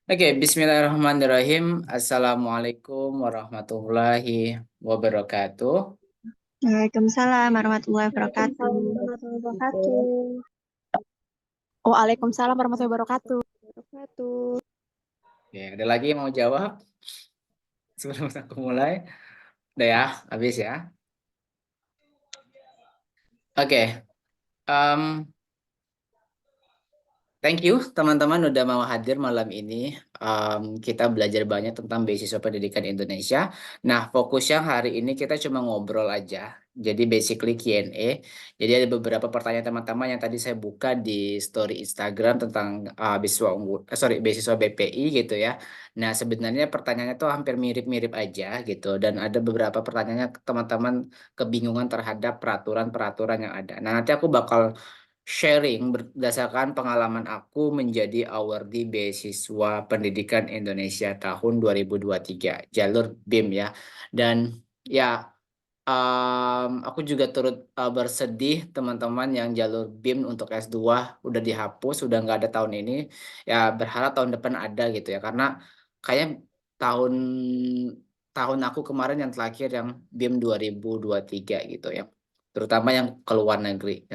Oke, Bismillahirrahmanirrahim. Assalamualaikum warahmatullahi wabarakatuh. Waalaikumsalam warahmatullahi wabarakatuh. Waalaikumsalam warahmatullahi wabarakatuh. Waalaikumsalam warahmatullahi wabarakatuh. Wabarakatuh. Oke, ada lagi yang mau jawab sebelum aku mulai? Udah ya, habis ya. Oke, em, thank you teman-teman udah mau hadir malam ini. Kita belajar banyak tentang beasiswa pendidikan Indonesia. Nah, fokusnya hari ini kita cuma ngobrol aja. Jadi basically Q&A. Jadi ada beberapa pertanyaan teman-teman yang tadi saya buka di story Instagram tentang beasiswa unggul, beasiswa BPI gitu ya. Nah, sebenarnya pertanyaannya tuh hampir mirip-mirip aja gitu. Dan ada beberapa pertanyaannya teman-teman kebingungan terhadap peraturan-peraturan yang ada. Nah, nanti aku bakal sharing berdasarkan pengalaman aku menjadi awardee beasiswa pendidikan Indonesia tahun 2023 jalur BIM ya. Dan ya, aku juga turut bersedih teman-teman yang jalur BIM untuk S2 udah dihapus, udah nggak ada tahun ini. Ya berharap tahun depan ada gitu ya, karena kayak tahun tahun aku kemarin yang terakhir yang BIM 2023 gitu ya, terutama yang ke luar negeri.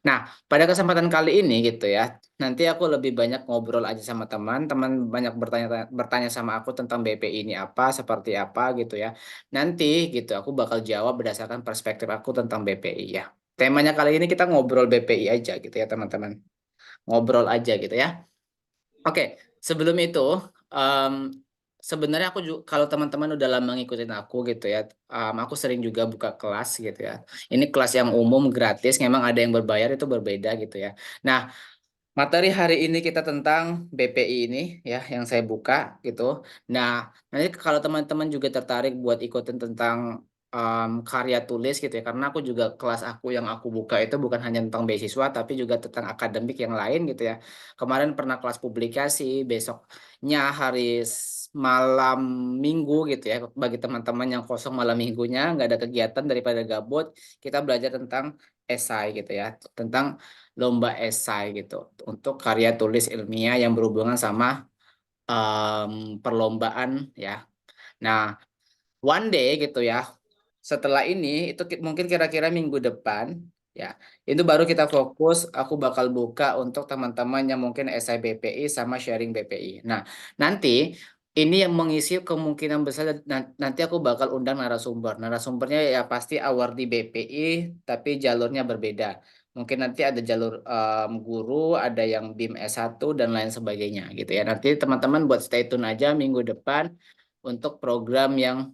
Nah, pada kesempatan kali ini gitu ya, nanti aku lebih banyak ngobrol aja sama teman-teman, banyak bertanya bertanya sama aku tentang BPI ini apa, seperti apa gitu ya. Nanti gitu aku bakal jawab berdasarkan perspektif aku tentang BPI ya. Temanya kali ini kita ngobrol BPI aja gitu ya teman-teman. Ngobrol aja gitu ya. Oke, sebelum itu em, sebenarnya aku juga kalau teman-teman udah lama ngikutin aku gitu ya, aku sering juga buka kelas gitu ya. Ini kelas yang umum gratis, memang ada yang berbayar itu berbeda gitu ya. Nah, materi hari ini kita tentang BPI ini ya yang saya buka gitu. Nah, nanti kalau teman-teman juga tertarik buat ikutin tentang karya tulis gitu ya, karena aku juga kelas aku yang aku buka itu bukan hanya tentang beasiswa tapi juga tentang akademik yang lain gitu ya. Kemarin pernah kelas publikasi, besoknya hari malam minggu gitu ya. Bagi teman-teman yang kosong malam minggunya nggak ada kegiatan daripada gabut, kita belajar tentang esai gitu ya, tentang lomba esai gitu untuk karya tulis ilmiah yang berhubungan sama perlombaan ya. Nah, one day gitu ya. Setelah ini itu mungkin kira-kira minggu depan ya. Itu baru kita fokus aku bakal buka untuk teman-teman yang mungkin esai BPI sama sharing BPI. Nah, nanti ini yang mengisi kemungkinan besar nanti aku bakal undang narasumber. Narasumbernya ya pasti awardee BPI tapi jalurnya berbeda. Mungkin nanti ada jalur guru, ada yang BIM S1 dan lain sebagainya gitu ya. Nanti teman-teman buat stay tune aja minggu depan untuk program yang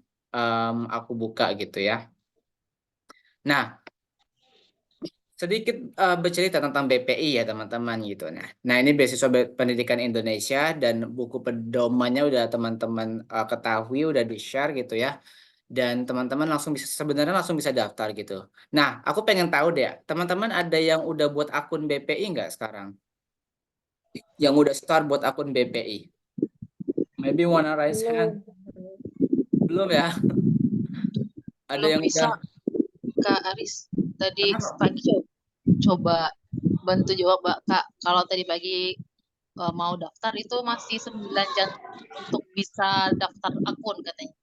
aku buka gitu ya. Nah, sedikit bercerita tentang BPI ya teman-teman gitu. Nah, ini beasiswa pendidikan Indonesia dan buku pedomannya udah teman-teman ketahui, udah di-share gitu ya. Dan teman-teman langsung bisa sebenarnya langsung bisa daftar gitu. Nah, aku pengen tahu deh, teman-teman ada yang udah buat akun BPI nggak sekarang? Yang udah start buat akun BPI? Maybe wanna raise hand? Belum. Belum ya? Ada Belum yang bisa, udah? Kak Aris. Tadi Kenapa? pagi coba bantu jawab, Mbak. Kak, kalau tadi pagi mau daftar itu masih 9 jam untuk bisa daftar akun katanya.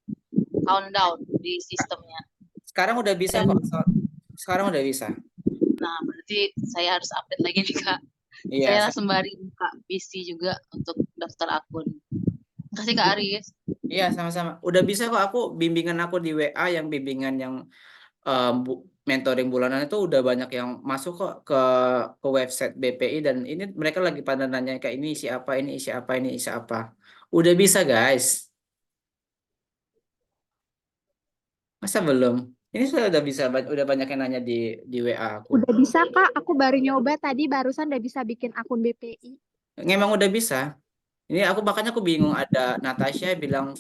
Countdown di sistemnya. Sekarang udah bisa Dan kok. Sekarang udah bisa. nah berarti saya harus update lagi nih, Kak. Iya, Saya sembari buka PC juga untuk daftar akun. Makasih Kak Aris. iya, sama-sama. Udah bisa kok, aku bimbingan aku di WA yang bimbingan yang mentoring bulanan itu udah banyak yang masuk kok ke website BPI dan ini mereka lagi pada nanya kayak ini isi apa, ini isi apa, ini isi apa. Udah bisa guys. Masa belum? Ini sudah udah bisa, udah banyak yang nanya di WA aku. Udah bisa, Kak. Aku baru nyoba tadi, barusan udah bisa bikin akun BPI. Memang udah bisa. Ini aku makanya aku bingung ada Natasha bilang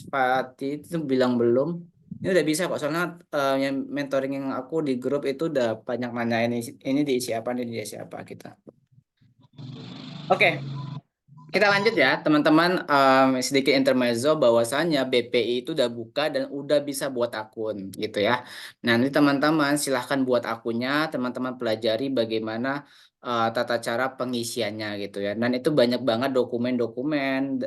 Fati itu bilang belum. Ini udah bisa kok, soalnya yang mentoring yang aku di grup itu udah banyak nanya ini diisi apa, ini diisi apa kita. Oke, Kita lanjut ya, teman-teman. Sedikit intermezzo bahwasannya BPI itu udah buka dan udah bisa buat akun gitu ya. Nanti teman-teman silahkan buat akunnya, teman-teman pelajari bagaimana tata cara pengisiannya gitu ya. Dan itu banyak banget dokumen-dokumen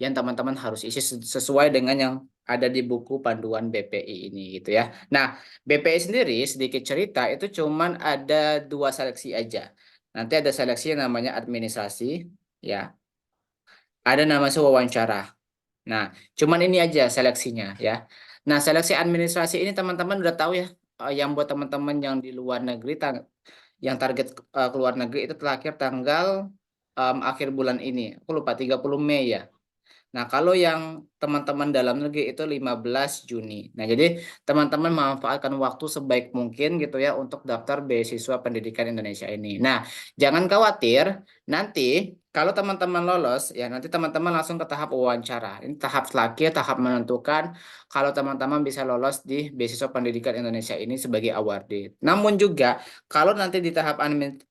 yang teman-teman harus isi sesuai dengan yang ada di buku panduan BPI ini gitu ya. Nah, BPI sendiri sedikit cerita itu cuman ada 2 seleksi aja. Nanti ada seleksi yang namanya administrasi ya. Ada nama wawancara. Nah, cuman ini aja seleksinya ya. Nah, seleksi administrasi ini teman-teman udah tahu ya, yang buat teman-teman yang di luar negeri, yang target ke luar negeri itu terakhir tanggal akhir bulan ini. Aku lupa 30 Mei ya. Nah, kalau yang teman-teman dalam negeri itu 15 Juni. Nah, jadi teman-teman memanfaatkan waktu sebaik mungkin gitu ya untuk daftar beasiswa pendidikan Indonesia ini. Nah, jangan khawatir, nanti kalau teman-teman lolos, ya nanti teman-teman langsung ke tahap wawancara. Ini tahap terakhir, tahap menentukan kalau teman-teman bisa lolos di beasiswa pendidikan Indonesia ini sebagai awardee. Namun juga, kalau nanti di tahap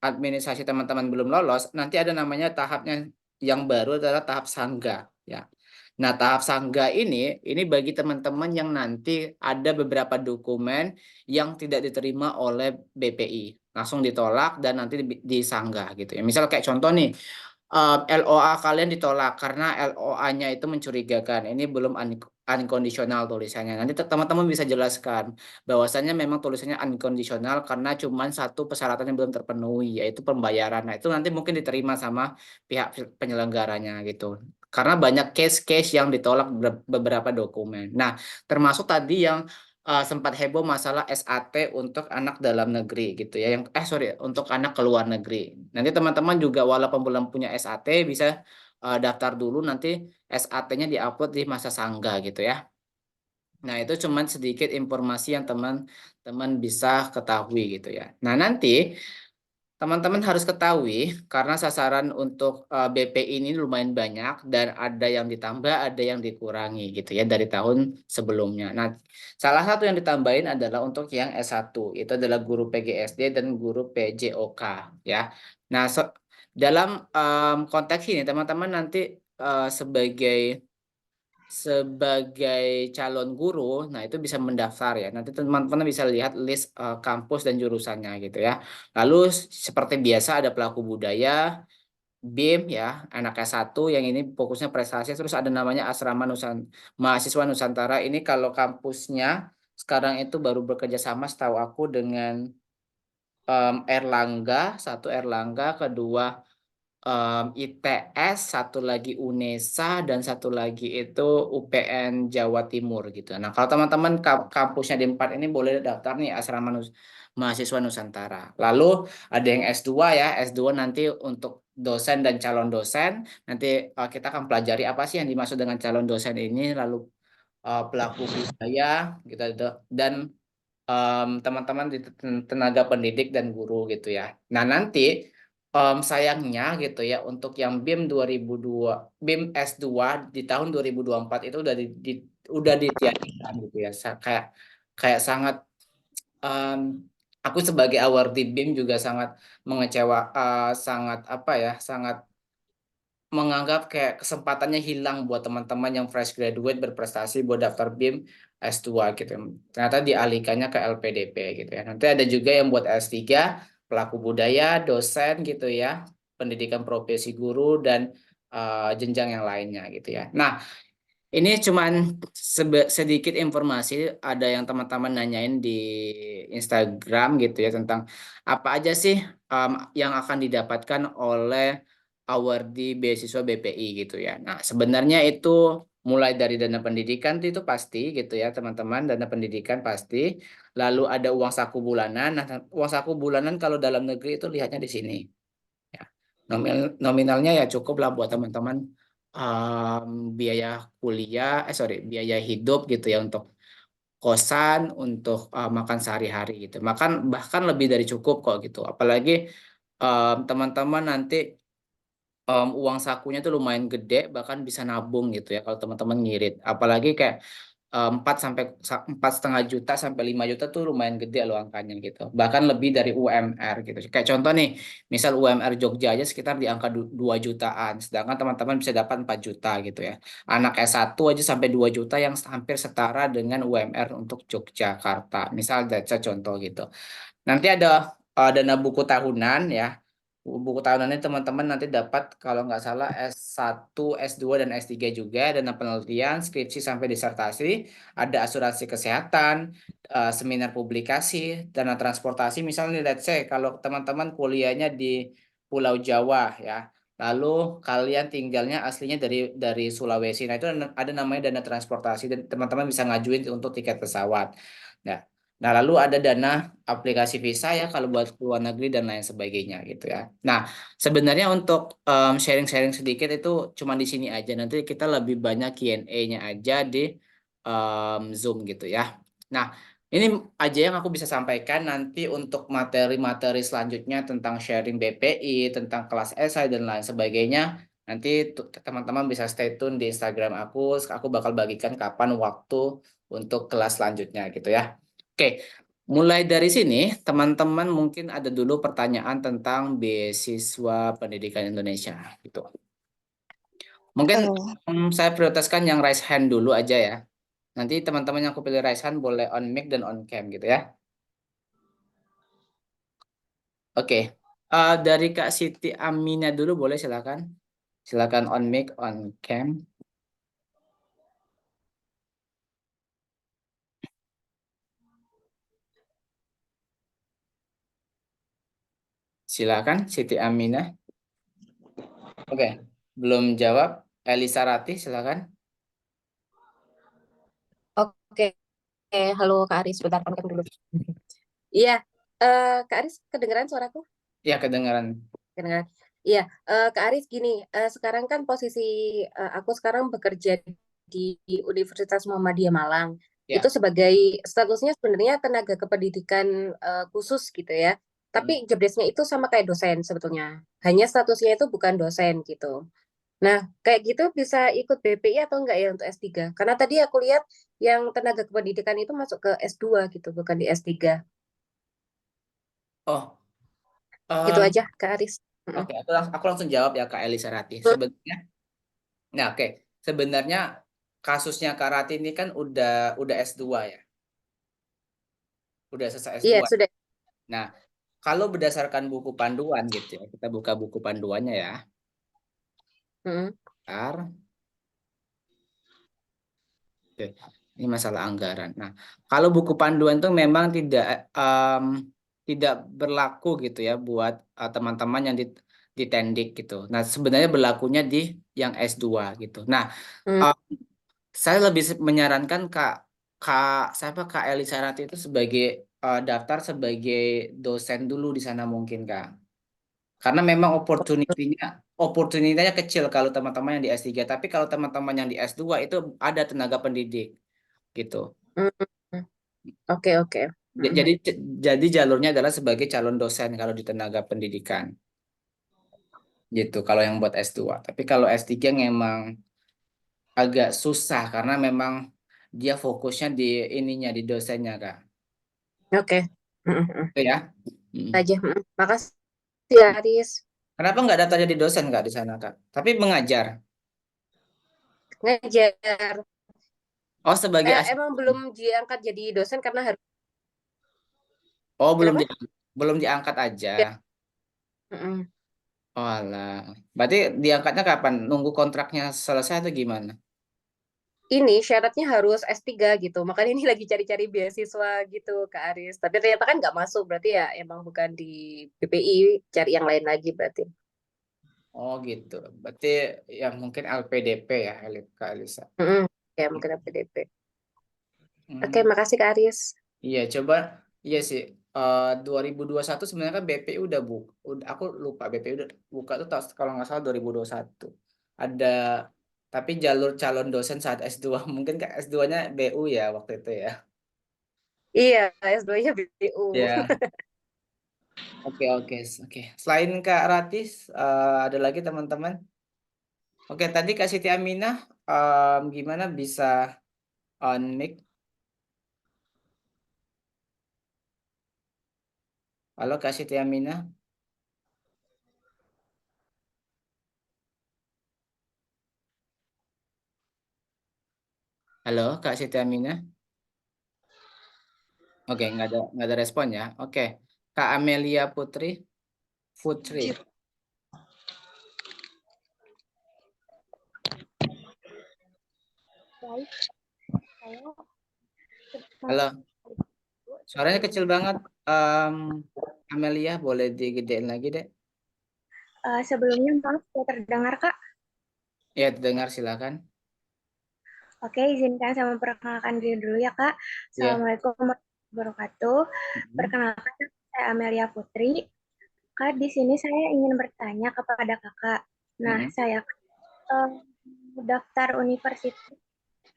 administrasi teman-teman belum lolos, nanti ada namanya tahapnya yang baru adalah tahap sangga. Ya. Nah, tahap sangga ini bagi teman-teman yang nanti ada beberapa dokumen yang tidak diterima oleh BPI, langsung ditolak dan nanti disangga gitu ya. Misal kayak contoh nih, LOA kalian ditolak karena LOA-nya itu mencurigakan. Ini belum unconditional tulisannya. Nanti teman-teman bisa jelaskan bahwasannya memang tulisannya unconditional karena cuma satu persyaratan yang belum terpenuhi, yaitu pembayaran. Nah, itu nanti mungkin diterima sama pihak penyelenggaranya gitu. Karena banyak case-case yang ditolak beberapa dokumen. Nah, termasuk tadi yang sempat heboh masalah SAT untuk anak dalam negeri gitu ya. Untuk anak ke luar negeri. Nanti teman-teman juga walaupun belum punya SAT bisa daftar dulu, nanti SAT-nya diupload di masa sangga gitu ya. Nah, itu cuman sedikit informasi yang teman-teman bisa ketahui gitu ya. Nah, nanti teman-teman harus ketahui karena sasaran untuk BPI ini lumayan banyak dan ada yang ditambah, ada yang dikurangi gitu ya dari tahun sebelumnya. Nah, salah satu yang ditambahin adalah untuk yang S1, itu adalah guru PGSD dan guru PJOK ya. Nah, dalam konteks ini teman-teman nanti sebagai calon guru, nah itu bisa mendaftar ya. Nanti teman-teman bisa lihat list kampus dan jurusannya gitu ya. Lalu seperti biasa ada pelaku budaya, BIM ya, anak S1 yang ini fokusnya prestasi, terus ada namanya Asrama Mahasiswa Nusantara. Ini kalau kampusnya sekarang itu baru bekerja sama setahu aku dengan Erlangga, satu Erlangga, kedua ITS, satu lagi UNESA, dan satu lagi itu UPN Jawa Timur gitu. Nah, kalau teman-teman kampusnya di 4 ini boleh daftar nih Asrama Mahasiswa Nusantara. Lalu ada yang S2 ya, S2 nanti untuk dosen dan calon dosen. Nanti kita akan pelajari apa sih yang dimaksud dengan calon dosen ini, lalu pelaku budaya gitu, dan teman-teman di tenaga pendidik dan guru gitu ya. Nah, nanti sayangnya gitu ya untuk yang BIM S2 di tahun 2024 itu udah ditiadakan gitu ya. Kayak sangat aku sebagai awardee BIM juga sangat sangat apa ya, sangat menganggap kayak kesempatannya hilang buat teman-teman yang fresh graduate berprestasi buat daftar BIM S2 gitu. Ternyata dialihkannya ke LPDP gitu ya. Nanti ada juga yang buat S3, pelaku budaya, dosen gitu ya, pendidikan profesi guru dan jenjang yang lainnya gitu ya. Nah, ini cuman sedikit informasi, ada yang teman-teman nanyain di Instagram gitu ya tentang apa aja sih yang akan didapatkan oleh awardee beasiswa BPI gitu ya. Nah, sebenarnya itu mulai dari dana pendidikan itu pasti gitu ya teman-teman, dana pendidikan pasti. Lalu ada uang saku bulanan. Nah, uang saku bulanan kalau dalam negeri itu lihatnya di sini. Ya. Nominalnya ya cukup lah buat teman-teman biaya biaya hidup gitu ya untuk kosan, untuk makan sehari-hari gitu. Bahkan lebih dari cukup kok gitu. Apalagi teman-teman nanti uang sakunya tuh lumayan gede, bahkan bisa nabung gitu ya kalau teman-teman ngirit. Apalagi kayak 4,5 juta sampai 5 juta tuh lumayan gede loh angkanya gitu. Bahkan lebih dari UMR gitu. Kayak contoh nih, misal UMR Jogja aja sekitar di angka 2 jutaan, sedangkan teman-teman bisa dapat 4 juta gitu ya. Anak S1 aja sampai 2 juta yang hampir setara dengan UMR untuk Yogyakarta. Misal that's contoh gitu. Nanti ada dana buku tahunan ya. Buku tahunannya teman-teman nanti dapat kalau nggak salah S1, S2, dan S3 juga. Dana penelitian, skripsi sampai disertasi. Ada asuransi kesehatan, seminar publikasi, dana transportasi. Misalnya let's say kalau teman-teman kuliahnya di Pulau Jawa ya. Lalu kalian tinggalnya aslinya dari Sulawesi. Nah, itu ada namanya dana transportasi dan teman-teman bisa ngajuin untuk tiket pesawat. Nah, Nah, lalu ada dana aplikasi visa ya kalau buat ke luar negeri dan lain sebagainya gitu ya. Nah, sebenarnya untuk sharing-sharing sedikit itu cuma di sini aja. Nanti kita lebih banyak Q&A-nya aja di Zoom gitu ya. Nah, ini aja yang aku bisa sampaikan. Nanti untuk materi-materi selanjutnya tentang sharing BPI, tentang kelas esai dan lain sebagainya, nanti teman-teman bisa stay tune di Instagram aku. Aku bakal bagikan kapan waktu untuk kelas selanjutnya gitu ya. Oke, mulai dari sini teman-teman mungkin ada dulu pertanyaan tentang beasiswa pendidikan Indonesia gitu. Mungkin saya prioritaskan yang raise hand dulu aja ya. Nanti teman-teman yang aku pilih raise hand boleh on mic dan on cam gitu ya. Oke, dari Kak Siti Amina dulu boleh silakan. Silakan on mic, on cam. Silakan Siti Amina. Oke, belum jawab. Elisa Ratih silakan. Oke, halo Kak Aris, bentar kontak dulu. Iya, Kak Aris kedengeran suaraku? Ya, kedengaran. Kedengeran. Iya, Kak Aris gini, sekarang kan posisi aku sekarang bekerja di Universitas Muhammadiyah Malang. Ya. Itu sebagai statusnya sebenarnya tenaga kependidikan khusus gitu ya. Tapi job desk-nya itu sama kayak dosen sebetulnya. Hanya statusnya itu bukan dosen gitu. Nah, kayak gitu bisa ikut BPI atau enggak ya untuk S3? Karena tadi aku lihat yang tenaga kependidikan itu masuk ke S2 gitu, bukan di S3. Oh, Gitu em, aja, Kak Aris. Mm-mm. oke, aku langsung jawab ya Kak Elisa Ratih. Sebenarnya, nah oke, sebenarnya kasusnya Kak Ratih ini kan udah S2 ya, udah selesai Iya, S2. sudah. Nah, kalau berdasarkan buku panduan gitu ya, kita buka buku panduannya ya. Mm-mm. Bentar. Oke, ini masalah anggaran. Nah, kalau buku panduan itu memang tidak berlaku gitu ya buat teman-teman yang di Tendik gitu. Nah, sebenarnya berlakunya di yang S2 gitu. Nah, Mm. em, saya lebih menyarankan siapa Kak Elisa Rati itu sebagai daftar sebagai dosen dulu di sana mungkin Kak. Karena memang opportunity-nya kecil kalau teman-teman yang di S3, tapi kalau teman-teman yang di S2 itu ada tenaga pendidik gitu. Mm. Oke, oke. Mm. Jadi jalurnya adalah sebagai calon dosen kalau di tenaga pendidikan gitu kalau yang buat S2. Tapi kalau S3 memang agak susah karena memang dia fokusnya di ininya di dosennya Kak. Oke. Mm-mm. Itu ya. Mm. Aja. Mm. Makasih, Aris. Kenapa nggak daftar jadi dosen Kak di sana Kak? Tapi mengajar. Ngajar. Oh, sebagai Emang asisten. belum diangkat jadi dosen karena harus. Oh, Kenapa? belum diangkat aja. Ya. Mm-mm. Oh, alah. Berarti diangkatnya kapan? Nunggu kontraknya selesai atau gimana? Ini syaratnya harus S3 gitu. Makanya ini lagi cari-cari beasiswa gitu, Kak Aris. Tapi ternyata kan nggak masuk. Berarti ya emang bukan di BPI, cari yang lain lagi berarti. Oh, gitu. Berarti yang mungkin LPDP ya, Kak Elisa. Mm-mm. Ya, mungkin PDP. Oke, Hmm. makasih Kak Aris. Iya, coba iya sih. 2021 sebenarnya kan BPI aku lupa BPI udah buka tuh kalau nggak salah 2021. Ada tapi jalur calon dosen saat S2 mungkin Kak S2-nya BU ya waktu itu ya. Iya, S2-nya BPU. Ya, oke. Selain Kak Ratis, ada lagi teman-teman? Oke, tadi Kak Siti Aminah gimana bisa On mic. Halo Kak Siti Aminah. Halo Kak Siti Aminah. Oke, nggak ada respon ya. Oke, Kak Amelia Putri. Baik, saya Halo, suaranya kecil banget. Amelia, boleh digedein lagi deh? sebelumnya maaf tidak terdengar Kak. Ya, terdengar silakan. Oke, izinkan saya memperkenalkan diri dulu ya Kak. Ya. Assalamualaikum warahmatullahi wabarakatuh. Mm-mm. Perkenalkan, saya Amelia Putri. Kak, di sini saya ingin bertanya kepada Kakak. Nah, Mm-mm. saya daftar universitas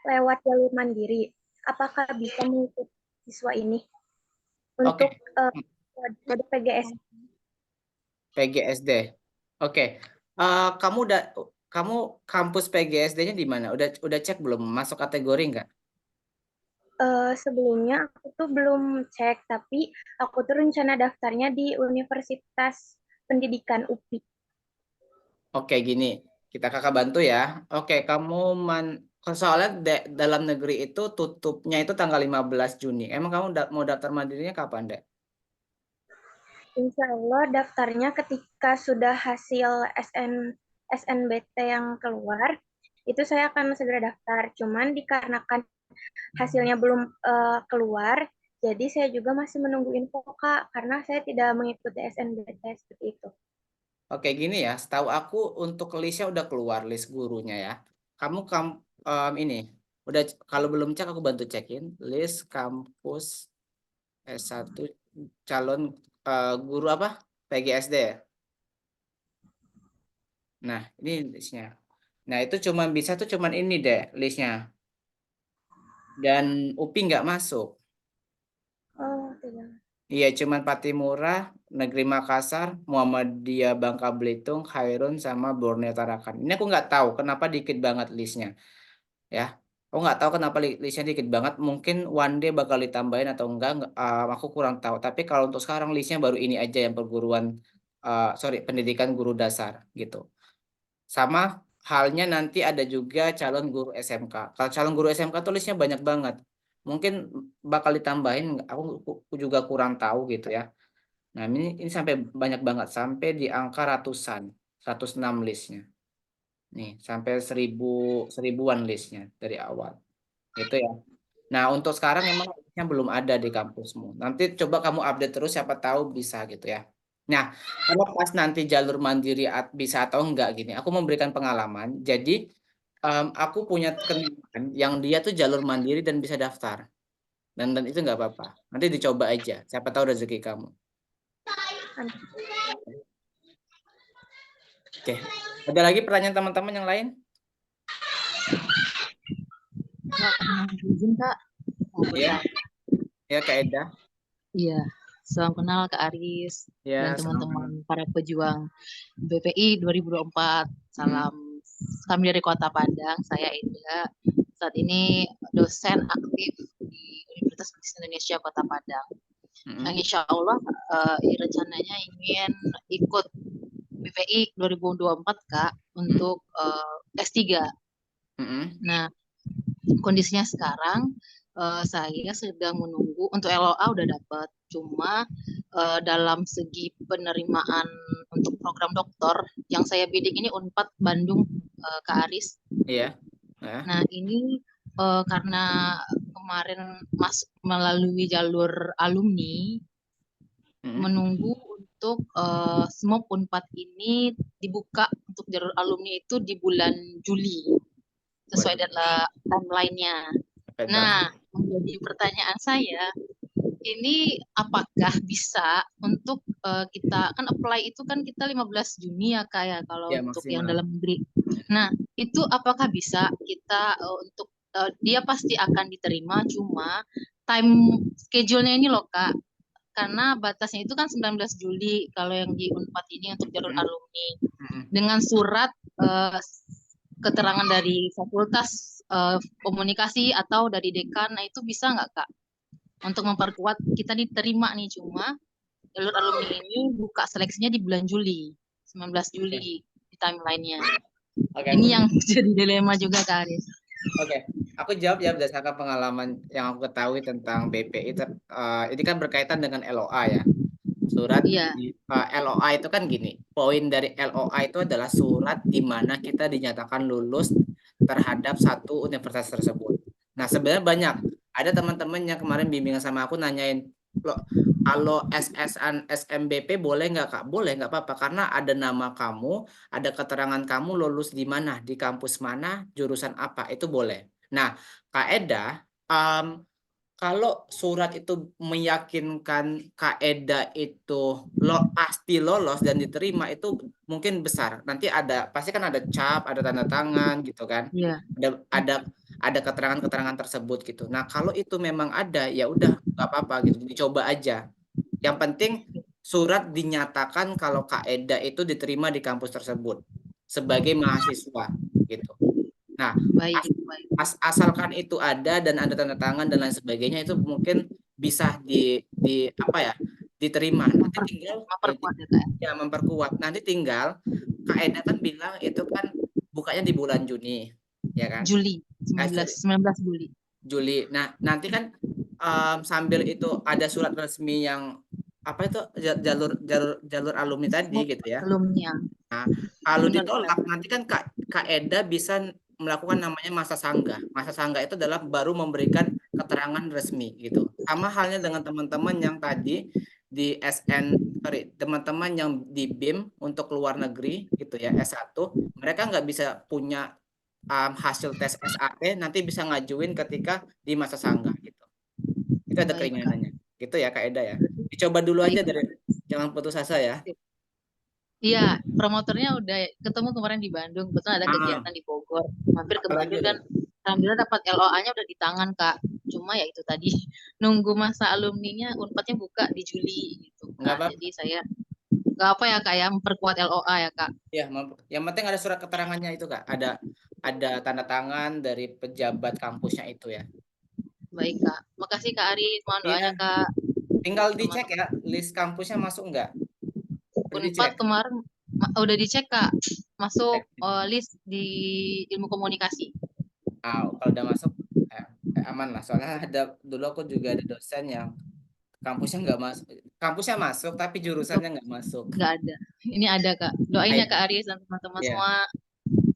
lewat jalur mandiri. Apakah bisa mengikuti siswa ini untuk Oke, kode PGS? PGSD. Oke. Kamu kampus PGSD-nya di mana? Udah cek belum? Masuk kategori nggak? Sebelumnya aku tuh belum cek, tapi aku tuh rencana daftarnya di Universitas Pendidikan UPI. Oke, gini. Kita kakak bantu ya. Oke, kamu soalnya dalam negeri itu tutupnya itu tanggal 15 Juni. Emang kamu mau daftar mandirinya kapan, Dek? Insya Allah daftarnya ketika sudah hasil SNBT yang keluar, itu saya akan segera daftar. Cuman dikarenakan hasilnya belum keluar, jadi saya juga masih menunggu info Kak, karena saya tidak mengikuti SNBT seperti itu. Oke, gini ya. Setahu aku untuk listnya udah keluar, list gurunya ya. Ini udah, kalau belum cek aku bantu cekin list kampus S1 calon guru apa? PGSD ya. Nah, ini listnya. Nah, itu bisa tuh cuman ini deh listnya. Dan UPI nggak masuk. Oh, tidak. Iya, cuman Patimura, Negeri Makassar, Muhammadiyah Bangka Belitung, Khairun, sama Borneo Tarakan. Ini aku nggak tahu kenapa dikit banget listnya. Ya, aku nggak tahu kenapa listnya dikit banget. Mungkin one day bakal ditambahin atau enggak. Aku kurang tahu. Tapi kalau untuk sekarang listnya baru ini aja yang perguruan, pendidikan guru dasar gitu. Sama halnya nanti ada juga calon guru SMK. Kalau calon guru SMK tuh listnya banyak banget. Mungkin bakal ditambahin, aku juga kurang tahu gitu ya. Nah, ini sampai banyak banget, sampai di angka ratusan, 106 listnya. Nih, sampai 1000-an listnya dari awal. Gitu ya. Nah, untuk sekarang emang listnya belum ada di kampusmu. Nanti coba kamu update terus, siapa tahu bisa gitu ya. Nah, kalau pas nanti jalur mandiri bisa atau enggak gini, aku memberikan pengalaman. Jadi, aku punya kenalan yang dia tuh jalur mandiri dan bisa daftar. Dan itu nggak apa-apa. Nanti dicoba aja. Siapa tahu rezeki kamu. Oke. Ada lagi pertanyaan teman-teman yang lain? Kak, izin Kak. Iya. Ya, Kak Eda. Iya, salam kenal Kak Aris Ya, dan sama. teman-teman para pejuang BPI 2024. Salam kami dari Kota Padang, saya Eda. Saat ini dosen aktif di Universitas Pendidikan Indonesia Kota Padang. Yang insya Allah rencananya ingin ikut BPI 2024 Kak untuk S3. Nah, kondisinya sekarang saya sedang menunggu untuk LOA udah dapat, cuma dalam segi penerimaan untuk program doktor yang saya bidik ini Unpad Bandung, Kak Aris. Iya. Nah, ini karena kemarin melalui jalur alumni menunggu untuk SMOP Unpad ini dibuka untuk jalur alumni itu di bulan Juli sesuai dengan timeline-nya. Nah, menjadi pertanyaan saya, ini apakah bisa untuk kita kan apply itu kan kita 15 Juni ya Kak ya kalau Ya, untuk maksimal. yang dalam negeri. Nah, itu apakah bisa kita untuk dia pasti akan diterima, cuma time schedule-nya ini loh Kak. Karena batasnya itu kan 19 Juli kalau yang di Unpad ini untuk jalur alumni. Dengan surat keterangan dari fakultas komunikasi atau dari dekan, nah itu bisa nggak Kak? Untuk memperkuat kita diterima nih, cuma jalur alumni ini buka seleksinya di bulan Juli, 19 Juli di timeline-nya. Oke, Ini yang jadi dilema juga Kak Aris. Oke, aku jawab ya berdasarkan pengalaman yang aku ketahui tentang BPI. Ini kan berkaitan dengan LOA ya. Surat Iya, LOA itu kan gini, poin dari LOA itu adalah surat di mana kita dinyatakan lulus terhadap satu universitas tersebut. Nah, sebenarnya banyak. Ada teman-teman yang kemarin bimbingan sama aku nanyain, loh, kalau SSN SMBP boleh nggak Kak? Boleh, nggak apa-apa. Karena ada nama kamu, ada keterangan kamu lulus di mana, di kampus mana, jurusan apa, itu boleh. Nah, Kak Eda, kalau surat itu meyakinkan Kak Eda itu pasti lolos dan diterima, itu mungkin besar. Nanti pasti kan ada cap, ada tanda tangan gitu kan. iya. Ada keterangan-keterangan tersebut gitu. Nah, kalau itu memang ada, ya udah nggak apa-apa gitu, dicoba aja. Yang penting surat dinyatakan kalau Kak Eda itu diterima di kampus tersebut sebagai mahasiswa gitu. Nah, Baik, baik. asalkan itu ada dan ada tanda tangan dan lain sebagainya, itu mungkin bisa di apa ya, diterima. Nanti tinggal Memperkuat ya Kak. ya memperkuat. Nanti tinggal Kak Eda kan bilang itu kan bukanya di bulan Juni, ya kan? Juli, 19 Juli. Juli. Nah, nanti kan sambil itu ada surat resmi yang apa itu jalur alumni tadi gitu ya. Alumni. Kalau Benar, ditolak nanti kan Kak Eda bisa melakukan namanya masa sanggah. Masa sanggah itu adalah baru memberikan keterangan resmi gitu. Sama halnya dengan teman-teman yang tadi di teman-teman yang di BIM untuk luar negeri gitu ya, S1, mereka nggak bisa punya hasil tes SAT, nanti bisa ngajuin ketika di masa sanggah gitu. Itu ada Baik, keringanannya. Gitu ya Kak Eda ya. Dicoba dulu aja jangan putus asa ya. Iya, promotornya udah ketemu kemarin di Bandung. Kebetulan ada kegiatan di Bogor. Mampir ke Apalagi Bandung tuh? dan alhamdulillah dapat LOA-nya udah di tangan, Kak. Cuma ya itu tadi, nunggu masa alumninya Unpadnya buka di Juli gitu, Nggak Kak. apa-apa. Jadi saya nggak apa ya, Kak ya, memperkuat LOA ya, Kak. Ya, yang penting ada surat keterangannya itu Kak. Ada tanda tangan dari pejabat kampusnya itu ya. Baik, Kak. Makasih Kak Aris, mohon doanya, Iya. Kak. Tinggal dicek ya, list kampusnya masuk nggak? Udah Unpad dicek. kemarin udah dicek, Kak. Masuk list di ilmu komunikasi. Kalau udah masuk aman lah. Soalnya dulu aku juga ada dosen yang kampusnya nggak masuk. Kampusnya masuk tapi jurusannya nggak masuk. Nggak ada. Ini ada, Kak. Doain ya Kak Aris dan teman-teman Iya. semua.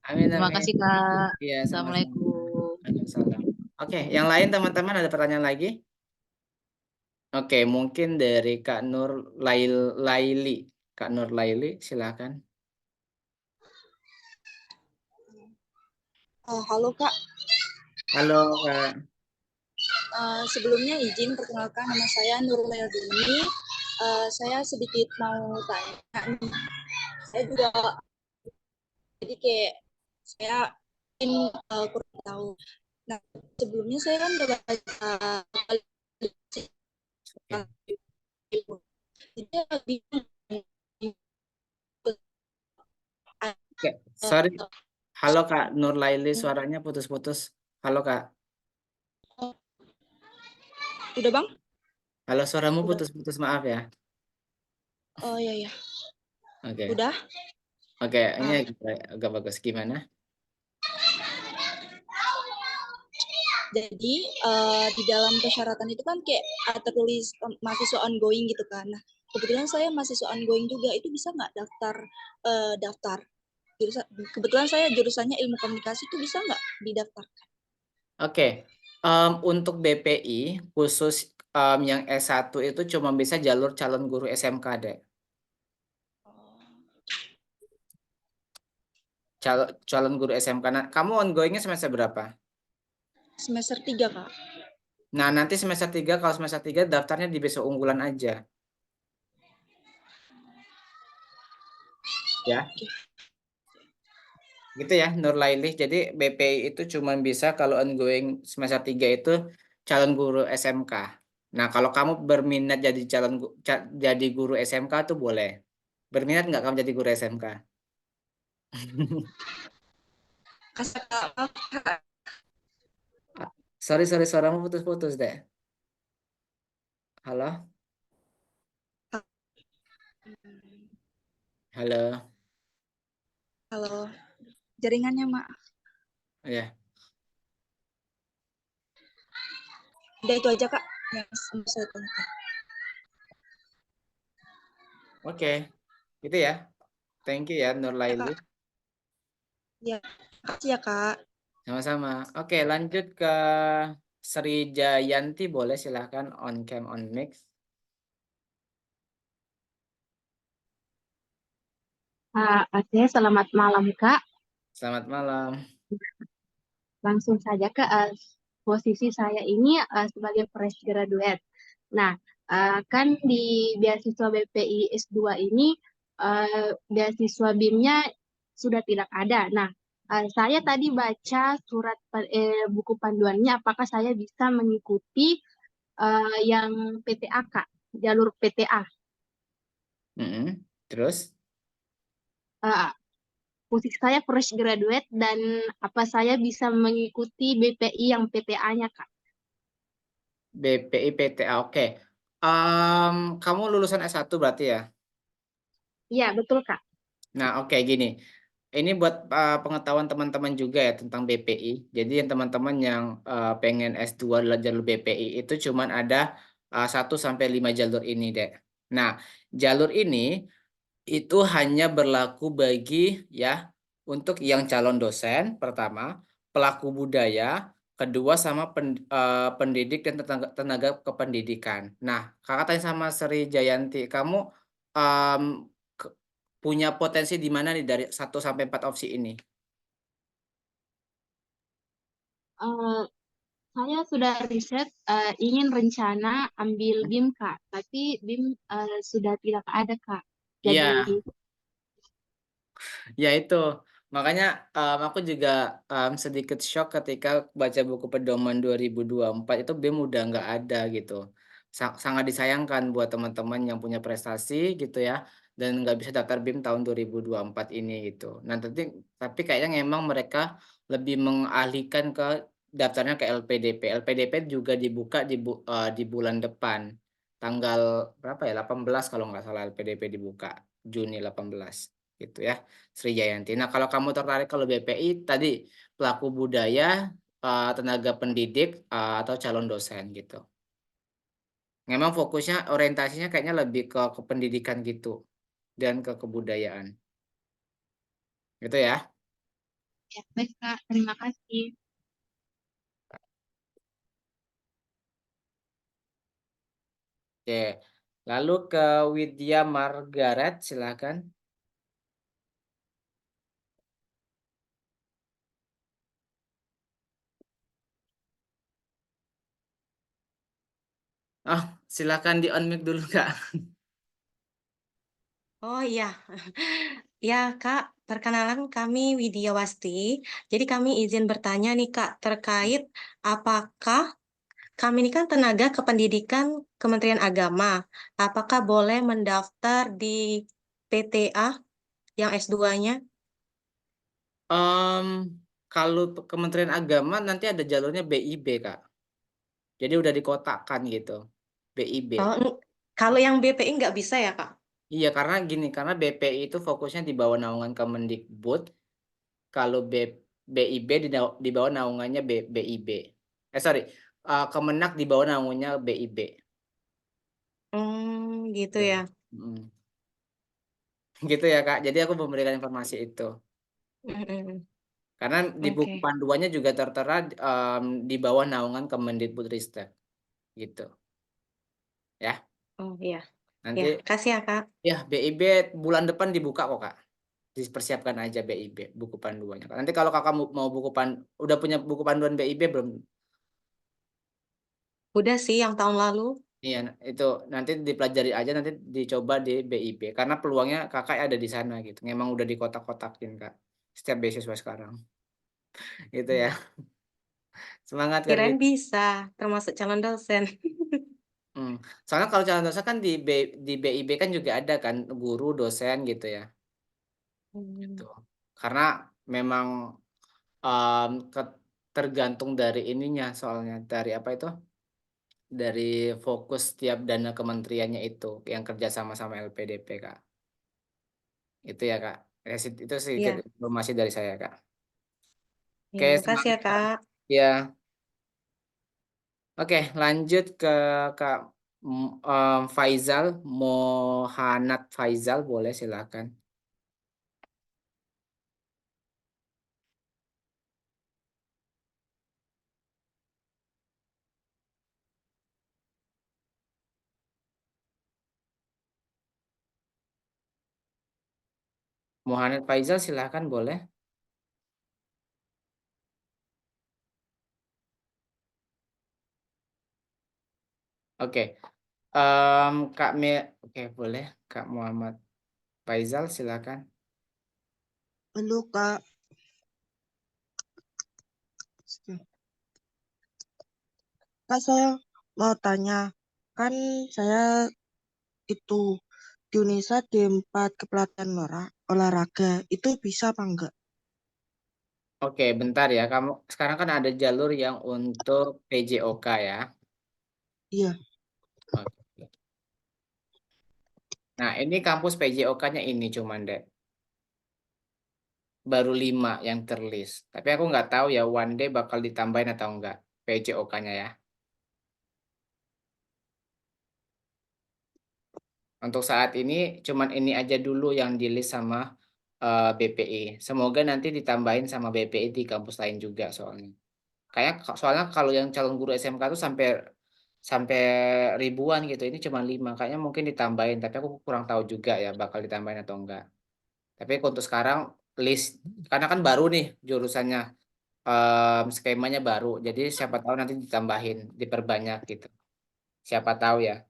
Amin, Terima amin. kasih, Kak. Iya, sama-sama. Assalamualaikum. Waalaikumsalam. Oke, yang lain teman-teman ada pertanyaan lagi? Oke, mungkin dari Kak Nur Laili. Kak Nur Laili, silakan. Halo Kak. Halo Kak. Sebelumnya izin perkenalkan, nama saya Nurul Dini. Saya sedikit mau tanya nih. Saya juga jadi kayak saya ingin kurang tahu. Nah, sebelumnya saya kan udah baca jadi bingung. Oke, sorry. Halo Kak Nur Laili, suaranya putus-putus. Halo Kak. Udah Bang? Halo, suaramu putus-putus, maaf ya. Oh iya. Oke. Udah? Oke, ini agak bagus. Gimana? Jadi di dalam persyaratan itu kan kayak tertulis mahasiswa ongoing gitu kan. Nah, kebetulan saya mahasiswa ongoing juga, itu bisa nggak daftar jurusan? Kebetulan saya jurusannya ilmu komunikasi, itu bisa nggak didaftarkan? Oke, untuk BPI khusus yang S1 itu cuma bisa jalur calon guru SMK deh. Calon guru SMK. Nah, kamu ongoingnya semester berapa? Semester 3 Kak. Nah, nanti semester 3, kalau semester 3 daftarnya di besok unggulan aja. Ya. Gitu ya, Nur Laili. Jadi BPI itu cuma bisa kalau ongoing semester 3 itu calon guru SMK. Nah, kalau kamu berminat jadi guru SMK tuh boleh. Berminat nggak kamu jadi guru SMK? Sorry, suaramu putus-putus deh. Halo? Halo? Halo, jaringannya maaf. Ya. Udah itu aja Kak yang mau saya tanyakan. Oke. Gitu ya. Thank you ya, Nur Ya Laili. Kak, ya makasih ya Kak. Sama-sama. Oke, lanjut ke Sri Jayanti. Boleh silahkan on cam, on mix. Oke, selamat malam Kak. Selamat malam. Langsung saja ke posisi saya ini sebagai fresh graduate. Nah, kan di beasiswa BPI S2 ini beasiswa BIM-nya sudah tidak ada. Nah, saya tadi baca buku panduannya, apakah saya bisa mengikuti yang PTA Kak, jalur PTA. Terus? Eh, Posisi saya fresh graduate dan apa saya bisa mengikuti BPI yang PTA-nya, Kak? BPI PTA, oke. Kamu lulusan S1 berarti ya? Iya, betul, Kak. Nah, oke gini. Ini buat pengetahuan teman-teman juga ya tentang BPI. Jadi yang teman-teman yang pengen S2 adalah jalur BPI itu cuman ada 1 sampai 5 jalur ini, Dek. Nah, jalur ini itu hanya berlaku bagi ya untuk yang calon dosen pertama, pelaku budaya, kedua sama pendidik dan tenaga kependidikan. Nah, kakak tanya sama Sri Jayanti, kamu em, punya potensi di mana nih dari 1 sampai 4 opsi ini? Eh, saya sudah riset ingin rencana ambil BIM, Kak, tapi BIM sudah tidak ada, Kak. Iya, Jadi, ya itu. Makanya aku juga sedikit shock ketika baca buku pedoman 2024 itu BEM udah nggak ada gitu. Sangat disayangkan buat teman-teman yang punya prestasi gitu ya dan nggak bisa daftar BEM tahun 2024 ini gitu. Nah, tapi kayaknya memang mereka lebih mengalihkan ke daftarnya ke LPDP. LPDP juga dibuka di bulan depan. Tanggal berapa ya? 18 kalau nggak salah LPDP dibuka. Juni 18 gitu ya. Sri Jayanti. Nah, kalau kamu tertarik kalau BPI tadi pelaku budaya, tenaga pendidik, atau calon dosen gitu. Memang fokusnya orientasinya kayaknya lebih ke pendidikan gitu dan ke kebudayaan. Gitu ya. ya, baik, Kak. Terima kasih. Oke. Lalu ke Widya Margaret, silakan. Oh, silakan di on mic dulu, Kak. Oh iya, ya Kak, perkenalan kami Widya Wasti. Jadi kami izin bertanya nih Kak, terkait apakah kami ini kan tenaga kependidikan Kementerian Agama, apakah boleh mendaftar di PTA yang S2-nya? Em, kalau Kementerian Agama nanti ada jalurnya BIB, Kak. Jadi udah dikotakkan gitu. BIB. Oh, kalau yang BPI nggak bisa ya Kak? Iya, karena gini, karena BPI itu fokusnya di bawah naungan Kemendikbud, kalau BIB di bawah naungannya BIB. Sorry, Kemenak di bawah naungannya BIB. Gitu Tuh. ya. Mm. Gitu ya, Kak. Jadi aku memberikan informasi itu. Mm-mm. Karena di buku Oke. panduannya juga tertera di bawah naungan Kemendikbudristek. Gitu. Ya, Oh iya, ya, nanti kasih ya Kak. ya BIB bulan depan dibuka kok, Kak. Dipersiapkan aja BIB buku panduannya. Nanti kalau kakak mau udah punya buku panduan BIB belum? Udah sih yang tahun lalu. Iya, itu nanti dipelajari aja, nanti dicoba di BIB karena peluangnya kakak ada di sana gitu. Memang udah dikotak-kotakin, Kak. Setiap beasiswa sekarang. Gitu ya. Semangat Kak. Kirain bisa, termasuk calon dosen. Hmm. Soalnya kalau calon dosen kan di BIB kan juga ada kan guru, dosen gitu ya. Gitu. Hmm. Karena memang em, ke- tergantung dari ininya soalnya, dari apa itu? Dari fokus tiap dana kementeriannya itu yang kerja sama-sama LPDP, Kak. Itu ya, Kak. Itu sedikit Iya, informasi dari saya, Kak. iya, Oke, makasih ya, semangat. Kak. Ya. Oke, lanjut ke Kak Faizal, Mohanat Faizal, boleh silakan. Mohanat Faizal, silakan boleh. Oke, Kak oke boleh Kak Muhammad Faizal, silakan. Halo Kak, Kak saya mau tanya, kan saya itu di Unisa D4 kepelatihan olahraga, itu bisa apa enggak? Oke, bentar ya. Kamu sekarang kan ada jalur yang untuk PJOK ya. Iya, Oke. Nah, ini kampus PJOK-nya ini cuman deh. Baru 5 yang terlist. Tapi aku nggak tahu ya one day bakal ditambahin atau enggak PJOK-nya ya. Untuk saat ini cuman ini aja dulu yang di list sama BPI. Semoga nanti ditambahin sama BPI di kampus lain juga soalnya. Soalnya kalau yang calon guru SMK tuh sampai sampai ribuan gitu. Ini cuma 5. Kayaknya mungkin ditambahin, tapi aku kurang tahu juga ya bakal ditambahin atau enggak. Tapi untuk sekarang list karena kan baru nih jurusannya, skemanya baru. Jadi siapa tahu nanti ditambahin, diperbanyak gitu. Siapa tahu ya.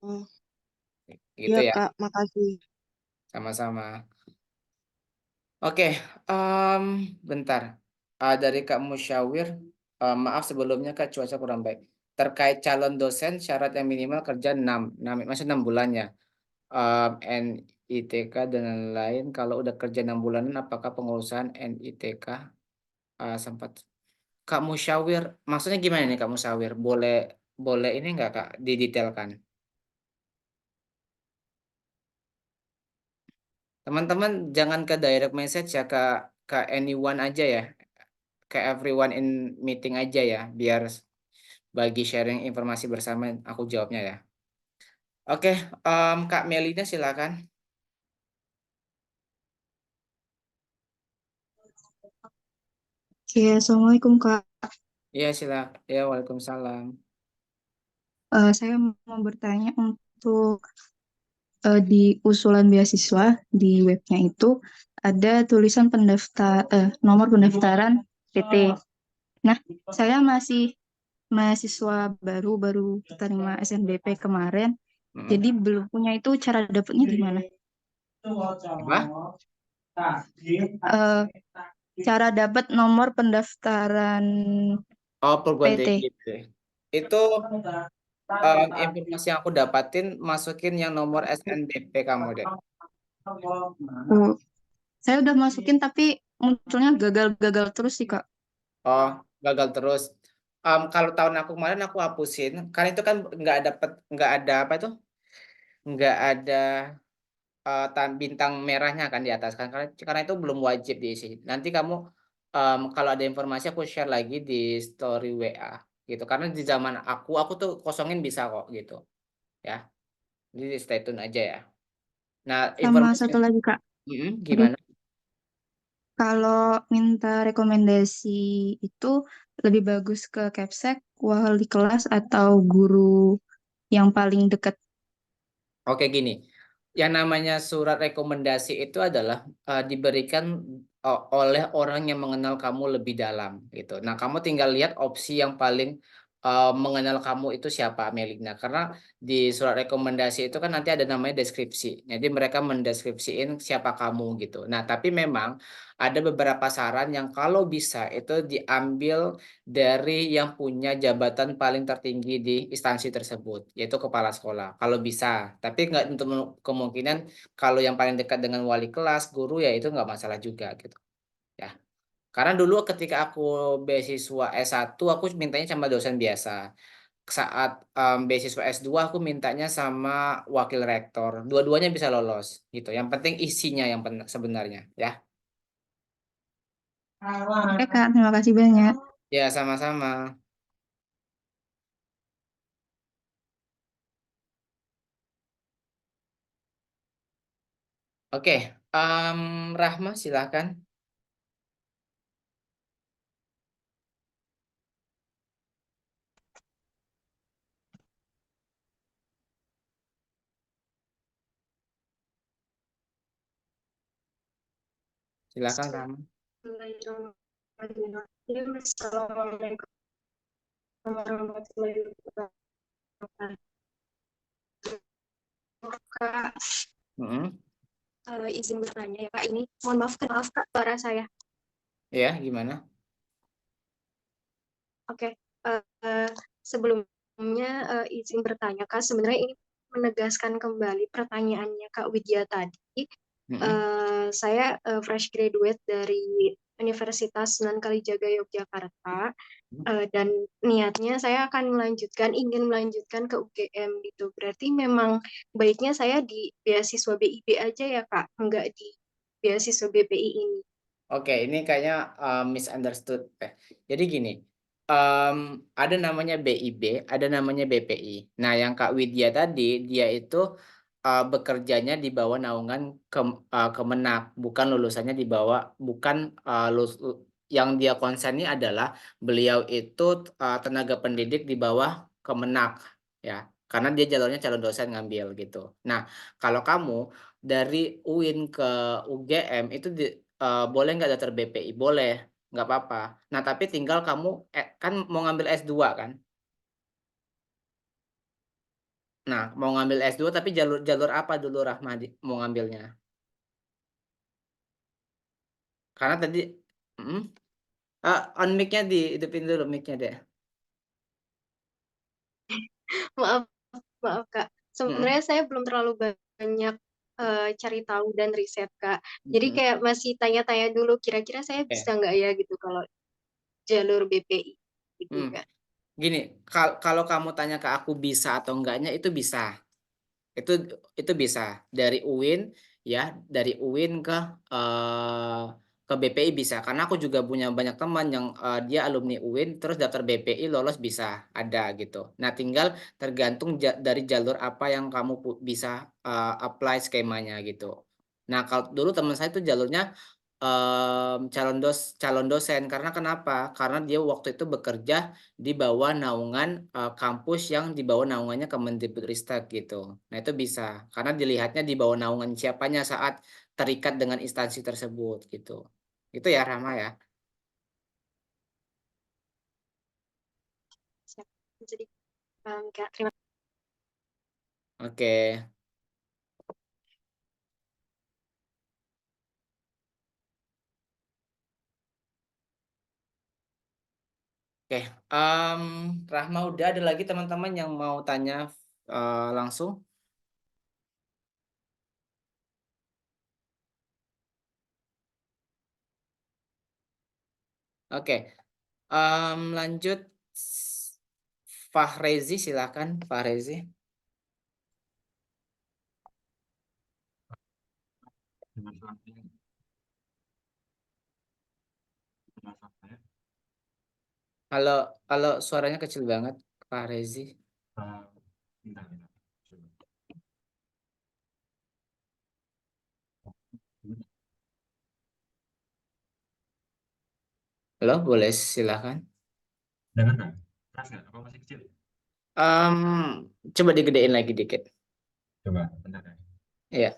oh, Gitu iya ya. Kak, makasih. Sama-sama. Oke, bentar. Dari Kak Musyawir, maaf sebelumnya Kak, cuaca kurang baik. Terkait calon dosen, syarat yang minimal kerja 6 bulan ya. NITK dan lain-lain. Kalau udah kerja 6 bulanan, apakah pengurusan NITK sempat? Kak Musyawir, maksudnya gimana nih Kak Musyawir? Boleh boleh ini nggak Kak didetailkan? Teman-teman jangan ke direct message ya ke anyone aja ya. Ke everyone in meeting aja ya, biar bagi sharing informasi bersama aku jawabnya ya. Oke, Kak Melina silakan. Oke, Assalamualaikum Kak. Iya silakan. Ya, Waalaikumsalam. Saya mau bertanya untuk di usulan beasiswa di webnya itu ada tulisan nomor pendaftaran PT. Nah, saya masih mahasiswa baru terima SNBP kemarin, jadi belum punya itu cara dapatnya gimana? Apa? Eh, Cara dapat nomor pendaftaran Oh, perguruan PT. tinggi gitu. Itu informasi yang aku dapatin, masukin yang nomor SNBP kamu deh. Oh, saya udah masukin tapi munculnya gagal-gagal terus sih Kak. Oh, gagal terus. Kalau tahun aku kemarin aku hapusin, karena itu kan nggak ada apa itu, nggak ada bintang merahnya kan di atas kan, karena itu belum wajib diisi. Nanti kamu kalau ada informasi aku share lagi di story WA gitu. Karena di zaman aku tuh kosongin bisa kok gitu ya. Jadi stay tune aja ya. Nah, Sama informasi satu lagi Kak. Aduh, gimana? kalau minta rekomendasi itu lebih bagus ke Capsek, wali kelas atau guru yang paling dekat. Oke gini, yang namanya surat rekomendasi itu adalah diberikan oleh orang yang mengenal kamu lebih dalam gitu. Nah, kamu tinggal lihat opsi yang paling mengenal kamu itu siapa, Melina. Karena di surat rekomendasi itu kan nanti ada namanya deskripsi. Jadi mereka mendeskripsiin siapa kamu gitu. Nah, tapi memang ada beberapa saran yang kalau bisa itu diambil dari yang punya jabatan paling tertinggi di instansi tersebut, yaitu kepala sekolah. Kalau bisa, tapi nggak untuk kemungkinan kalau yang paling dekat dengan wali kelas, guru ya itu nggak masalah juga gitu. Ya, Karena dulu ketika aku beasiswa S1 aku mintanya sama dosen biasa. Saat beasiswa S2 aku mintanya sama wakil rektor. Dua-duanya bisa lolos gitu. Yang penting isinya yang sebenarnya ya. Oke, Kak, terima kasih banyak. Ya, sama-sama. Oke, Rahma silakan. Silakan Rahma. Assalamualaikum warahmatullahi wabarakatuh. Kak, Mm-mm. izin bertanya ya Kak, ini mohon maaf Kak suara saya. Ya, gimana? Oke, sebelumnya izin bertanya Kak, sebenarnya ini menegaskan kembali pertanyaannya Kak Widya tadi. Mm-mm. Saya fresh graduate dari Universitas Sunan Kalijaga Yogyakarta. Dan niatnya saya akan ingin melanjutkan ke UGM gitu. Berarti memang baiknya saya di beasiswa BIP aja ya Kak, enggak di beasiswa BPI ini. Oke, ini kayaknya misunderstood. Jadi gini, ada namanya BIP, ada namanya BPI. Nah, yang Kak Widya tadi, dia itu bekerjanya di bawah naungan Kemenak, bukan lulusannya di bawah, bukan yang dia konsen adalah beliau itu tenaga pendidik di bawah Kemenak, ya, karena dia jalurnya calon dosen ngambil gitu. Nah, kalau kamu dari UIN ke UGM itu boleh nggak daftar BPI? Boleh, nggak apa-apa. Nah, tapi tinggal kamu kan mau ngambil S2 kan? Nah, mau ngambil S2 tapi jalur jalur apa dulu Rahmadi mau ngambilnya? Karena tadi mm, on mic-nya dihidupin dulu mic-nya deh. Maaf, maaf Kak. Mm-mm. Sebenarnya saya belum terlalu banyak cari tahu dan riset Kak. Jadi Mm-mm. kayak masih tanya-tanya dulu kira-kira saya bisa Oke. nggak ya gitu kalau jalur BPI gitu Hmm. Kak. Gini, kalau kamu tanya ke aku bisa atau enggaknya itu bisa. Itu itu bisa dari UIN ya, dari UIN ke BPI bisa. Karena aku juga punya banyak teman yang dia alumni UIN terus daftar BPI lolos bisa ada gitu. Nah, tinggal tergantung dari jalur apa yang kamu bisa apply skemanya gitu. Nah, kalau dulu teman saya itu jalurnya calon dosen karena kenapa? Karena dia waktu itu bekerja di bawah naungan kampus yang di bawah naungannya Kemendikbudristek gitu. Nah, itu bisa karena dilihatnya di bawah naungan siapanya saat terikat dengan instansi tersebut gitu. Itu ya Rama ya. Siap. Jadi Kak, terima Oke. Oke. Rahma udah ada lagi teman-teman yang mau tanya langsung? Oke. Lanjut Fahrezi silakan Fahrezi. Kalau kalau suaranya kecil banget, Pak Rezi. Halo, boleh silakan. Dengar nggak? Keras nggak? Apa masih kecil? Em, Coba digedein lagi dikit. Coba, bentar ya. Iya.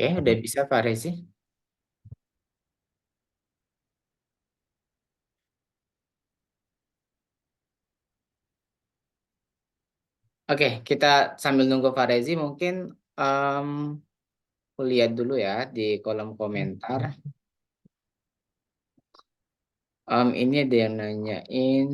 Oke, udah bisa Pak Rezi. Oke, kita sambil nunggu Pak Rezi mungkin aku lihat dulu ya di kolom komentar. Ini ada yang nanyain,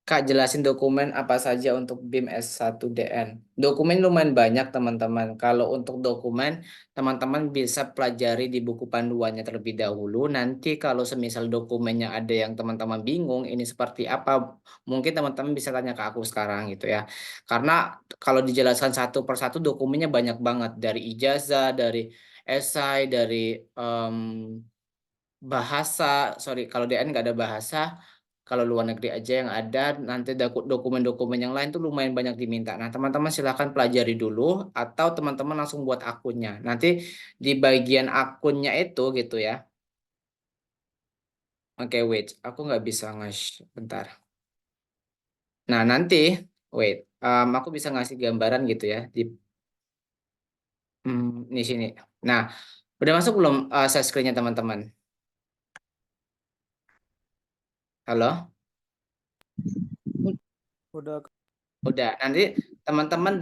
Kak, jelasin dokumen apa saja untuk BIM S1DN. Dokumen lumayan banyak, teman-teman. Kalau untuk dokumen, teman-teman bisa pelajari di buku panduannya terlebih dahulu. Nanti kalau semisal dokumennya ada yang teman-teman bingung, ini seperti apa, mungkin teman-teman bisa tanya ke aku sekarang gitu ya. Karena kalau dijelaskan satu persatu dokumennya banyak banget. Dari ijazah, dari esai, dari bahasa, sorry, kalau DN nggak ada bahasa, kalau luar negeri aja yang ada, nanti dokumen-dokumen yang lain tuh lumayan banyak diminta. Nah, teman-teman silahkan pelajari dulu, atau teman-teman langsung buat akunnya. Nanti di bagian akunnya itu gitu ya. Oke, wait, aku nggak bisa bentar. Nah, nanti, wait, aku bisa ngasih gambaran gitu ya, di sini. Nah, udah masuk belum share screen-nya teman-teman? Halo? Udah, nanti teman-teman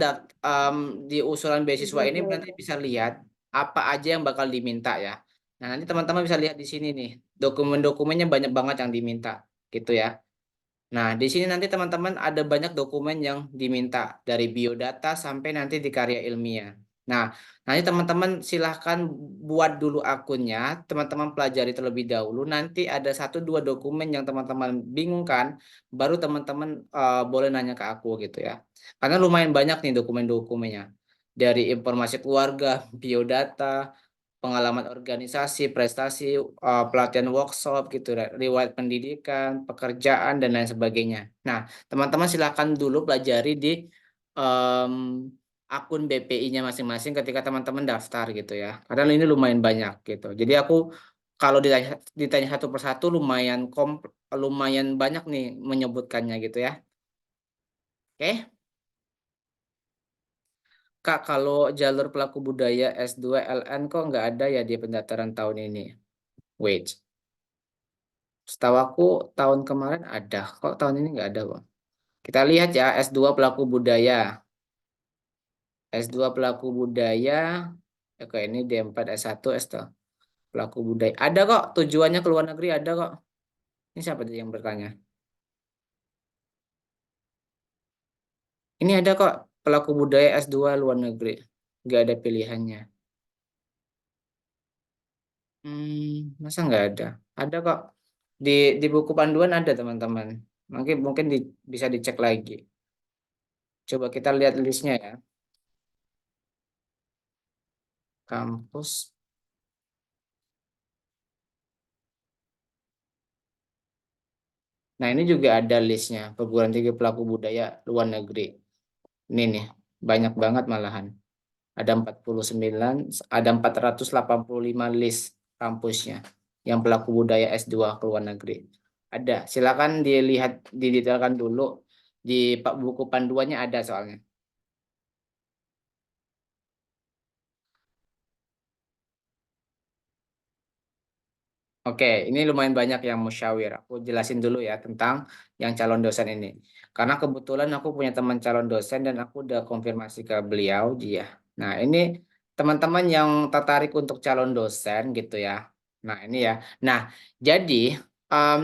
di usulan beasiswa ini nanti bisa lihat apa aja yang bakal diminta ya. Nah, nanti teman-teman bisa lihat di sini nih, dokumen-dokumennya banyak banget yang diminta, gitu ya. Nah, di sini nanti teman-teman ada banyak dokumen yang diminta dari biodata sampai nanti di karya ilmiah. Nah, nanti teman-teman silahkan buat dulu akunnya, teman-teman pelajari terlebih dahulu. Nanti ada 1-2 dokumen yang teman-teman bingungkan, baru teman-teman boleh nanya ke aku gitu ya. Karena lumayan banyak nih dokumen-dokumennya. Dari informasi keluarga, biodata, pengalaman organisasi, prestasi, pelatihan workshop gitu, riwayat pendidikan, pekerjaan dan lain sebagainya. Nah, teman-teman silakan dulu pelajari di em, akun BPI-nya masing-masing ketika teman-teman daftar gitu ya. Karena ini lumayan banyak gitu. Jadi aku kalau ditanya satu persatu lumayan banyak nih menyebutkannya gitu ya. Oke. Kak, kalau jalur pelaku budaya S2 LN kok nggak ada ya di pendaftaran tahun ini? Wait. Setahu aku tahun kemarin ada, kok tahun ini nggak ada, Bang. Kita lihat ya, S2 pelaku budaya. S2 pelaku budaya, oke ini D4 S1, S2 pelaku budaya. Ada kok, tujuannya ke luar negeri ada kok. Ini siapa tadi yang bertanya? Ini ada kok, pelaku budaya S2 luar negeri. Nggak ada pilihannya. Masa nggak ada? Ada kok. Di buku panduan ada, teman-teman. Mungkin bisa dicek lagi. Coba kita lihat listnya ya. Kampus. Nah, ini juga ada listnya, perguruan tinggi pelaku budaya luar negeri. Ini nih, banyak banget malahan. Ada 49, ada 485 list kampusnya yang pelaku budaya S2 ke luar negeri. Ada, silakan dilihat, didetailkan dulu. Di buku panduannya ada soalnya. Oke, ini lumayan banyak yang musyawir. Aku jelasin dulu ya tentang yang calon dosen ini. Karena kebetulan aku punya teman calon dosen dan aku udah konfirmasi ke beliau dia. Nah, ini teman-teman yang tertarik untuk calon dosen gitu ya. Nah, ini ya. Nah, jadi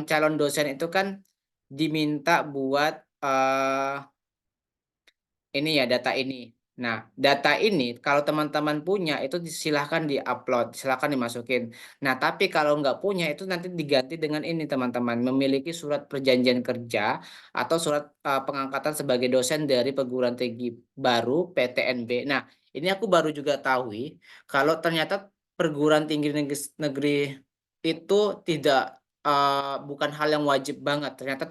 calon dosen itu kan diminta buat ini ya data ini. Nah, data ini kalau teman-teman punya itu silahkan diupload, silahkan dimasukin. Nah, tapi kalau nggak punya itu nanti diganti dengan ini teman-teman, memiliki surat perjanjian kerja atau surat pengangkatan sebagai dosen dari perguruan tinggi baru PTNB. Nah, ini aku baru juga tahu kalau ternyata perguruan tinggi negeri itu tidak bukan hal yang wajib banget. Ternyata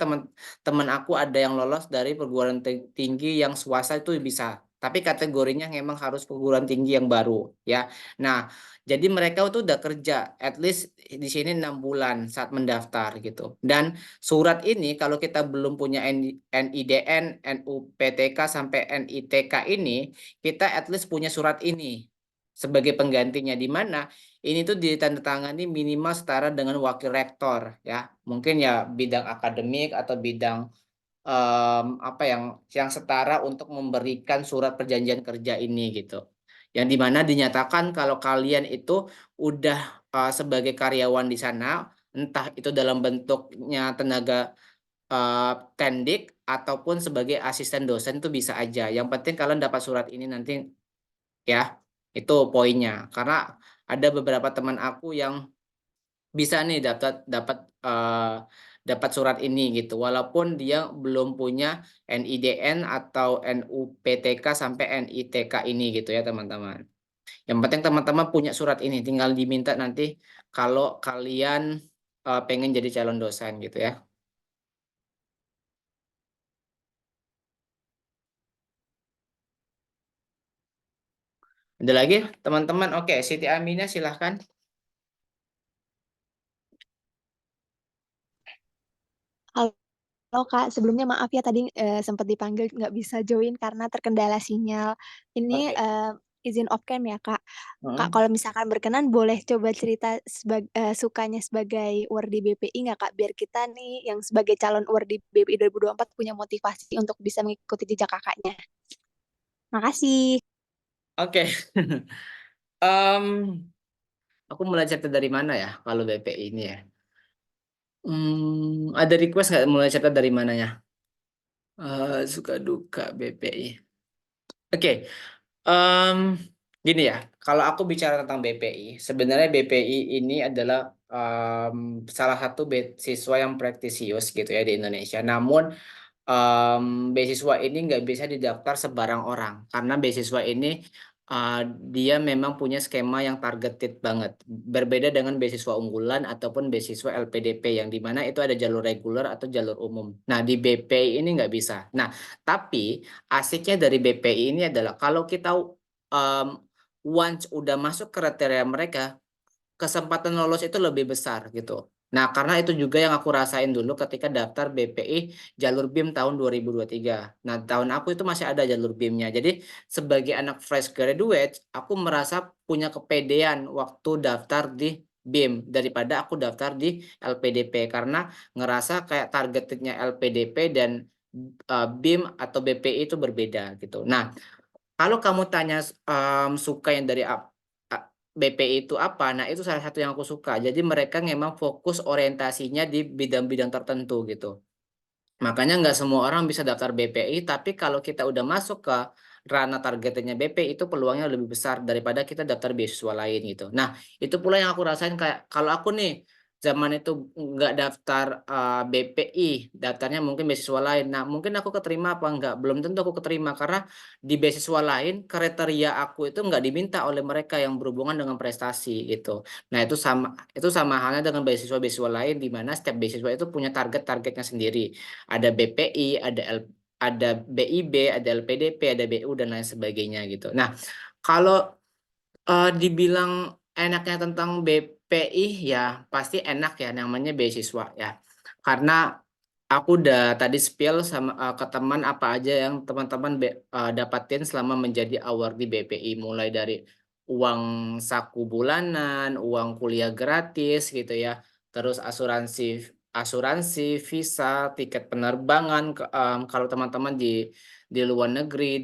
teman aku ada yang lolos dari perguruan tinggi yang swasta itu bisa. Tapi kategorinya memang harus perguruan tinggi yang baru ya. Nah, jadi mereka itu udah kerja at least di sini 6 bulan saat mendaftar gitu. Dan surat ini kalau kita belum punya NIDN, NUPTK sampai NITK ini, kita at least punya surat ini. sebagai penggantinya, di mana ini tuh ditandatangani minimal setara dengan wakil rektor ya. Mungkin ya bidang akademik atau bidang apa yang setara untuk memberikan surat perjanjian kerja ini gitu. Yang dimana dinyatakan kalau kalian itu udah sebagai karyawan di sana, entah itu dalam bentuknya tenaga tendik ataupun sebagai asisten dosen itu bisa aja. Yang penting kalian dapat surat ini nanti ya. Itu poinnya. Karena ada beberapa teman aku yang bisa nih dapat surat ini gitu. Walaupun dia belum punya NIDN atau NUPTK sampai NITK ini gitu ya teman-teman. Yang penting teman-teman punya surat ini, tinggal diminta nanti kalau kalian pengen jadi calon dosen gitu ya. Ada lagi teman-teman? Oke, Siti Aminah silahkan. Halo Kak, sebelumnya maaf ya tadi sempat dipanggil nggak bisa join karena terkendala sinyal. Ini Oke. izin off cam ya Kak. Kak, Heeh. kalau misalkan berkenan boleh coba cerita sukanya sebagai Wardi BPI nggak Kak? Biar kita nih yang sebagai calon Wardi BPI 2024 punya motivasi untuk bisa mengikuti jejak kakaknya. Makasih. Oke. Em, aku mulai cerita dari mana ya kalau BPI ini ya? Ada request nggak mulai cerita dari mananya? Suka duka BPI. Oke, em, gini ya. Kalau aku bicara tentang BPI, sebenarnya BPI ini adalah salah satu beasiswa yang prestisius gitu ya di Indonesia. Namun beasiswa ini nggak bisa didaftar sebarang orang karena beasiswa ini dia memang punya skema yang targeted banget, berbeda dengan beasiswa unggulan ataupun beasiswa LPDP yang dimana itu ada jalur reguler atau jalur umum. Nah di BPI ini nggak bisa. Nah tapi asiknya dari BPI ini adalah kalau kita once udah masuk kriteria mereka, kesempatan lolos itu lebih besar gitu. Nah, karena itu juga yang aku rasain dulu ketika daftar BPI jalur BIM tahun 2023. Nah, tahun aku itu masih ada jalur BIM-nya. Jadi, sebagai anak fresh graduate, aku merasa punya kepedean waktu daftar di BIM daripada aku daftar di LPDP karena ngerasa kayak targetnya LPDP dan BIM atau BPI itu berbeda gitu. Nah, kalau kamu tanya suka yang dari BPI itu apa? Nah, itu salah satu yang aku suka. Jadi mereka memang fokus orientasinya di bidang-bidang tertentu gitu. Makanya nggak semua orang bisa daftar BPI, tapi kalau kita udah masuk ke ranah targetnya BPI itu peluangnya lebih besar daripada kita daftar beasiswa lain gitu. Nah, itu pula yang aku rasain kayak kalau aku nih zaman itu nggak daftar BPI, daftarnya mungkin beasiswa lain. Nah, mungkin aku keterima apa enggak? Belum tentu aku keterima karena di beasiswa lain kriteria aku itu nggak diminta oleh mereka yang berhubungan dengan prestasi gitu. Nah, itu sama halnya dengan beasiswa-beasiswa lain di mana setiap beasiswa itu punya target-targetnya sendiri. Ada BPI, ada BIB, ada LPDP, ada BU dan lain sebagainya gitu. Nah, kalau dibilang enaknya tentang BPI ya pasti enak ya namanya beasiswa ya. Karena aku udah tadi spill sama ke teman apa aja yang teman-teman dapatin selama menjadi awardee BPI, mulai dari uang saku bulanan, uang kuliah gratis gitu ya, terus asuransi, visa, tiket penerbangan kalau teman-teman di luar negeri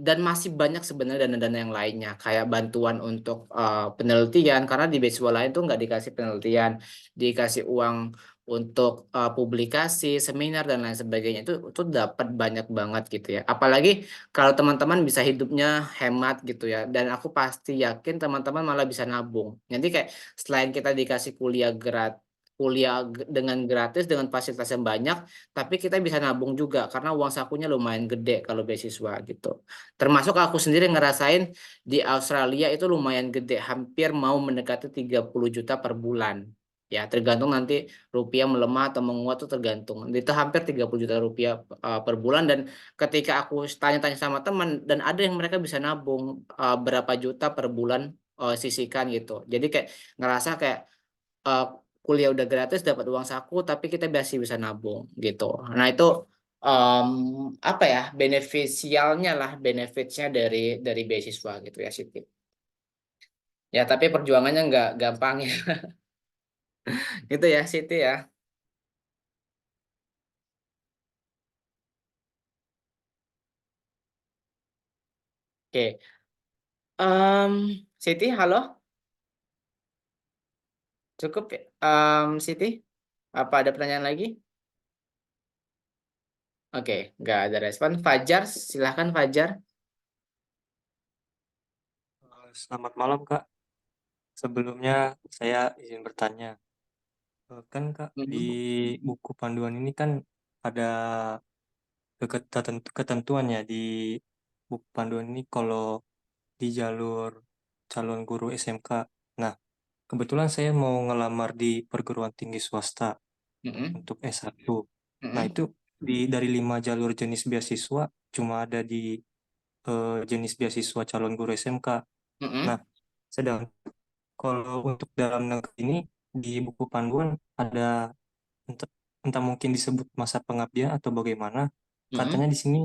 dan masih banyak sebenarnya dana-dana yang lainnya kayak bantuan untuk penelitian karena di beasiswa lain tuh nggak dikasih penelitian, dikasih uang untuk publikasi, seminar dan lain sebagainya itu dapat banyak banget gitu ya. Apalagi kalau teman-teman bisa hidupnya hemat gitu ya. Dan aku pasti yakin teman-teman malah bisa nabung. Nanti kayak selain kita dikasih dengan gratis dengan fasilitas yang banyak, tapi kita bisa nabung juga karena uang sakunya lumayan gede kalau beasiswa gitu. Termasuk aku sendiri ngerasain di Australia itu lumayan gede, hampir mau mendekati 30 juta per bulan. Ya, tergantung nanti rupiah melemah atau menguat tuh tergantung. Itu hampir 30 juta rupiah per bulan dan ketika aku tanya-tanya sama teman dan ada yang mereka bisa nabung berapa juta per bulan sisihkan gitu. Jadi kayak ngerasa kayak uh, kuliah udah gratis dapat uang saku tapi kita masih bisa nabung gitu. Nah, itu um, apa ya benefisialnya lah benefitsnya dari beasiswa gitu ya Siti. Ya, tapi perjuangannya nggak gampang ya. Gitu ya, Siti ya. Oke. Siti, halo? Cukup ya? Siti? Apa ada pertanyaan lagi? Oke, nggak ada respon. Fajar, silahkan Fajar. Selamat malam, Kak. Sebelumnya saya izin bertanya. Kan, Kak, di buku panduan ini kan ada ketentuannya di buku panduan ini kalau di jalur calon guru SMK. Nah, kebetulan saya mau ngelamar di perguruan tinggi swasta Mm-mm. untuk S1. Nah, Mm-mm. itu dari 5 jalur jenis beasiswa cuma ada di jenis beasiswa calon guru SMK. Mm-mm. Nah, sedang kalau untuk dalam negeri ini di buku panduan ada entah, entah mungkin disebut masa pengabdian atau bagaimana. Mm-mm. Katanya di sini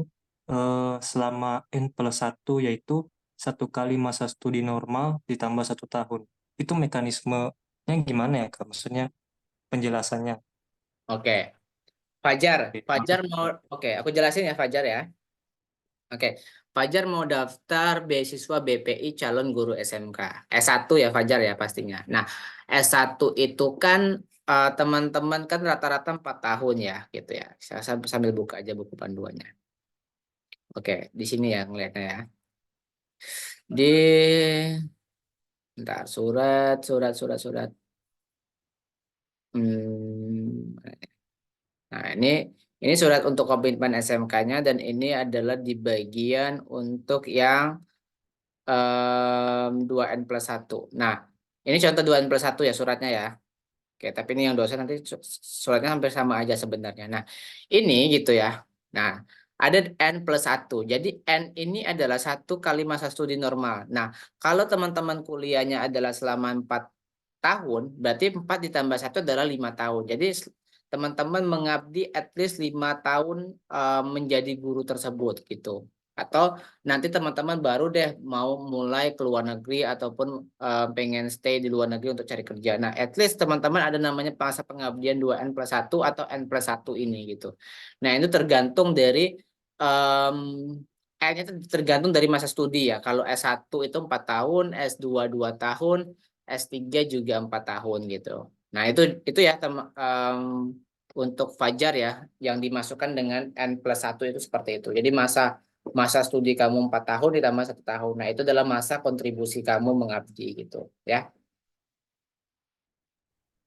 selama N+1 yaitu 1 kali masa studi normal ditambah 1 tahun. Itu mekanismenya gimana ya, Kak? Maksudnya penjelasannya. Oke, Fajar. Oke, Fajar makasih, mau, Kak. oke, aku jelasin ya Fajar ya. Oke, Fajar mau daftar beasiswa BPI calon guru SMK. S1 ya Fajar ya pastinya. Nah, S1 itu kan teman-teman kan rata-rata 4 tahun ya gitu ya. Saya sambil buka aja buku panduannya. Oke, di sini ya ngelihatnya ya. Di Bentar, surat. Hmm, Nah, ini surat untuk komitmen SMK-nya dan ini adalah di bagian untuk yang 2N+1. Nah, ini contoh 2N+1 ya suratnya ya. Oke, tapi ini yang dosen nanti suratnya hampir sama aja sebenarnya. Nah, ini gitu ya. Nah, ada N+1. Jadi N ini adalah 1 kali masa studi normal. Nah, kalau teman-teman kuliahnya adalah selama 4 tahun, berarti 4 ditambah 1 adalah 5 tahun. Jadi teman-teman mengabdi at least 5 tahun menjadi guru tersebut gitu. Atau nanti teman-teman baru deh mau mulai ke luar negeri ataupun pengen stay di luar negeri untuk cari kerja. Nah, at least teman-teman ada namanya masa pengabdian 2N+1 atau N+1 ini gitu. Nah, itu tergantung dari um, N-nya itu tergantung dari masa studi ya. Kalau S1 itu 4 tahun, S2 2 tahun, S3 juga 4 tahun gitu. Nah, itu ya untuk Fajar ya yang dimasukkan dengan N+1 itu seperti itu. Jadi masa masa studi kamu 4 tahun ditambah 1 tahun. Nah, itu adalah masa kontribusi kamu mengabdi gitu ya.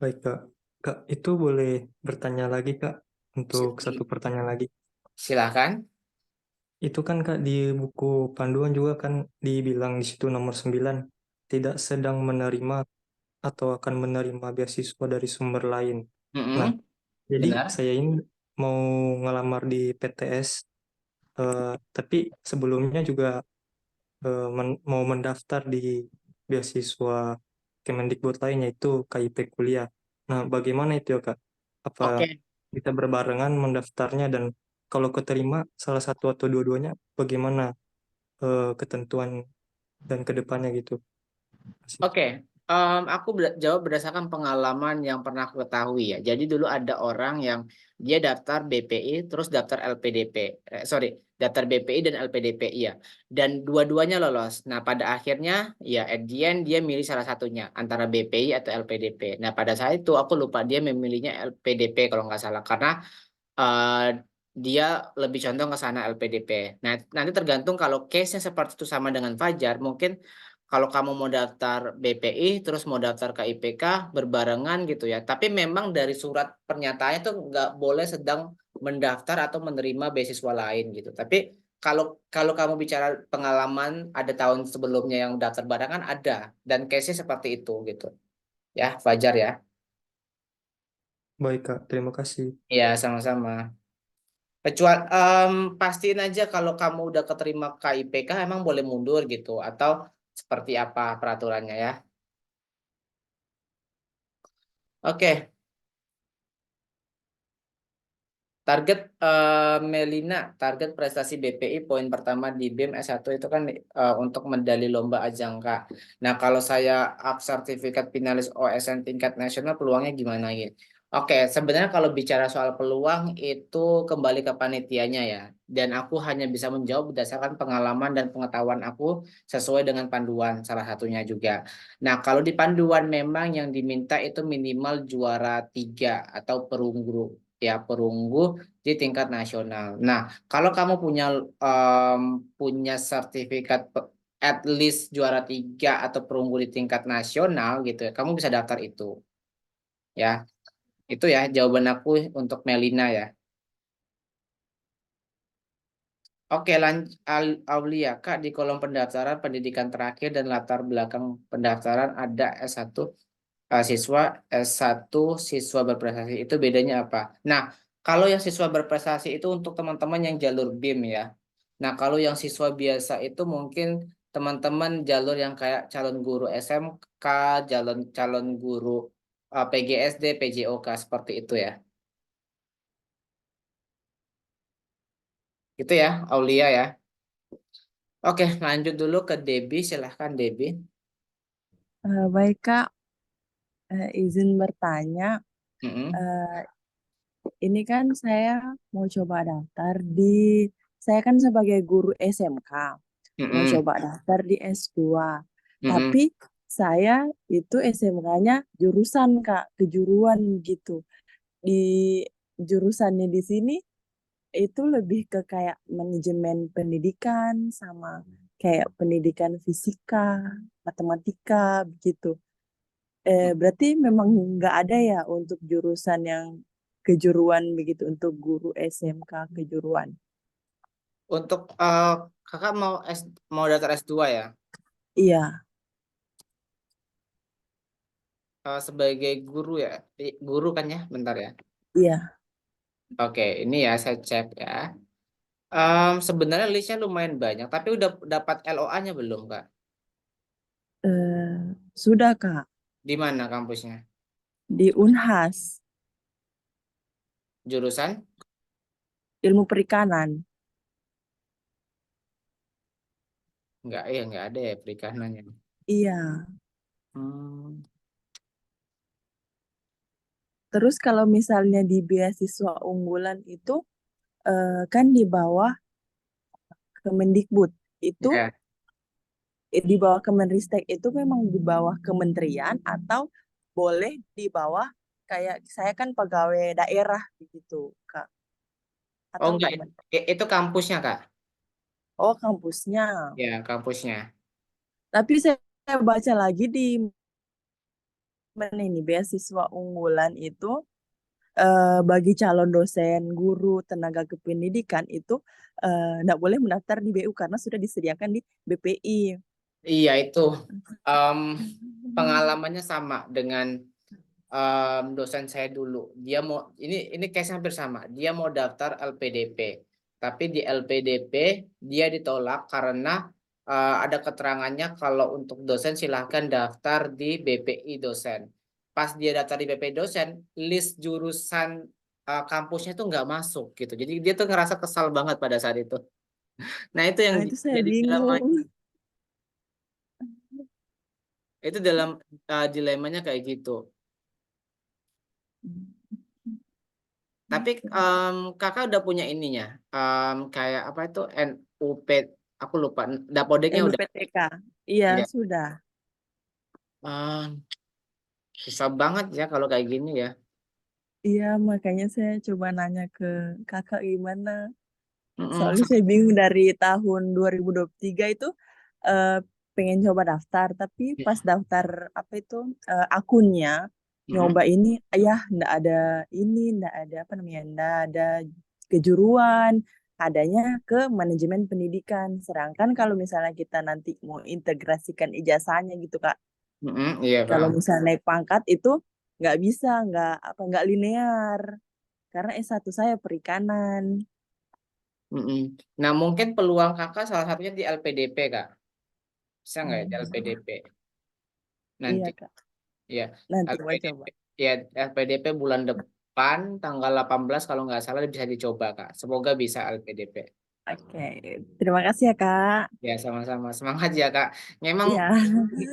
Baik, Kak. Kak, itu boleh bertanya lagi, Kak, untuk satu pertanyaan lagi. Silahkan. Itu kan, Kak, di buku panduan juga kan dibilang di situ nomor 9 tidak sedang menerima atau akan menerima beasiswa dari sumber lain. Nah, Mm-mm, jadi benar. saya ini mau ngelamar di PTS, tapi sebelumnya juga mau mendaftar di beasiswa Kemendikbud lain yaitu KIP kuliah. Nah, bagaimana itu ya, Kak? Apa Oke. kita berbarengan mendaftarnya dan kalau keterima salah satu atau dua-duanya, bagaimana ketentuan dan kedepannya gitu? Asik. Oke, aku jawab berdasarkan pengalaman yang pernah aku ketahui ya. Jadi dulu ada orang yang dia daftar BPI terus daftar LPDP, sorry, daftar BPI dan LPDPI ya. Dan dua-duanya lolos. Nah pada akhirnya ya at the end dia milih salah satunya antara BPI atau LPDP. Nah pada saat itu aku lupa dia memilihnya LPDP kalau nggak salah karena eh, dia lebih condong ke sana LPDP. Nah, nanti tergantung kalau case-nya seperti itu sama dengan Fajar, mungkin kalau kamu mau daftar BPI terus mau daftar ke IPK berbarengan gitu ya. Tapi memang dari surat pernyataannya tuh nggak boleh sedang mendaftar atau menerima beasiswa lain gitu. Tapi kalau kalau kamu bicara pengalaman ada tahun sebelumnya yang daftar barengan ada dan case-nya seperti itu gitu. Ya, Fajar ya. Baik, Kak. Terima kasih. Ya, sama-sama. Kecuali pastiin aja kalau kamu udah keterima KIPK emang boleh mundur gitu atau seperti apa peraturannya ya. Oke, Target Melina, target prestasi BPI poin pertama di BEM S1 itu kan untuk medali lomba ajang Kak. Nah, kalau saya up sertifikat finalis OSN tingkat nasional peluangnya gimana gitu? Oke, sebenarnya kalau bicara soal peluang itu kembali ke panitianya ya. Dan aku hanya bisa menjawab berdasarkan pengalaman dan pengetahuan aku sesuai dengan panduan salah satunya juga. Nah, kalau di panduan memang yang diminta itu minimal juara 3 atau perunggu ya perunggu di tingkat nasional. Nah, kalau kamu punya sertifikat at least juara 3 atau perunggu di tingkat nasional gitu ya, kamu bisa daftar itu. Ya, itu ya jawaban aku untuk Melina ya. Oke, Aulia, Kak, di kolom pendaftaran pendidikan terakhir dan latar belakang pendaftaran ada S1 siswa, S1 siswa berprestasi. Itu bedanya apa? Nah, kalau yang siswa berprestasi itu untuk teman-teman yang jalur BIM ya. Nah, kalau yang siswa biasa itu mungkin teman-teman jalur yang kayak calon guru SMK, calon guru PGSD, PJOK seperti itu ya. Itu ya, Aulia ya. Oke, lanjut dulu ke Debbie. Silahkan Debbie. Baik Kak, izin bertanya. Mm-mm. Ini kan saya mau coba daftar saya kan sebagai guru SMK, mau Mm-mm. coba daftar di S2. Mm-mm. Tapi saya itu SMK-nya jurusan Kak, kejuruan gitu. Di jurusannya di sini itu lebih ke kayak manajemen pendidikan sama kayak pendidikan fisika, matematika begitu. Berarti memang nggak ada ya untuk jurusan yang kejuruan begitu untuk guru SMK kejuruan. Untuk kakak mau daftar S2 ya? Iya, Sebagai guru ya, guru kan ya, bentar ya. iya. Oke, ini ya saya cek ya. Sebenarnya listnya lumayan banyak, tapi udah dapat LOA-nya belum Kak? Sudah Kak, Di mana kampusnya? di Unhas, Jurusan? ilmu perikanan. Nggak ada ya perikanannya. Iya. Hmm. Terus kalau misalnya di beasiswa unggulan itu kan di bawah Kemendikbud itu Ya. di bawah Kemenristek itu memang di bawah kementerian atau boleh di bawah kayak saya kan pegawai daerah begitu Kak. Oh Atau enggak, gimana? itu kampusnya Kak. Oh, kampusnya. Ya, kampusnya. Tapi saya baca lagi di mana ini beasiswa unggulan itu bagi calon dosen, guru, tenaga kependidikan itu nggak boleh mendaftar di BU karena sudah disediakan di BPI. Iya, itu pengalamannya sama dengan dosen saya dulu. Dia mau ini case hampir sama. Dia mau daftar LPDP. Tapi di LPDP dia ditolak karena ada keterangannya kalau untuk dosen silahkan daftar di BPI dosen. Pas dia daftar di BPI dosen, list jurusan kampusnya tuh nggak masuk gitu. Jadi dia tuh ngerasa kesal banget pada saat itu. Nah, itu yang Nah, itu saya jadi dilema. bingung. Itu dalam dilemanya kayak gitu. Tapi kakak udah punya ininya, kayak apa itu NUP, aku lupa, Dapodeknya udah. NUPTK. Iya, Iya. sudah. Susah banget ya kalau kayak gini ya. Iya, makanya saya coba nanya ke kakak gimana. Mm-mm. Soalnya saya bingung dari tahun 2023 itu eh, pengen coba daftar, tapi pas daftar apa itu akunnya Mm-mm. nyoba ini, ya ndak ada apa namanya, ndak ada kejuruan, adanya ke manajemen pendidikan. Sedangkan kalau misalnya kita nanti mau integrasikan ijazahnya gitu Kak, Mm-mm. Iya kalau paham. misalnya naik pangkat itu nggak bisa, nggak linear, karena S1 saya perikanan. Mm-mm. Nah mungkin peluang kakak salah satunya di LPDP Kak, bisa nggak ya di LPDP Iya nanti? Kak, Ya nanti mau LPDP, coba. ya LPDP bulan depan. depan, tanggal 18 kalau nggak salah bisa dicoba, Kak. Semoga bisa LPDP. Oke, terima kasih ya Kak. Ya, sama-sama. Semangat ya, Kak. Memang Iya.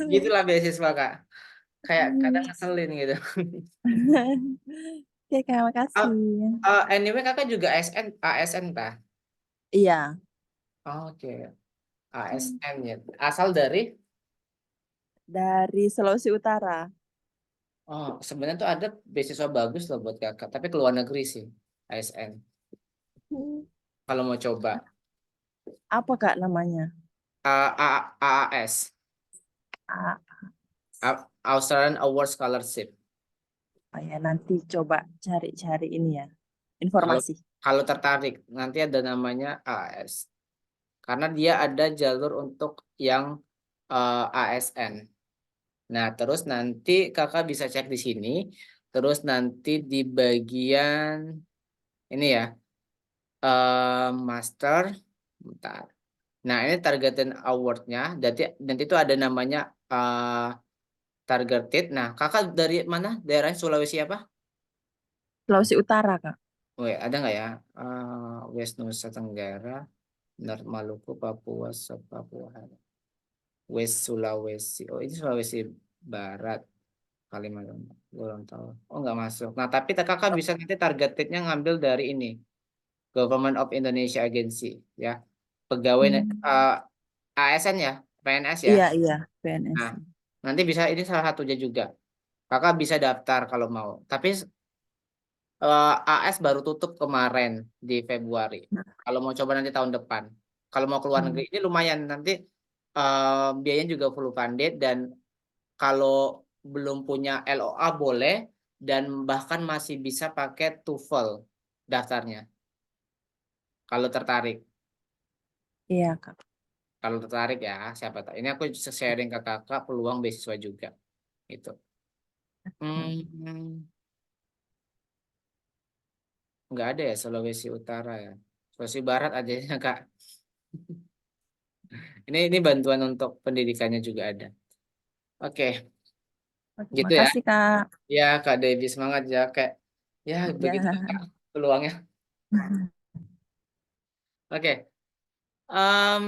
gitulah beasiswa, Kak. Kayak kadang ngeselin gitu. Oke Kak, Oh, makasih. anyway, Kakak juga ASN, Kak? Iya, Oke, ASN ya. Asal dari? dari Sulawesi Utara. Oh, sebenarnya tuh ada beasiswa bagus loh buat Kakak. Tapi ke luar negeri sih, ASN. Hmm, Kalau mau coba. Apa Kak namanya? AAS. Ah, Australian Award Scholarship. oh ya, nanti coba cari-cari ini ya, Kalau informasi. kalau tertarik, nanti ada namanya AS. Karena dia ada jalur untuk yang ASN. Nah, terus nanti Kakak bisa cek di sini. Terus nanti di bagian ini ya, master. Bentar. Nah, ini targeted award-nya. Nanti itu ada namanya targeted. Nah, Kakak dari mana? Daerah Sulawesi apa? Sulawesi Utara Kak. Oh, ya, ada nggak ya? West Nusa Tenggara, North Maluku, Papua, Papua, West Sulawesi. Oh, ini Sulawesi Barat, Kalimantan. Gorontalo. Oh, nggak masuk. Nah, tapi kakak bisa nanti targetednya ngambil dari ini, Government of Indonesia Agency, ya. Pegawai ASN ya, PNS ya. Iya, iya, PNS. Nah, nanti bisa ini salah satunya juga. Kakak bisa daftar kalau mau. Tapi AS baru tutup kemarin di Februari. Kalau mau coba nanti tahun depan. Kalau mau keluar negeri ini lumayan nanti biayanya juga full funded dan kalau belum punya LOA boleh dan bahkan masih bisa pakai TOEFL daftarnya. Kalau tertarik. Iya Kak. Kalau tertarik ya, siapa tahu. Ini aku sharing ke kakak peluang beasiswa juga. Itu. Nggak ada ya Sulawesi Utara ya. Sulawesi Barat aja ya Kak. Ini bantuan untuk pendidikannya juga ada. Oke, Oke, gitu ya. makasih Kak. Ya Kak Devi semangat ya kayak ya begitu Ya. Kak peluangnya. Oke. em,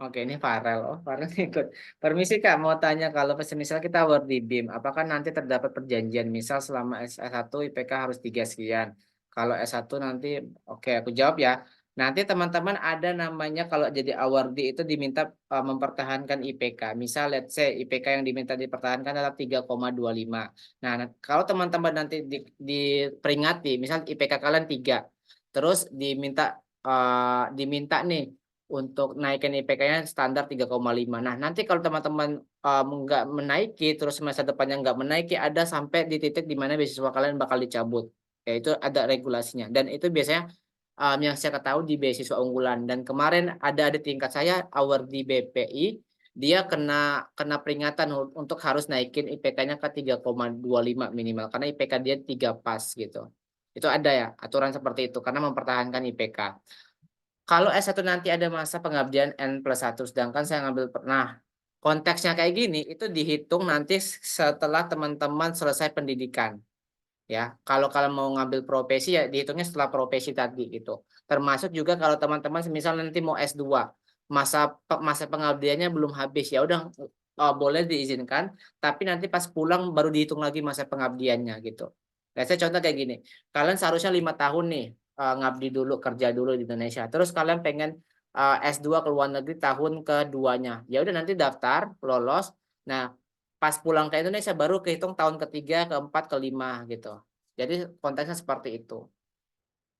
Oke, ini Farel. Oh, Farel ikut. Permisi Kak, mau tanya kalau misal kita award di BIM, apakah nanti terdapat perjanjian misal selama S1 IPK harus 3 sekian. Kalau S1 nanti, oke aku jawab ya. Nanti teman-teman ada namanya kalau jadi awardee itu diminta mempertahankan IPK. Misal let's say IPK yang diminta dipertahankan adalah 3,25. Nah, kalau teman-teman nanti diperingati, misal IPK kalian 3, terus diminta nih untuk naikin IPK-nya standar 3,5. Nah, nanti kalau teman-teman nggak menaiki, terus masa depannya nggak menaiki, ada sampai di titik di mana beasiswa kalian bakal dicabut. Yaitu ada regulasinya. Dan itu biasanya yang saya ketahui di beasiswa unggulan. Dan kemarin ada di tingkat saya, award di BPI, dia kena peringatan untuk harus naikin IPK-nya ke 3,25 minimal. Karena IPK dia 3 pas gitu. Itu ada ya, aturan seperti itu. Karena mempertahankan IPK. Kalau S1 nanti ada masa pengabdian N+1, sedangkan saya ngambil pernah. Konteksnya kayak gini, itu dihitung nanti setelah teman-teman selesai pendidikan. Ya, kalau kalian mau ngambil profesi ya dihitungnya setelah profesi tadi gitu. Termasuk juga kalau teman-teman misal nanti mau S2, masa pengabdiannya belum habis ya udah boleh diizinkan, tapi nanti pas pulang baru dihitung lagi masa pengabdiannya gitu. Nah, saya contoh kayak gini, kalian seharusnya 5 tahun nih ngabdi dulu kerja dulu di Indonesia, terus kalian pengen S2 ke luar negeri tahun keduanya, ya udah nanti daftar lolos. Nah, pas pulang ke Indonesia baru kehitung tahun ketiga, keempat, kelima gitu. Jadi konteksnya seperti itu.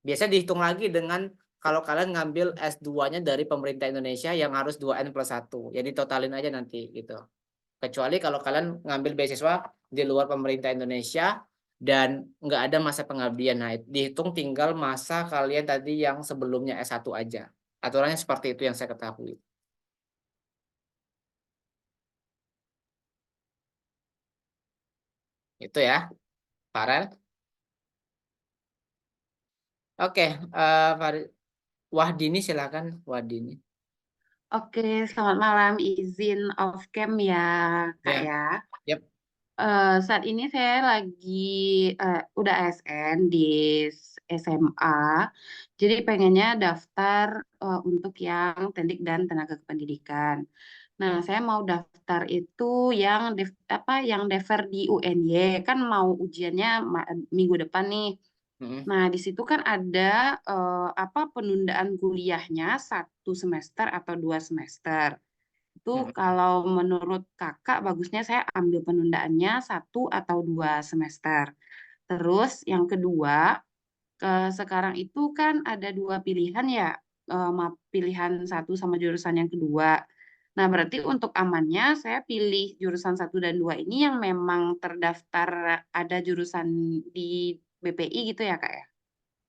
Biasanya dihitung lagi dengan kalau kalian ngambil S2-nya dari pemerintah Indonesia yang harus 2N+1. Jadi totalin aja nanti gitu. Kecuali kalau kalian ngambil beasiswa di luar pemerintah Indonesia dan nggak ada masa pengabdian. Nah, dihitung tinggal masa kalian tadi yang sebelumnya S1 aja. Aturannya seperti itu yang saya ketahui. Itu ya, Farel. Oke, Wahdini silakan, Wahdini. Oke, selamat malam. Izin off cam ya, Kak Ya, ya. yep. Saat ini saya lagi udah ASN di SMA, jadi pengennya daftar untuk yang teknik dan tenaga kependidikan. Nah, saya mau daftar itu yang yang daftar di UNY, kan mau ujiannya minggu depan nih. Mm-mm. Nah, di situ kan ada penundaan kuliahnya 1 semester atau 2 semester. Itu Mm-mm. kalau menurut kakak bagusnya saya ambil penundaannya 1 atau 2 semester. Terus yang kedua, sekarang itu kan ada 2 pilihan ya, pilihan 1 sama jurusan yang kedua. Nah, berarti untuk amannya saya pilih jurusan 1 dan 2 ini yang memang terdaftar ada jurusan di BPI gitu ya, Kak ya?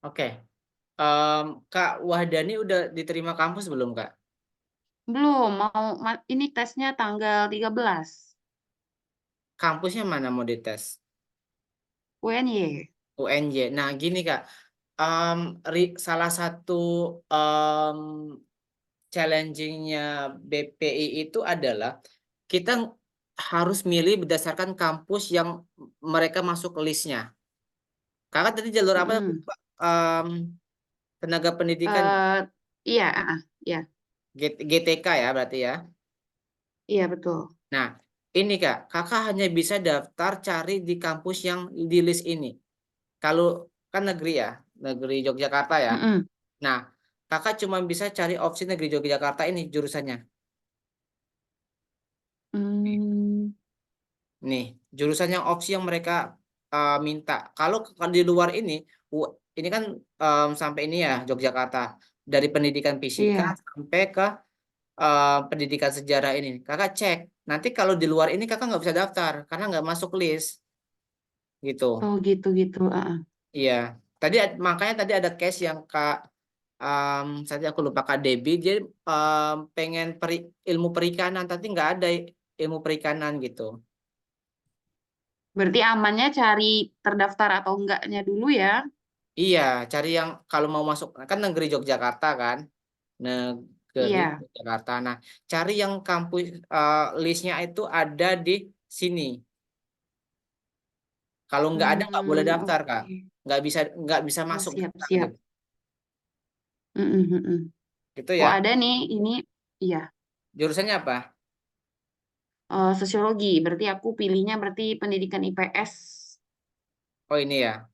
Oke. Kak Wahdani udah diterima kampus belum, Kak? Belum, ini tesnya tanggal 13. Kampusnya mana mau dites? UNY. UNJ. Nah, gini Kak. Salah satu um, challenging-nya BPI itu adalah kita harus milih berdasarkan kampus yang mereka masuk listnya. Kakak tadi jalur apa? Mm-mm. Tenaga pendidikan Iya, iya, GTK ya berarti ya. iya betul. Nah, ini Kak, kakak hanya bisa daftar cari di kampus yang di list ini. Kalau kan negeri ya, negeri Yogyakarta ya. Mm-mm. Nah, kakak cuma bisa cari opsi negeri Yogyakarta ini jurusannya. Hmm, Nih, jurusan yang opsi yang mereka minta. Kalau di luar ini, ini kan sampai ini ya Yogyakarta. Dari pendidikan fisika iya. sampai ke pendidikan sejarah ini. Kakak cek. Nanti kalau di luar ini kakak nggak bisa daftar karena nggak masuk list gitu. Oh gitu. Iya. Makanya tadi ada case yang Kak tadi aku lupa Kak Debbie dia pengen ilmu perikanan tapi nggak ada ilmu perikanan gitu. Berarti amannya cari terdaftar atau enggaknya dulu ya? Iya, cari yang kalau mau masuk kan negeri Yogyakarta kan, negeri Iya. Yogyakarta. Nah, cari yang kampus listnya itu ada di sini. Kalau nggak ada nggak boleh daftar Kak, Oke. nggak bisa Oh masuk siap daftar siap. gitu. Mm-mm. Gitu Oh ya. ada nih ini, iya. Jurusannya apa? Sosiologi. Berarti aku pilihnya berarti pendidikan IPS. Oh ini ya.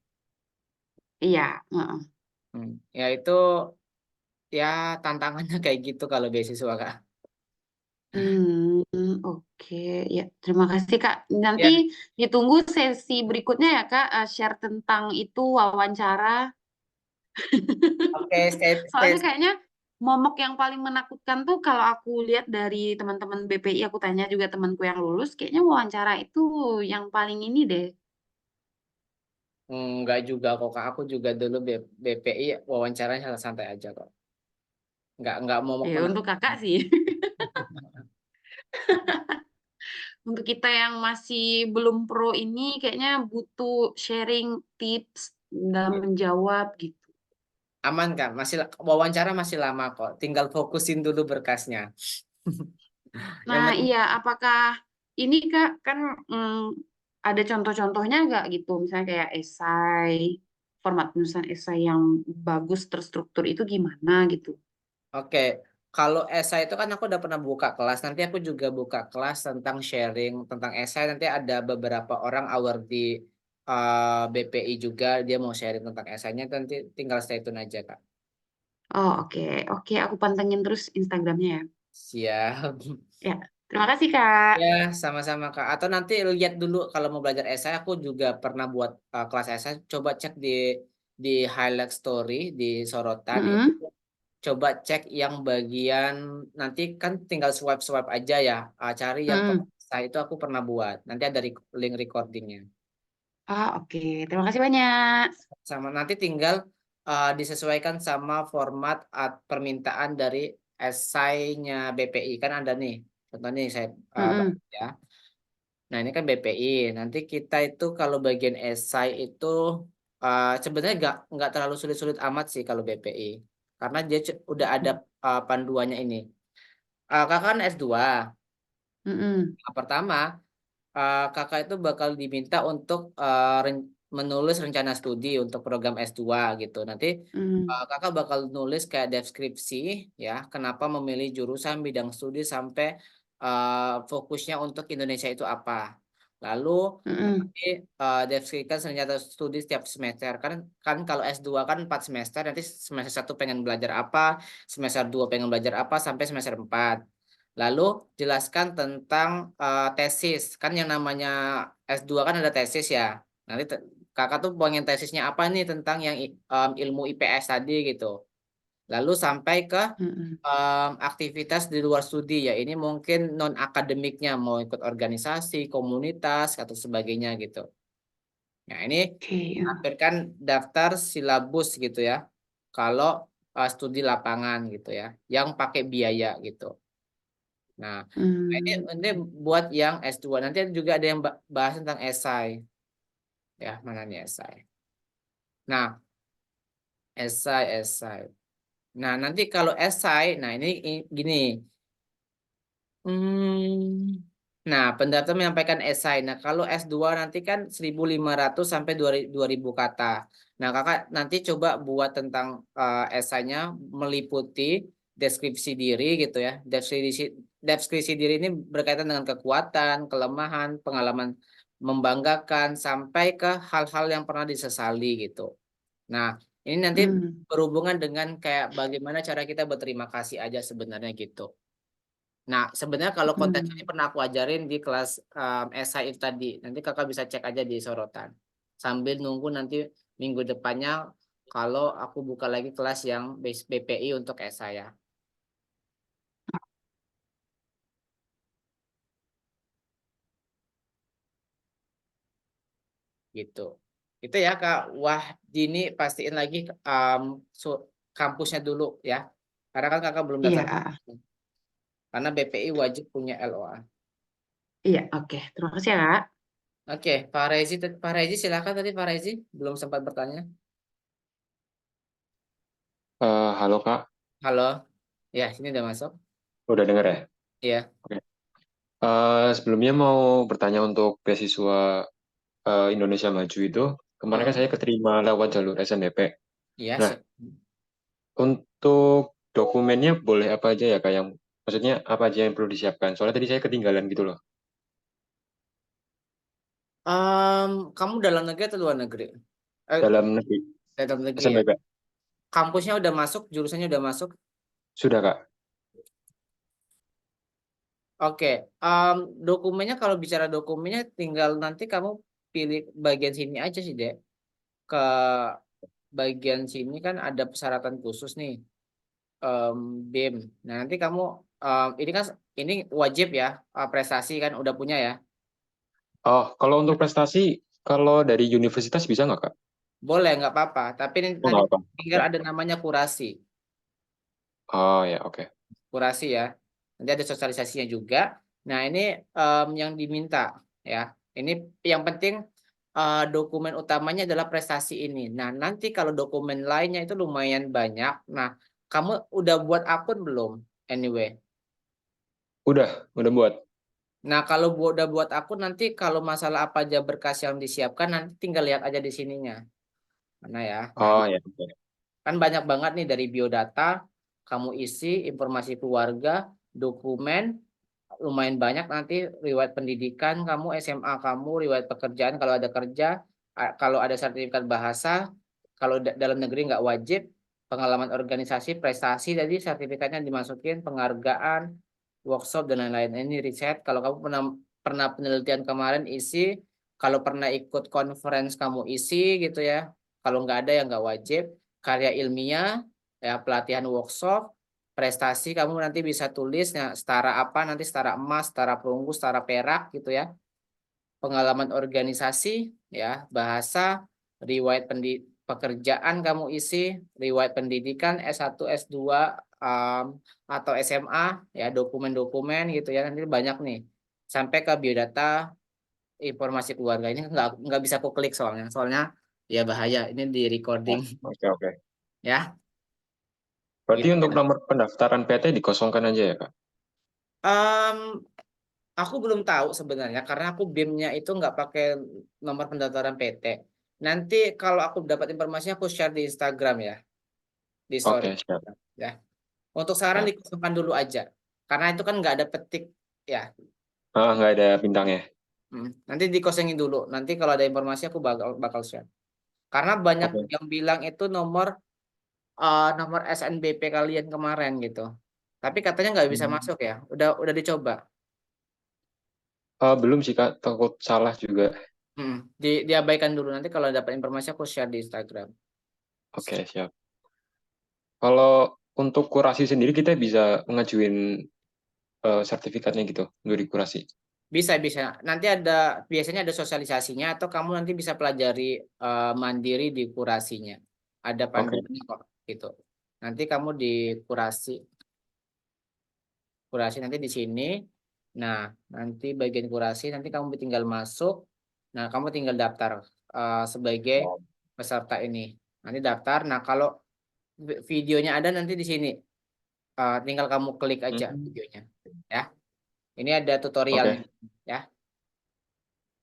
Iya. Heeh. Ya itu ya tantangannya kayak gitu kalau beasiswa Kak. Oke, ya terima kasih Kak. Nanti Ya, ditunggu sesi berikutnya ya Kak, share tentang itu wawancara. oke, stay. Soalnya kayaknya momok yang paling menakutkan tuh kalau aku lihat dari teman-teman BPI, aku tanya juga temanku yang lulus, kayaknya wawancara itu yang paling ini deh. Enggak juga kok Kak. Aku juga dulu BPI wawancaranya santai aja kok. Nggak mau Ya untuk kakak sih. Untuk kita yang masih belum pro ini kayaknya butuh sharing tips dalam menjawab gitu. aman kan? Wawancara masih lama kok. Tinggal fokusin dulu berkasnya. Yang Nah, penting iya, apakah ini Kak kan ada contoh-contohnya nggak gitu? Misalnya kayak esai, format penulisan esai yang bagus terstruktur itu gimana gitu? oke. Kalau esai itu kan aku udah pernah buka kelas. Nanti aku juga buka kelas tentang sharing tentang esai. Nanti ada beberapa orang award di BPI juga dia mau sharing tentang esainya. Nanti tinggal stay tune aja Kak. Oh, oke. Oke, aku pantengin terus Instagramnya ya. Siap. Ya, terima kasih Kak. Ya, sama-sama Kak. Atau nanti lihat dulu kalau mau belajar esai, aku juga pernah buat kelas esai. Coba cek di highlight story di sorotan itu. Mm-mm. Coba cek yang bagian nanti kan tinggal swipe aja ya. Cari yang Mm-mm. kelas esai itu aku pernah buat. Nanti ada link recordingnya. Ah, oke. Terima kasih banyak. Sama nanti tinggal disesuaikan sama format permintaan dari esainya BPI kan ada nih. Contohnya nih saya Mm-mm. bahas ya. Nah, ini kan BPI. Nanti kita itu kalau bagian esai itu sebenarnya nggak terlalu sulit-sulit amat sih kalau BPI. Karena dia udah ada panduannya ini. Kakak kan S2. Mm-mm. Nah, pertama, kakak itu bakal diminta untuk menulis rencana studi untuk program S2 gitu. Nanti Mm. kakak bakal nulis kayak deskripsi ya, kenapa memilih jurusan bidang studi sampai fokusnya untuk Indonesia itu apa. Lalu Mm-mm. nanti deskripsikan rencana studi setiap semester. Kan kalau S2 kan 4 semester, nanti semester 1 pengen belajar apa, semester 2 pengen belajar apa sampai semester 4. Lalu jelaskan tentang tesis. Kan yang namanya S2 kan ada tesis ya. Nanti kakak tuh pengen tesisnya apa nih tentang yang ilmu IPS tadi gitu. Lalu sampai ke Mm-mm. aktivitas di luar studi ya. Ini mungkin non akademiknya mau ikut organisasi, komunitas atau sebagainya gitu. Nah, ini Oke. lampirkan daftar silabus gitu ya. Kalau studi lapangan gitu ya, yang pakai biaya gitu. Nah, ini buat yang S2. Nanti juga ada yang bahas tentang esai. Ya, mana nih esai? Nah, esai. Nah, nanti kalau esai, nah ini gini. Hmm, nah, pendaftar menyampaikan esai. Nah, kalau S2 nanti kan 1.500 sampai 2.000 kata. Nah, kakak nanti coba buat tentang esainya meliputi deskripsi diri gitu ya. Deskripsi diri ini berkaitan dengan kekuatan, kelemahan, pengalaman membanggakan, sampai ke hal-hal yang pernah disesali gitu. Nah, ini nanti berhubungan dengan kayak bagaimana cara kita berterima kasih aja sebenarnya gitu. Nah, sebenarnya kalau konten ini pernah aku ajarin di kelas esai itu tadi. Nanti kakak bisa cek aja di sorotan. Sambil nunggu nanti minggu depannya kalau aku buka lagi kelas yang BPI untuk esai ya. Gitu. Itu ya Kak. Wah, Dini pastiin lagi kampusnya dulu ya. Karena kan kakak belum daftar. Iya, Karena BPI wajib punya LOA. iya, oke. Terima kasih ya, Kak. Oke, Pak Rezi silakan tadi Pak Rezi belum sempat bertanya. Halo Kak, Halo. Ya, sini udah masuk. udah dengar ya? Iya. Oke. Sebelumnya mau bertanya untuk beasiswa Indonesia Maju itu, kemarin kan Heeh. saya keterima lewat jalur SNDP. Iya, Nah, untuk dokumennya boleh apa aja ya Kak? Maksudnya apa aja yang perlu disiapkan? Soalnya tadi saya ketinggalan gitu loh. Kamu dalam negeri atau luar negeri? Dalam negeri, Dalam negeri ya. SNBP. Kampusnya udah masuk, jurusannya udah masuk. Sudah Kak. Oke, dokumennya kalau bicara dokumennya tinggal nanti kamu pilih bagian sini aja sih, Dek. Ke bagian sini kan ada persyaratan khusus nih, BEM. Nah, nanti kamu ini kan ini wajib ya, prestasi kan udah punya ya. Oh, kalau untuk prestasi, kalau dari universitas bisa nggak Kak? Boleh, nggak apa-apa. Tapi Oh, nanti nggak apa. tinggal ada namanya kurasi. Oh ya, oke. Kurasi ya. Nanti ada sosialisasinya juga. Nah, ini yang diminta ya. Ini yang penting dokumen utamanya adalah prestasi ini. Nah, nanti kalau dokumen lainnya itu lumayan banyak. Nah, kamu udah buat akun belum? Anyway. Udah buat. Nah, kalau udah buat akun nanti kalau masalah apa aja berkas yang disiapkan nanti tinggal lihat aja di sininya. Mana ya? Nah, Oh ya, oke. kan banyak banget nih dari biodata, kamu isi informasi keluarga, dokumen, lumayan banyak nanti riwayat pendidikan kamu, SMA kamu, riwayat pekerjaan kalau ada kerja, kalau ada sertifikat bahasa, kalau dalam negeri nggak wajib, pengalaman organisasi, prestasi, jadi sertifikatnya dimasukin, penghargaan, workshop dan lain-lain. Ini riset. Kalau kamu pernah penelitian kemarin isi, kalau pernah ikut conference kamu isi gitu ya. Kalau nggak ada ya nggak wajib. Karya ilmiah, ya pelatihan workshop, prestasi kamu nanti bisa tulis ya, setara apa nanti setara emas, setara perunggu, setara perak gitu ya. Pengalaman organisasi ya, bahasa, riwayat pekerjaan kamu isi, riwayat pendidikan S1, S2 atau SMA ya, dokumen-dokumen gitu ya. Nanti banyak nih. Sampai ke biodata, informasi keluarga ini nggak bisa aku klik soalnya ya bahaya ini di recording Oke. ya. Berarti Gitu. untuk nomor pendaftaran PT dikosongkan aja ya Kak? Em, aku belum tahu sebenarnya karena aku BIM-nya itu nggak pakai nomor pendaftaran PT. Nanti kalau aku dapat informasinya aku share di Instagram ya, di story Oke, siap. ya. Untuk saran Siap. dikosongkan dulu aja, karena itu kan nggak ada petik ya. Nggak ada bintangnya. Nanti dikosongin dulu. Nanti kalau ada informasi aku bakal share. Karena banyak Oke. yang bilang itu nomor nomor SNBP kalian kemarin gitu. Tapi katanya nggak bisa masuk ya. Udah dicoba. Belum sih Kak, takut salah juga. Diabaikan dulu. Nanti kalau dapat informasi aku share di Instagram. Oke, siap. Kalau untuk kurasi sendiri kita bisa mengajuin sertifikatnya gitu untuk dikurasi. Bisa. Nanti biasanya ada sosialisasinya atau kamu nanti bisa pelajari mandiri di kurasinya. Ada Oke. panduannya kok gitu. Nanti kamu di kurasi nanti di sini. Nah, nanti bagian kurasi nanti kamu tinggal masuk. Nah, kamu tinggal daftar sebagai peserta ini. Nanti daftar. Nah, kalau videonya ada nanti di sini. Tinggal kamu klik aja videonya. Ya. Ini ada tutorialnya ya.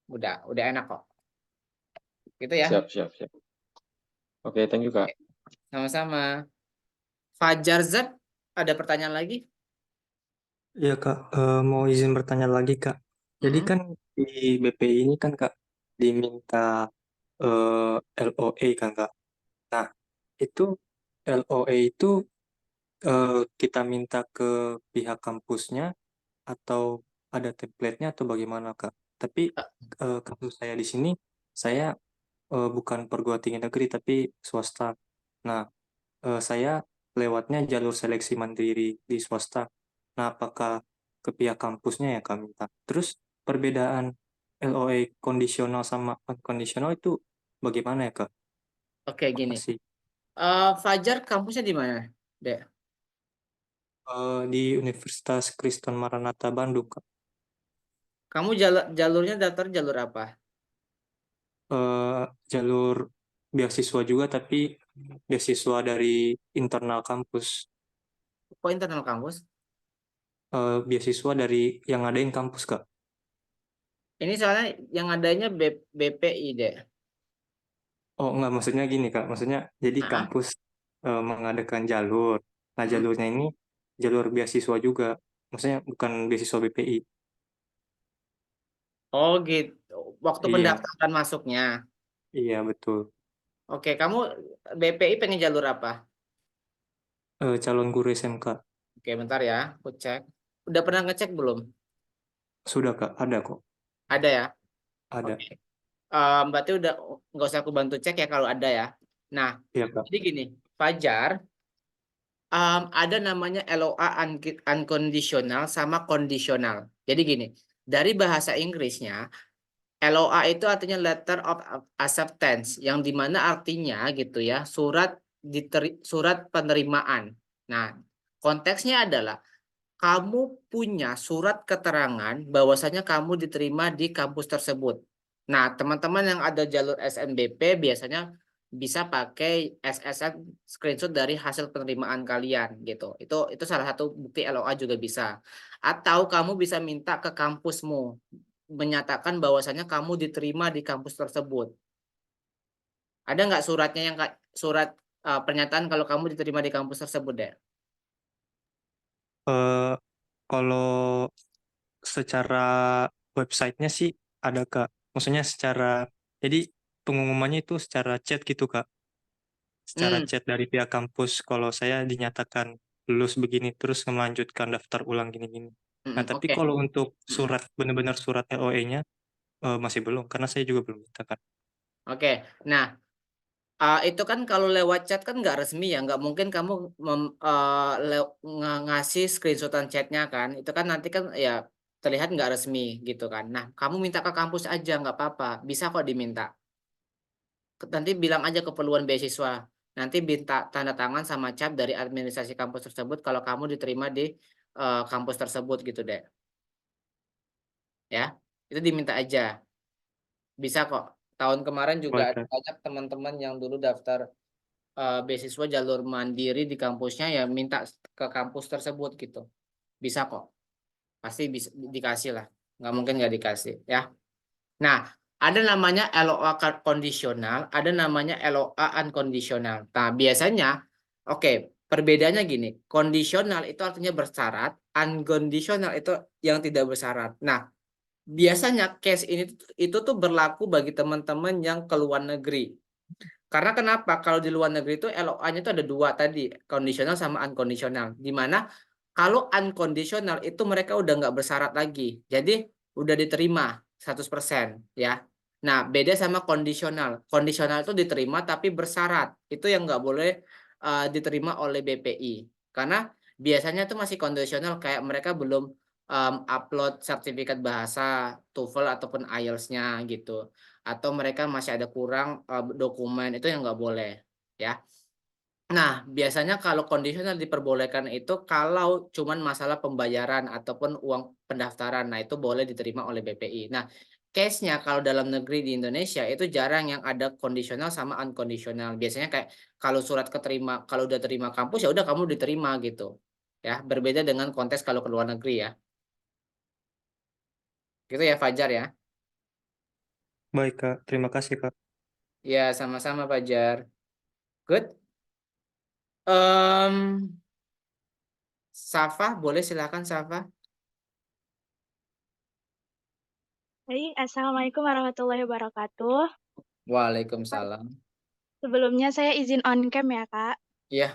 Udah enak kok. Gitu ya. Siap. Oke, thank you Kak. Sama-sama. Fajar Z, ada pertanyaan lagi? Iya Kak, mau izin bertanya lagi Kak. Jadi kan di BPI ini kan Kak diminta LOA kan Kak. Nah, itu LOA itu kita minta ke pihak kampusnya atau ada template-nya atau bagaimana Kak? Tapi kampus saya di sini, saya bukan perguruan tinggi negeri tapi swasta. Nah, saya lewatnya jalur seleksi mandiri di swasta. Nah, apakah ke pihak kampusnya ya kami minta? Terus perbedaan LOA kondisional sama unconditional itu bagaimana ya Kak? Oke, gini. Makasih. Fajar kampusnya di mana, Dek? Di Universitas Kristen Maranatha Bandung Kak. Kamu jalurnya daftar jalur apa? Jalur beasiswa juga tapi beasiswa dari internal kampus. Kok internal kampus? Beasiswa dari yang ngadain kampus Kak. Ini soalnya yang adanya BPI, Dek. Oh enggak, maksudnya gini Kak, maksudnya jadi kampus mengadakan jalur. Nah jalurnya ini jalur beasiswa juga, maksudnya bukan beasiswa BPI. Oh gitu. Waktu Iya, pendaftaran masuknya. iya betul. Oke, kamu BPI pengen jalur apa? Calon guru SMK. Oke, bentar ya, aku cek. Udah pernah ngecek belum? Sudah Kak, ada kok. Ada ya? Ada. Oke. Berarti udah nggak usah aku bantu cek ya kalau ada ya. Nah, Iya Kak. jadi gini, Fajar, ada namanya LOA unconditional sama kondisional. Jadi gini, dari bahasa Inggrisnya, LOA itu artinya letter of acceptance, yang dimana artinya gitu ya, surat penerimaan. Nah, konteksnya adalah kamu punya surat keterangan bahwasanya kamu diterima di kampus tersebut. Nah, teman-teman yang ada jalur SNBP biasanya bisa pakai SSN screenshot dari hasil penerimaan kalian gitu. Itu salah satu bukti LOA juga bisa. Atau kamu bisa minta ke kampusmu menyatakan bahwasanya kamu diterima di kampus tersebut. Ada nggak suratnya yang surat pernyataan kalau kamu diterima di kampus tersebut deh? Kalau secara websitenya sih ada Kak. Maksudnya jadi pengumumannya itu secara chat gitu Kak. Secara chat dari pihak kampus kalau saya dinyatakan lulus begini terus melanjutkan daftar ulang gini-gini. Nah, tapi Oke. kalau untuk surat benar-benar surat LOE-nya masih belum karena saya juga belum minta Kak. Oke. Nah, itu kan kalau lewat chat kan nggak resmi ya, nggak mungkin kamu ngasih screenshotan chatnya kan, itu kan nanti kan ya terlihat nggak resmi gitu kan. Nah, kamu minta ke kampus aja nggak apa-apa, bisa kok diminta. Nanti bilang aja keperluan beasiswa, nanti minta tanda tangan sama cap dari administrasi kampus tersebut kalau kamu diterima di kampus tersebut gitu deh. Ya, itu diminta aja, bisa kok. Tahun kemarin juga ada banyak teman-teman yang dulu daftar beasiswa jalur mandiri di kampusnya ya minta ke kampus tersebut gitu. Bisa kok. Pasti bisa dikasih lah. Nggak mungkin nggak dikasih ya. Nah, ada namanya LOA kondisional, ada namanya LOA unconditional. Nah, biasanya, oke, perbedaannya gini, kondisional itu artinya bersyarat, unconditional itu yang tidak bersyarat. Nah, biasanya case ini itu tuh berlaku bagi teman-teman yang ke luar negeri. Karena kenapa? Kalau di luar negeri itu LOA-nya itu ada dua tadi, kondisional sama unconditional. Di mana kalau unconditional itu mereka udah nggak bersyarat lagi. Jadi udah diterima 100% ya. Nah, beda sama kondisional. Kondisional itu diterima tapi bersyarat. Itu yang nggak boleh diterima oleh BPI. Karena biasanya itu masih kondisional kayak mereka belum upload sertifikat bahasa TOEFL ataupun IELTS-nya gitu. Atau mereka masih ada kurang dokumen, itu yang nggak boleh ya. Nah, biasanya kalau kondisional diperbolehkan itu kalau cuman masalah pembayaran ataupun uang pendaftaran. Nah, itu boleh diterima oleh BPI. Nah, case-nya kalau dalam negeri di Indonesia itu jarang yang ada kondisional sama unconditional. Biasanya kayak kalau surat keterima, kalau udah terima kampus ya udah kamu diterima gitu. Ya, berbeda dengan konteks kalau ke luar negeri ya. Gitu ya Fajar ya. Baik, Kak. Terima kasih, Kak. Ya, sama-sama Fajar. Good. Em, Safa, boleh silakan Safa. Baik, Assalamualaikum warahmatullahi wabarakatuh. Waalaikumsalam. Sebelumnya saya izin on cam ya, Kak. Iya.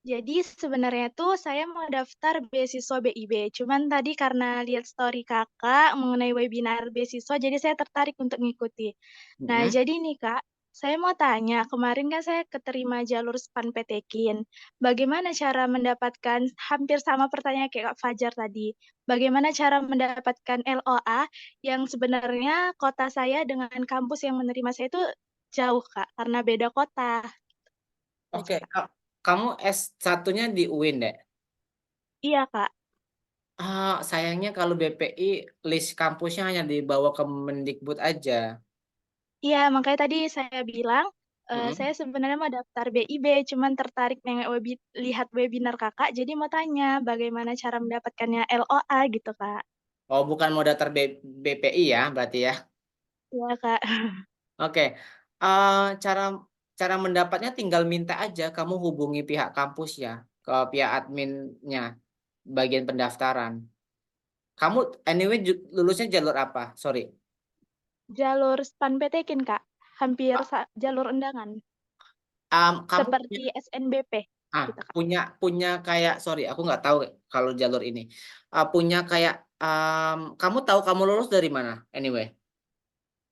Jadi sebenarnya tuh saya mau daftar beasiswa BIB. Cuman tadi karena lihat story Kakak mengenai webinar beasiswa, jadi saya tertarik untuk ngikuti. Nah, Mm-mm. jadi nih Kak, saya mau tanya, kemarin kan saya keterima jalur SPAN PTKIN. Bagaimana cara mendapatkan, hampir sama pertanyaan kayak Kak Fajar tadi, bagaimana cara mendapatkan LOA yang sebenarnya kota saya dengan kampus yang menerima saya itu jauh Kak, karena beda kota. Oke, Aja, Kak. kamu S1-nya di UIN deh. Iya Kak. Sayangnya kalau BPI list kampusnya hanya dibawa ke Mendikbud aja. Iya, makanya tadi saya bilang, Mm-mm. saya sebenarnya mau daftar BIB, cuman tertarik lihat webinar Kakak, jadi mau tanya bagaimana cara mendapatkannya LOA gitu, Kak. Oh, bukan mau daftar BPI ya, berarti ya. Iya, Kak. Oke, cara cara mendapatnya tinggal minta aja. Kamu hubungi pihak kampus ya, ke pihak adminnya, bagian pendaftaran. Kamu anyway lulusnya jalur apa? Sorry. Jalur SPAN PTKIN, Kak. Hampir jalur undangan. Kamu Seperti SNBP gitu, Kak. punya kayak sorry aku nggak tahu kalau jalur ini punya kayak kamu tahu kamu lulus dari mana anyway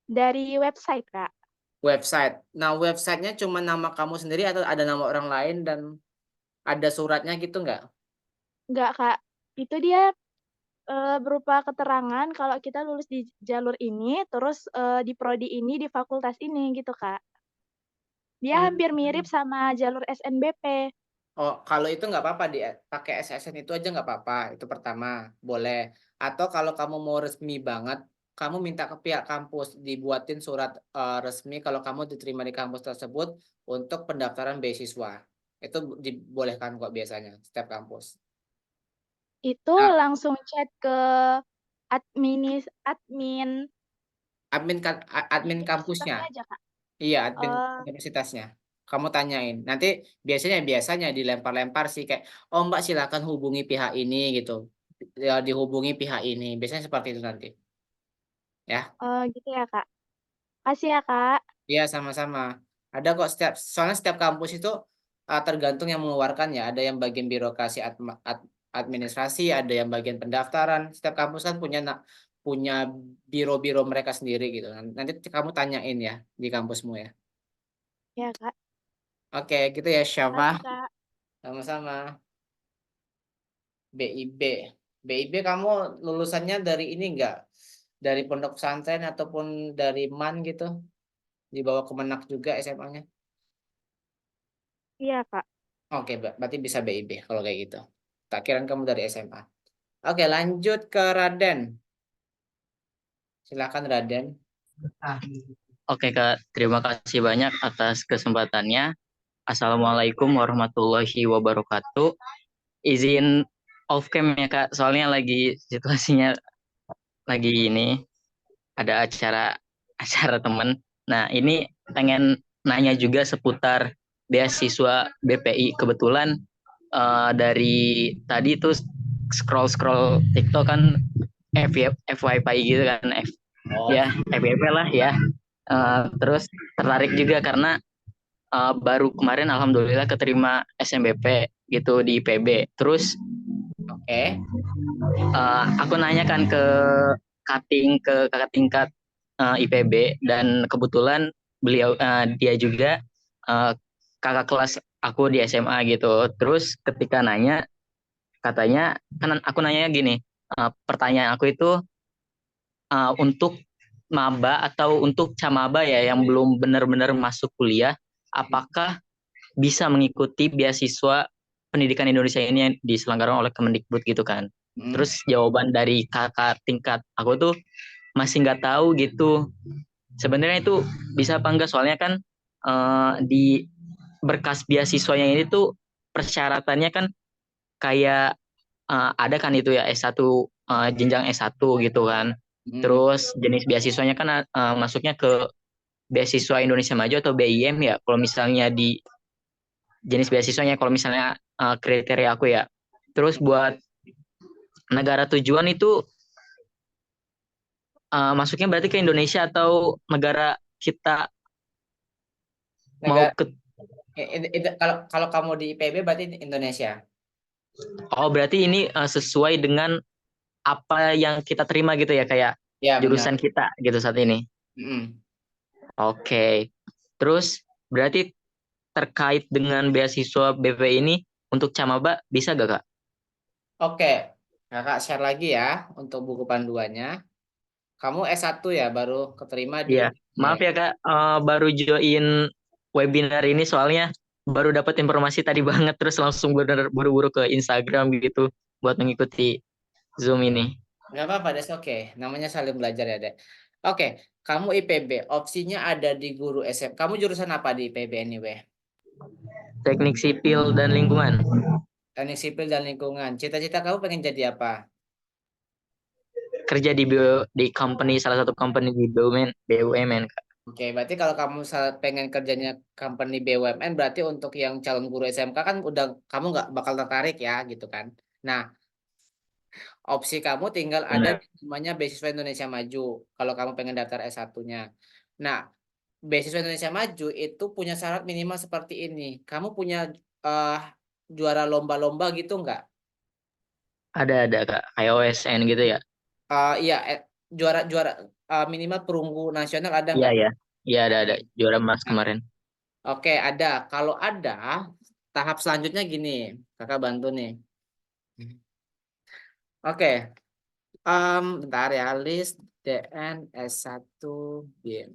Dari website, Kak. website. Nah, websitenya cuma nama kamu sendiri atau ada nama orang lain dan ada suratnya gitu nggak? Nggak, Kak. Itu dia berupa keterangan kalau kita lulus di jalur ini, terus di prodi ini, di fakultas ini gitu, Kak. Dia hampir mirip sama jalur SNBP. Oh, kalau itu nggak apa-apa pakai SSN itu aja nggak apa-apa. Itu pertama, boleh. Atau kalau kamu mau resmi banget, kamu minta ke pihak kampus dibuatin surat resmi kalau kamu diterima di kampus tersebut untuk pendaftaran beasiswa. Itu dibolehkan kok biasanya setiap kampus. Itu Nah, langsung chat ke admin admin kampusnya. universitasnya aja, Kak. Iya, admin Oh, universitasnya. Kamu tanyain. Nanti biasanya dilempar-lempar sih kayak, "Oh, Mbak silakan hubungi pihak ini," gitu. Ya, dihubungi pihak ini. Biasanya seperti itu nanti. Ya. oh gitu ya, Kak. Kasih ya, Kak. Iya, sama-sama. Ada kok soalnya setiap kampus itu tergantung yang mengeluarkan ya. Ada yang bagian birokrasi administrasi, ada yang bagian pendaftaran. Setiap kampus kan punya biro-biro mereka sendiri gitu. Nanti kamu tanyain ya di kampusmu ya. Ya, Kak. Oke, gitu ya Syafa. Kasih, Kak. Sama-sama. BIB. BIB kamu lulusannya dari ini enggak? Dari pondok pesantren ataupun dari MAN gitu? Dibawa ke Menak juga SMA-nya? Iya, Kak. Oke, berarti bisa BIB kalau kayak gitu. Tak kira kamu dari SMA. Oke, lanjut ke Raden. Silakan Raden. Oke Kak, terima kasih banyak atas kesempatannya. Assalamualaikum warahmatullahi wabarakatuh. Izin off cam ya Kak, soalnya lagi situasinya lagi ini ada acara temen. Nah, ini pengen nanya juga seputar beasiswa BPI. Kebetulan dari tadi tuh scroll TikTok kan FYP gitu kan, ya FYP lah ya. Terus tertarik juga karena baru kemarin alhamdulillah keterima SNBP gitu di IPB. Terus aku nanyakan ke kakak tingkat IPB, dan kebetulan dia juga kakak kelas aku di SMA gitu. Terus ketika nanya, katanya kan aku nanya gini, pertanyaan aku itu untuk maba atau untuk camaba ya yang belum benar-benar masuk kuliah, apakah bisa mengikuti beasiswa pendidikan Indonesia ini yang diselenggarakan oleh Kemendikbud gitu kan. Terus jawaban dari kakak tingkat aku tuh masih nggak tahu gitu. Sebenarnya itu bisa apa enggak, soalnya kan di berkas beasiswanya ini tuh persyaratannya kan kayak ada kan itu ya S1, jenjang S1 gitu kan. Terus jenis beasiswanya kan masuknya ke beasiswa Indonesia Maju atau BIM ya. Kalau misalnya di jenis beasiswanya, kalau misalnya kriteria aku ya. Terus buat negara tujuan itu masuknya berarti ke Indonesia atau negara kita mau ke. Kalau kamu di IPB berarti Indonesia. Oh, berarti ini sesuai dengan apa yang kita terima gitu ya, kayak Ya, jurusan benar. kita gitu saat ini. Oke. Terus berarti terkait dengan beasiswa BPI ini untuk camaba bisa gak Kak? Oke, kakak share lagi ya untuk buku panduannya. Kamu S1 ya, baru keterima di Iya, maaf ya Kak, baru join webinar ini soalnya baru dapat informasi tadi banget, terus langsung buru-buru ke Instagram gitu buat mengikuti Zoom ini. Nggak apa-apa, that's oke. Namanya saling belajar ya, Dek. Oke, kamu IPB, opsinya ada di guru SM. Kamu jurusan apa di IPB anyway? Teknik sipil dan lingkungan. Teknik sipil dan lingkungan. Cita-cita kamu pengen jadi apa? Kerja di company, salah satu company di BUMN Kak. Oke, berarti kalau kamu pengen kerjanya company BUMN, berarti untuk yang calon guru SMK kan udah kamu nggak bakal tertarik ya, gitu kan? Nah, opsi kamu tinggal ada namanya beasiswa Indonesia Maju kalau kamu pengen daftar S1-nya. Nah, beasiswa Indonesia Maju itu punya syarat minimal seperti ini. Kamu punya juara lomba-lomba gitu nggak? Ada Kak, kayak OSN gitu ya. Iya, juara minimal perunggu nasional ada Iya nggak? ya. Iya ada juara emas kemarin. Oke, ada. Kalau ada, tahap selanjutnya gini, kakak bantu nih. Oke, bentar ya, list DN S1 BIM.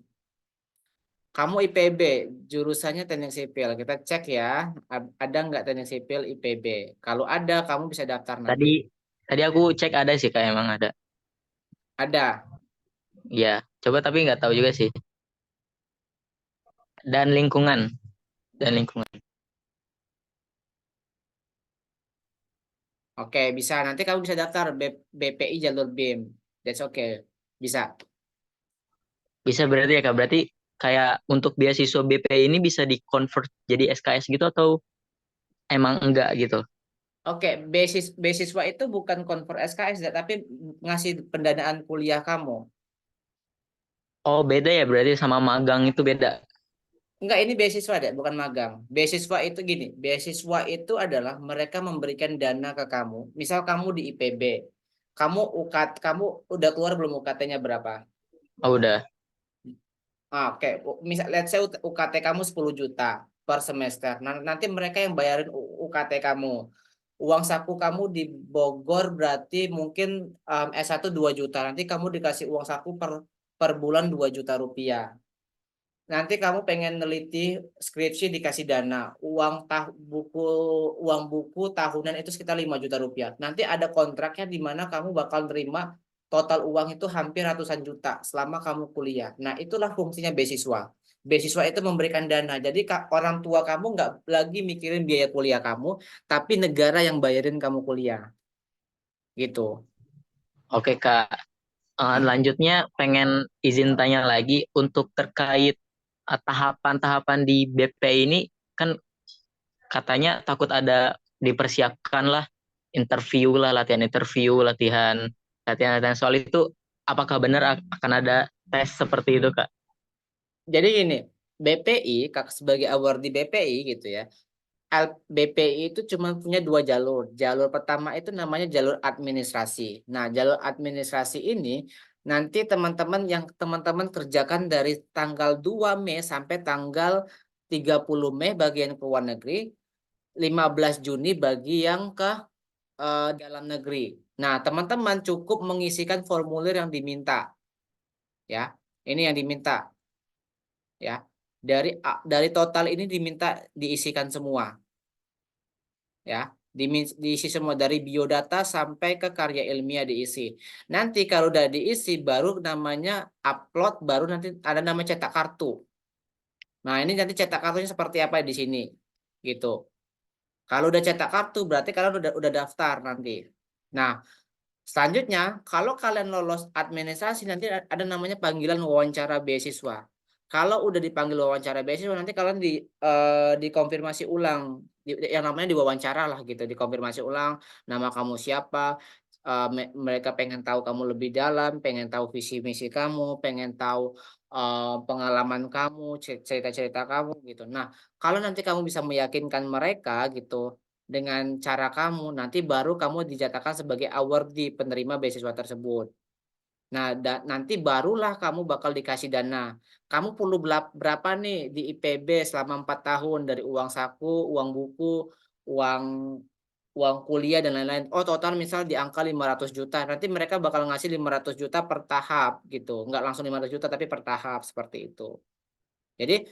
Kamu IPB, jurusannya teknik sipil. Kita cek ya, ada nggak teknik sipil IPB. Kalau ada, kamu bisa daftar nanti. Tadi aku cek ada sih Kak, emang ada. Ada. Iya, coba tapi nggak tahu juga sih. Dan lingkungan. Oke, bisa. Nanti kamu bisa daftar BPI jalur BIM. That's okay. Bisa. Bisa berarti ya Kak, berarti kayak untuk beasiswa BPI ini bisa di-convert jadi SKS gitu atau emang enggak gitu? Oke, beasiswa itu bukan convert SKS, tapi ngasih pendanaan kuliah kamu. Oh, beda ya berarti, sama magang itu beda. Enggak, ini beasiswa deh, bukan magang. Beasiswa itu gini, beasiswa itu adalah mereka memberikan dana ke kamu. Misal kamu di IPB, kamu udah keluar belum UKT-nya berapa? Oh, udah. Oke, misal let's say UKT kamu 10 juta per semester. Nanti mereka yang bayarin UKT kamu. Uang saku kamu di Bogor berarti mungkin S1 2 juta. Nanti kamu dikasih uang saku per bulan 2 juta rupiah. Nanti kamu pengen neliti skripsi dikasih dana. Uang buku tahunan itu sekitar 5 juta rupiah. Nanti ada kontraknya di mana kamu bakal terima total uang itu hampir ratusan juta selama kamu kuliah. Nah, itulah fungsinya beasiswa. Beasiswa itu memberikan dana. Jadi orang tua kamu nggak lagi mikirin biaya kuliah kamu, tapi negara yang bayarin kamu kuliah. gitu. Oke Kak. Lanjutnya pengen izin tanya lagi untuk terkait tahapan-tahapan di BP ini, kan katanya takut ada dipersiapkan lah interview lah, latihan interview, latihan soal itu, apakah benar akan ada tes seperti itu Kak? Jadi gini, BPI sebagai award di BPI gitu ya. BPI itu cuma punya 2 jalur. Jalur pertama itu namanya jalur administrasi. Nah, jalur administrasi ini nanti teman-teman kerjakan dari tanggal 2 Mei sampai tanggal 30 Mei bagi yang ke luar negeri, 15 Juni bagi yang ke dalam negeri. Nah, teman-teman cukup mengisikan formulir yang diminta. Ya, ini yang diminta. Ya, dari total ini diminta diisikan semua. Ya, diisi semua dari biodata sampai ke karya ilmiah diisi. Nanti kalau udah diisi baru namanya upload, baru nanti ada nama cetak kartu. Nah, ini nanti cetak kartunya seperti apa di sini gitu. Kalau udah cetak kartu berarti kalian udah daftar nanti. Nah, selanjutnya kalau kalian lolos administrasi nanti ada namanya panggilan wawancara beasiswa. Kalau udah dipanggil wawancara beasiswa nanti kalian dikonfirmasi ulang, yang namanya diwawancara lah gitu, dikonfirmasi ulang nama kamu siapa, mereka pengen tahu kamu lebih dalam, pengen tahu visi misi kamu, pengen tahu pengalaman kamu, cerita-cerita kamu gitu. Nah, kalau nanti kamu bisa meyakinkan mereka gitu dengan cara kamu, nanti baru kamu dijatakan sebagai awardee penerima beasiswa tersebut. Nah, nanti barulah kamu bakal dikasih dana. Kamu perlu berapa nih di IPB selama 4 tahun, dari uang saku, uang buku, uang uang kuliah dan lain-lain. Oh, total misal di angka 500 juta. Nanti mereka bakal ngasih 500 juta per tahap gitu. Nggak langsung 500 juta tapi per tahap seperti itu. Jadi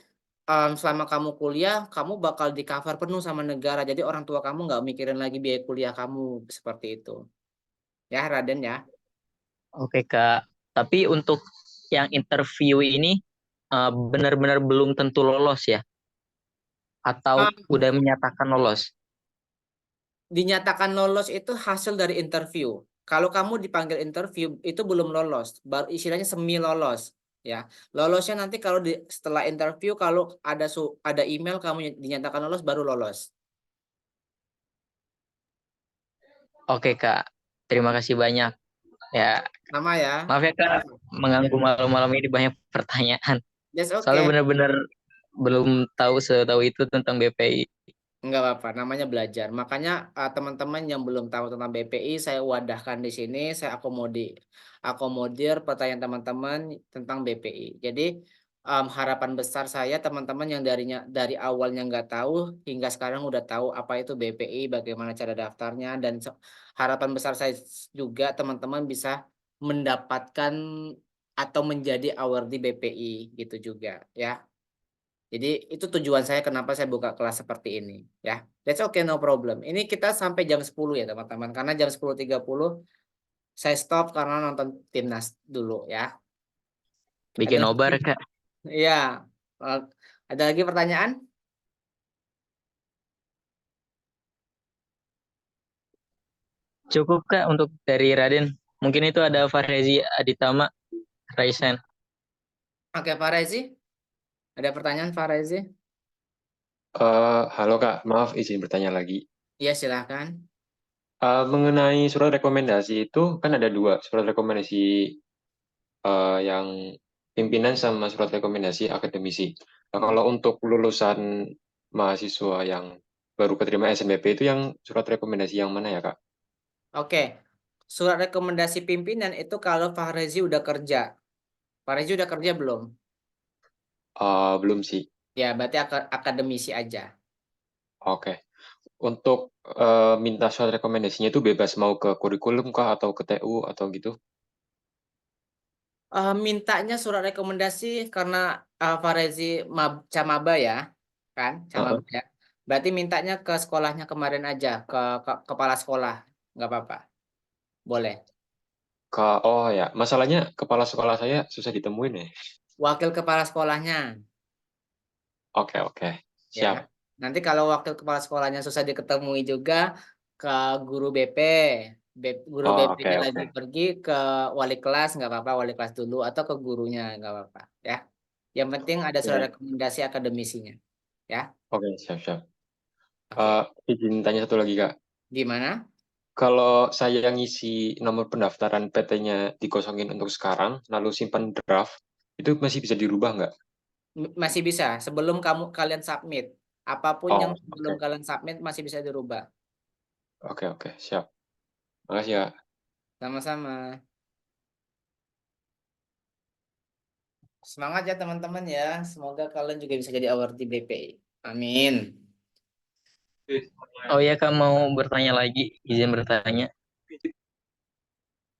selama kamu kuliah, kamu bakal di cover penuh sama negara. Jadi orang tua kamu nggak mikirin lagi biaya kuliah kamu seperti itu. Ya, Raden ya. Oke Kak, tapi untuk yang interview ini benar-benar belum tentu lolos ya? Atau udah menyatakan lolos? Dinyatakan lolos itu hasil dari interview. Kalau kamu dipanggil interview itu belum lolos, baru istilahnya semi lolos. Ya, lolosnya nanti kalau setelah interview kalau ada email kamu dinyatakan lolos baru lolos. Oke Kak, terima kasih banyak. Ya, Sama ya. maaf ya Kak, mengganggu malam-malam ini banyak pertanyaan. That's Soalnya okay. benar-benar belum setahu itu tentang BPI. Enggak apa-apa, namanya belajar. Makanya teman-teman yang belum tahu tentang BPI, saya wadahkan di sini, saya akomodir pertanyaan teman-teman tentang BPI. Jadi harapan besar saya teman-teman yang dari awalnya nggak tahu hingga sekarang udah tahu apa itu BPI, bagaimana cara daftarnya, dan harapan besar saya juga teman-teman bisa mendapatkan atau menjadi awardee BPI gitu juga ya. Jadi itu tujuan saya kenapa saya buka kelas seperti ini ya. That's okay, no problem. Ini kita sampai jam 10 ya teman-teman. Karena jam 10.30 saya stop karena nonton timnas dulu ya. Bikin nobar Kak. Iya. Ada lagi pertanyaan? Cukup Kak untuk dari Raden. Mungkin itu ada Farhezi Aditama, Raisen. Oke, Pak Rezi. Ada pertanyaan Pak Rezi? Halo Kak, maaf izin bertanya lagi. Iya, silahkan. Mengenai surat rekomendasi itu kan ada 2, surat rekomendasi yang pimpinan sama surat rekomendasi akademisi. Nah, kalau untuk lulusan mahasiswa yang baru keterima SNBP itu yang surat rekomendasi yang mana ya Kak? Oke. Surat rekomendasi pimpinan itu kalau Pak Rezi udah kerja. Pak Rezi udah kerja belum? Belum sih. Ya, berarti akademisi aja. Oke. Untuk minta surat rekomendasinya itu bebas mau ke kurikulum kah atau ke TU atau gitu? Mintanya surat rekomendasi karena Farezi Camaba ya, kan? Camaba ya. Berarti mintanya ke sekolahnya kemarin aja, ke kepala sekolah, nggak apa-apa, boleh. Oh ya, masalahnya kepala sekolah saya susah ditemuin ya. Wakil kepala sekolahnya, Oke, siap. ya. Nanti kalau wakil kepala sekolahnya susah diketemui juga, ke guru BP, Guru Oh, oke, BP-nya oke. lagi pergi ke wali kelas nggak apa-apa, wali kelas dulu atau ke gurunya nggak apa-apa ya. Yang penting ada surat Oke, rekomendasi akademisinya ya. oke, siap-siap. Oke. Izin tanya satu lagi, Kak. Gimana? Kalau saya ngisi nomor pendaftaran PT-nya dikosongin untuk sekarang, lalu simpan draft, itu masih bisa dirubah nggak? Masih bisa sebelum kalian submit. Apapun yang Oh, sebelum oke. kalian submit masih bisa dirubah. Oke, oke, siap. Makasih, Kak. Sama-sama. Semangat ya teman-teman ya. Semoga kalian juga bisa jadi awardee BPI. Amin. Oh ya Kak, mau bertanya lagi, izin bertanya.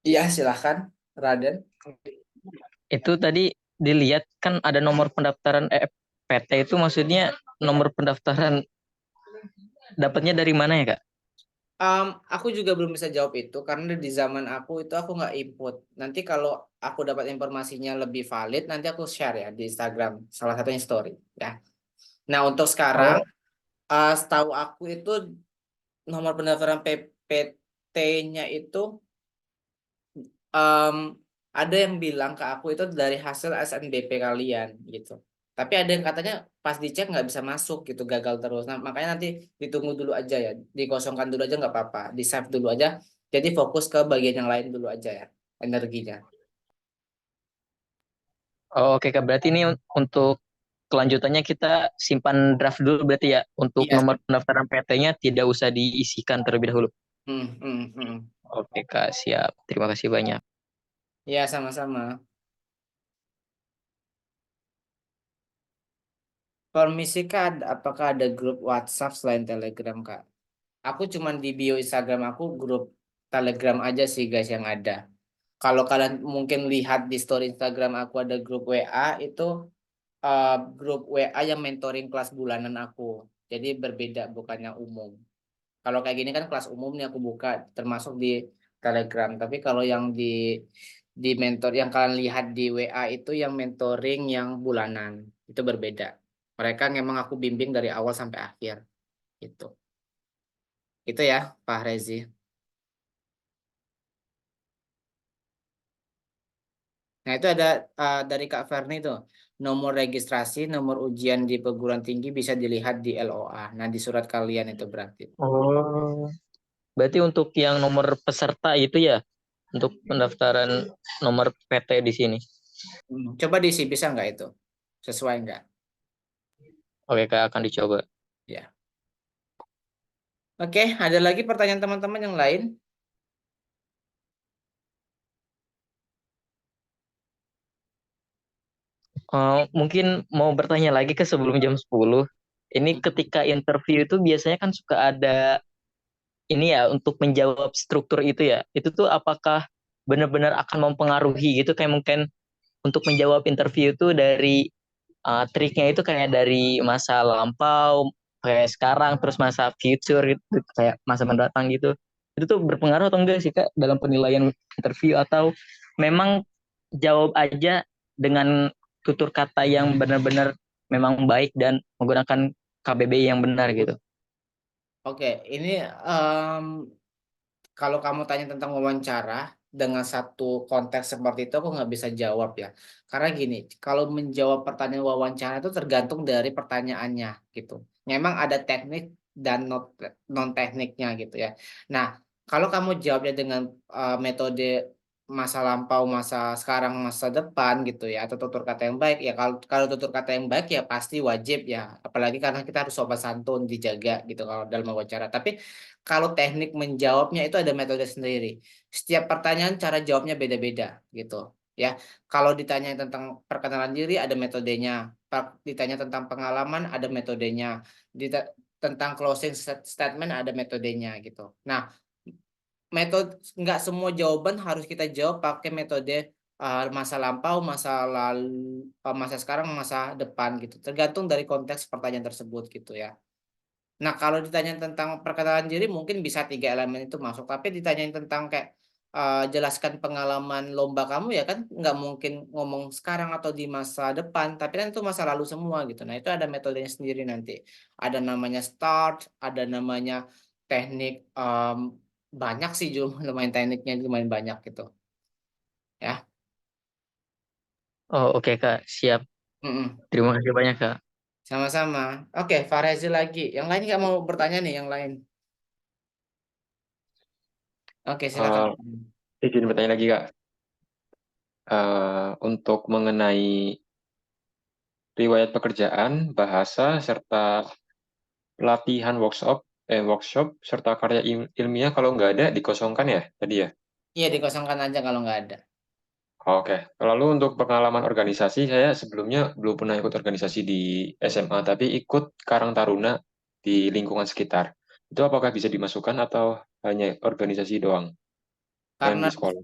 Iya, silahkan, Raden. Itu tadi dilihat kan ada nomor pendaftaran PT itu maksudnya nomor pendaftaran dapatnya dari mana ya Kak? Aku juga belum bisa jawab itu karena di zaman aku itu aku nggak input. Nanti kalau aku dapat informasinya lebih valid, nanti aku share ya di Instagram, salah satunya story ya. Nah untuk sekarang, Oh, setahu aku itu nomor pendaftaran PPT-nya itu em, ada yang bilang ke aku itu dari hasil SNBP kalian gitu. Tapi ada yang katanya pas dicek nggak bisa masuk gitu, gagal terus. Nah makanya nanti ditunggu dulu aja ya, dikosongkan dulu aja nggak apa-apa, di save dulu aja. Jadi fokus ke bagian yang lain dulu aja ya, energinya. oh, oke Kak, berarti ini untuk kelanjutannya kita simpan draft dulu berarti ya untuk Iya. nomor pendaftaran PT-nya tidak usah diisikan terlebih dahulu. Hmm. Oke Kak, siap. Terima kasih banyak. Iya sama-sama. Permisi Kak, apakah ada grup WhatsApp selain Telegram Kak? Aku cuman di bio Instagram aku grup Telegram aja sih guys yang ada. Kalau kalian mungkin lihat di story Instagram aku ada grup WA itu grup WA yang mentoring kelas bulanan aku. Jadi berbeda bukannya umum. Kalau kayak gini kan kelas umum nih aku buka termasuk di Telegram. Tapi kalau yang di mentor yang kalian lihat di WA itu yang mentoring yang bulanan itu berbeda. Mereka memang aku bimbing dari awal sampai akhir gitu. Itu ya Pak Rezi. Nah, itu ada dari Kak Ferni tuh. Nomor registrasi, nomor ujian di perguruan tinggi bisa dilihat di LOA. Nah, di surat kalian itu berarti. Oh, berarti untuk yang nomor peserta itu ya, untuk pendaftaran nomor PT di sini. Coba diisi, bisa nggak itu? Sesuai nggak? Oke Kak, akan dicoba. Ya. Oke, ada lagi pertanyaan teman-teman yang lain? Mungkin mau bertanya lagi ke sebelum jam 10. Ini ketika interview itu biasanya kan suka ada ini ya untuk menjawab struktur itu ya. Itu tuh apakah benar-benar akan mempengaruhi gitu kayak mungkin untuk menjawab interview itu dari triknya itu kayak dari masa lampau kayak sekarang terus masa future gitu kayak masa mendatang gitu. Itu tuh berpengaruh atau enggak sih Kak dalam penilaian interview atau memang jawab aja dengan tutur kata yang benar-benar memang baik dan menggunakan KBBI yang benar gitu. Oke, ini kalau kamu tanya tentang wawancara dengan satu konteks seperti itu, aku nggak bisa jawab ya. Karena gini, kalau menjawab pertanyaan wawancara itu tergantung dari pertanyaannya gitu. Memang ada teknik dan non tekniknya gitu ya. Nah, kalau kamu jawabnya dengan metode masa lampau, masa sekarang, masa depan gitu ya, atau tutur kata yang baik ya. Kalau kalau tutur kata yang baik ya pasti wajib ya. Apalagi karena kita harus sopan santun dijaga gitu kalau dalam wawancara. Tapi kalau teknik menjawabnya itu ada metode sendiri. Setiap pertanyaan cara jawabnya beda-beda gitu ya. Kalau ditanya tentang perkenalan diri ada metodenya. Ditanya tentang pengalaman ada metodenya. Tentang closing statement ada metodenya gitu. Nah, metode nggak semua jawaban harus kita jawab pakai metode masa lampau, masa lalu, masa sekarang, masa depan gitu. Tergantung dari konteks pertanyaan tersebut gitu ya. Nah, kalau ditanyain tentang perkenalan diri mungkin bisa 3 elemen itu masuk. Tapi ditanyain tentang kayak jelaskan pengalaman lomba kamu ya kan nggak mungkin ngomong sekarang atau di masa depan. Tapi kan itu masa lalu semua gitu. Nah, itu ada metodenya sendiri nanti. Ada namanya START, ada namanya teknik banyak sih, lumayan tekniknya lumayan banyak gitu ya. Oh, oke Kak, siap. Mm-mm. Terima kasih banyak Kak. Sama-sama. Oke, Farezi lagi. Yang lain nggak mau bertanya nih, yang lain. Oke, silakan. Izin bertanya lagi Kak. Untuk mengenai riwayat pekerjaan, bahasa, serta pelatihan workshop serta karya ilmiah kalau nggak ada dikosongkan ya tadi ya. Iya, dikosongkan aja kalau nggak ada. Oke. Lalu untuk pengalaman organisasi, saya sebelumnya belum pernah ikut organisasi di SMA, tapi ikut Karang Taruna di lingkungan sekitar. Itu apakah bisa dimasukkan atau hanya organisasi doang yang Karena di sekolah?